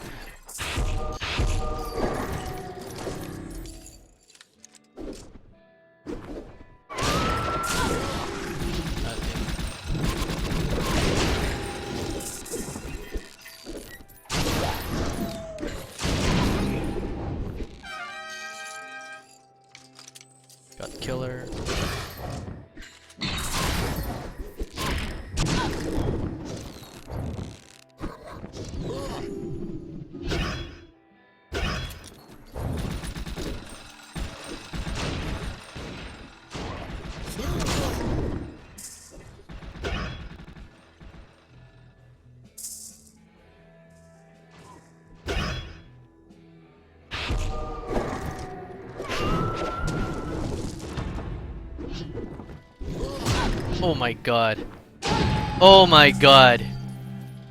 Got killer. Oh my god. Oh my god.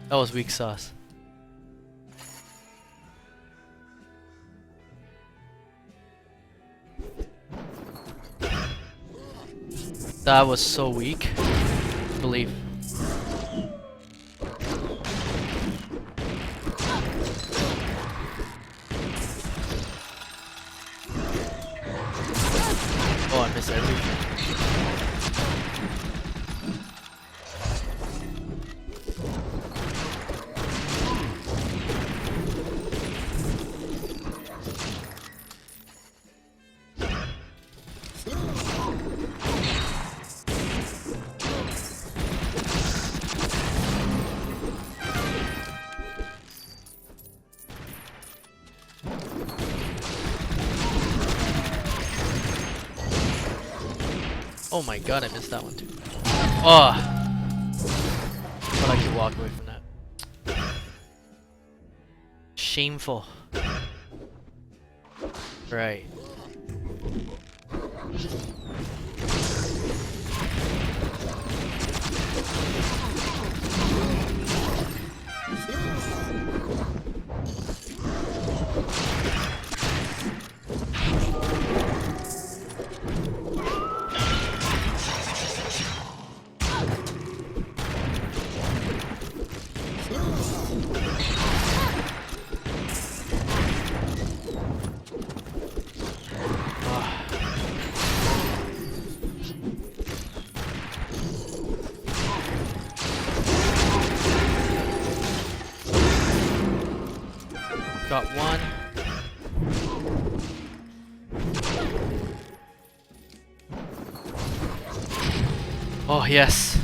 That was weak sauce. That was so weak. I believe. Oh, I missed everything. Oh my god, I missed that one too. Oh! But I could walk away from that. Shameful. Right. Got one. Oh yes.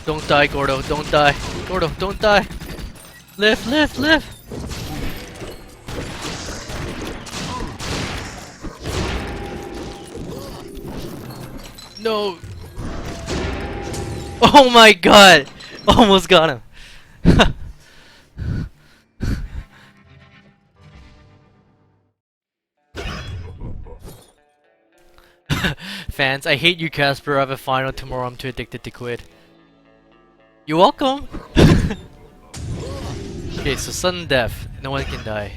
Don't die, Gordo. Don't die. Gordo, don't die. Live, live, live. No. Oh my god. Almost got him. Fans, I hate you, Casper. I have a final tomorrow. I'm too addicted to quit. You're welcome. Okay, so sudden death. No one can die.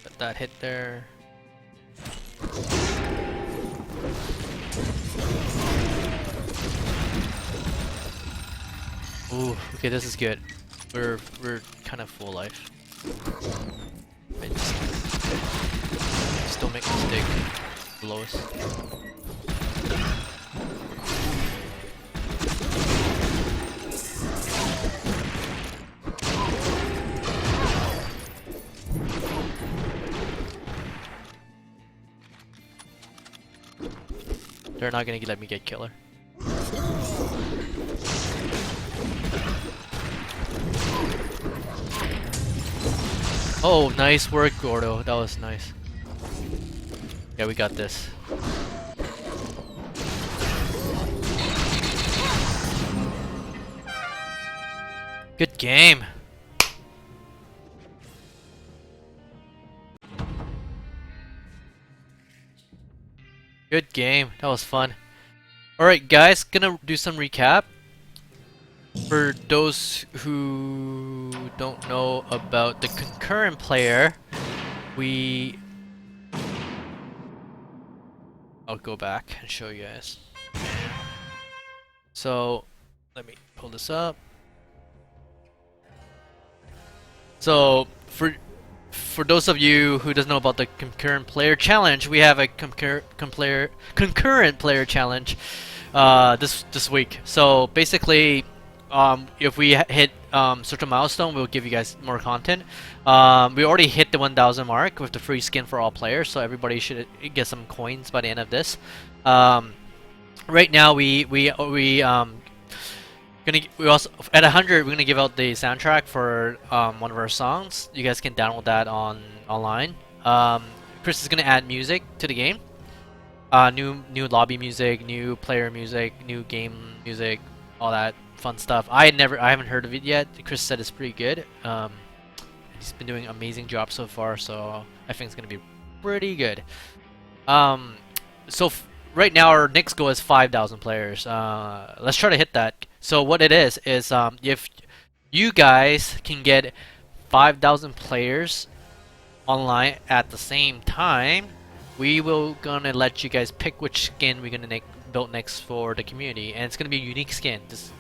Got that hit there. Ooh, okay, this is good. We're kind of full life. Just don't make a mistake. Below us. They're not gonna let me get killer. Oh, nice work, Gordo. That was nice. Yeah, we got this. Good game. Good game. That was fun. Alright, guys, gonna do some recap. For those who don't know about the concurrent player, I'll go back and show you guys. So, let me pull this up. So, for those of you who doesn't know about the concurrent player challenge, we have a concurrent player challenge this week. So basically, if we hit such a milestone, we'll give you guys more content. We already hit the 1,000 mark with the free skin for all players, so everybody should get some coins by the end of this. Right now, we also at 100 we're gonna give out the soundtrack for one of our songs. You guys can download that online. Chris is gonna add music to the game. New lobby music, new player music, new game music, all that fun stuff. I haven't heard of it yet. Chris said it's pretty good. He's been doing an amazing job so far, so I think it's gonna be pretty good. Right now our next goal is 5,000 players. Let's try to hit that. So what it is if you guys can get 5,000 players online at the same time, we will gonna let you guys pick which skin we're gonna build next for the community, and it's gonna be a unique skin. It's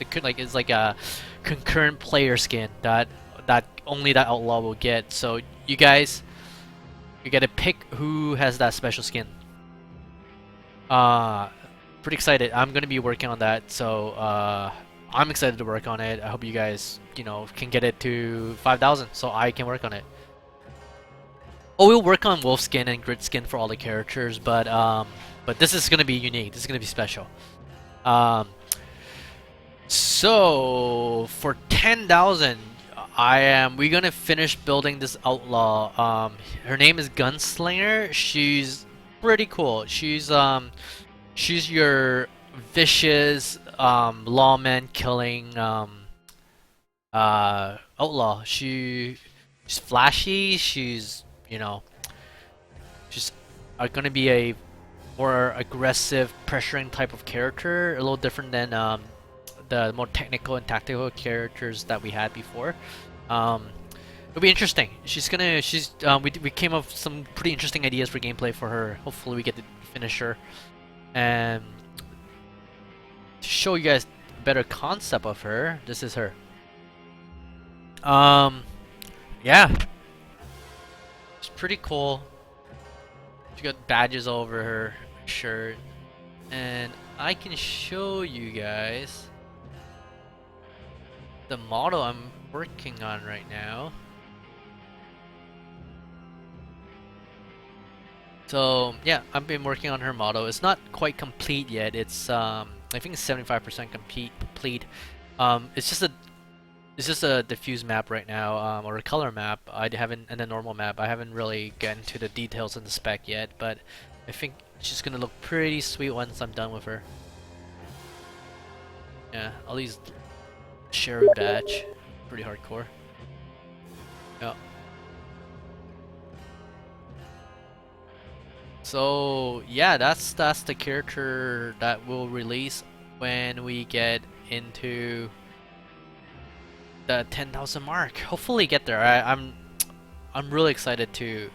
like a concurrent player skin that only that outlaw will get. So you guys, you gotta pick who has that special skin. Pretty excited. I'm gonna be working on that, so I'm excited to work on it. I hope you guys, can get it to 5,000 so I can work on it. Oh, we'll work on wolf skin and grid skin for all the characters, but this is gonna be unique. This is gonna be special. So for 10,000, we're gonna finish building this outlaw. Her name is Gunslinger. She's pretty cool. She's your vicious lawman killing outlaw. She's flashy. She's she's gonna be a more aggressive, pressuring type of character. A little different than the more technical and tactical characters that we had before. It'll be interesting. We came up with some pretty interesting ideas for gameplay for her. Hopefully we get to finish her. And show you guys a better concept of her, this is her. Um, yeah, it's pretty cool. She got badges all over her shirt, and I can show you guys the model I'm working on right now. So yeah, I've been working on her model. It's not quite complete yet. It's I think it's 75% complete. It's just a diffuse map right now, or a color map. I haven't, and a normal map. I haven't really gotten to the details in the spec yet, but I think she's gonna look pretty sweet once I'm done with her. Yeah, all these Sherry badge, pretty hardcore. Yeah. So yeah, that's the character that will release when we get into the 10,000 mark. Hopefully get there. I'm really excited to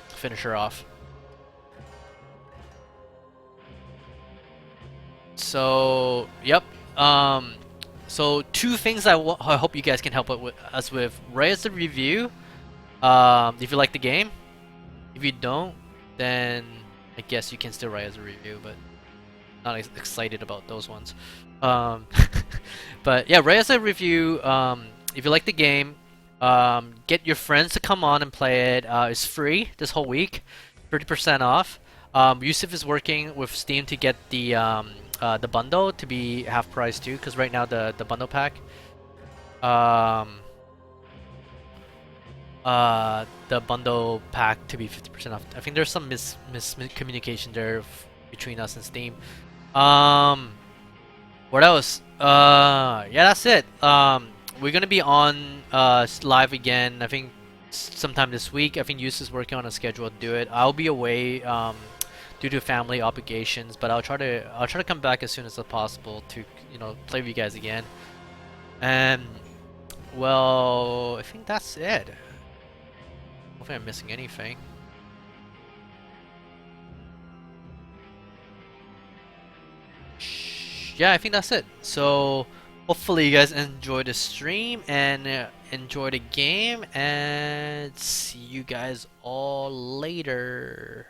finish her off. So yep. So two things I hope you guys can help us with. Write us a review. If you like the game. If you don't, then I guess you can still write us a review, but not excited about those ones. Um, but yeah, write us a review. If you like the game, get your friends to come on and play it. It's free this whole week, 30% off. Yusuf is working with Steam to get the bundle to be half price too, because right now the bundle pack, the bundle pack to be 50% off. I think there's some miscommunication there between us and Steam. What else? Yeah, that's it. We're gonna be on live again. I think sometime this week. I think Yusuf is working on a schedule to do it. I'll be away due to family obligations, but I'll try to come back as soon as possible to play with you guys again. And well, I think that's it. Hopefully I'm missing anything. Yeah, I think that's it. So hopefully you guys enjoy the stream and enjoy the game, and see you guys all later.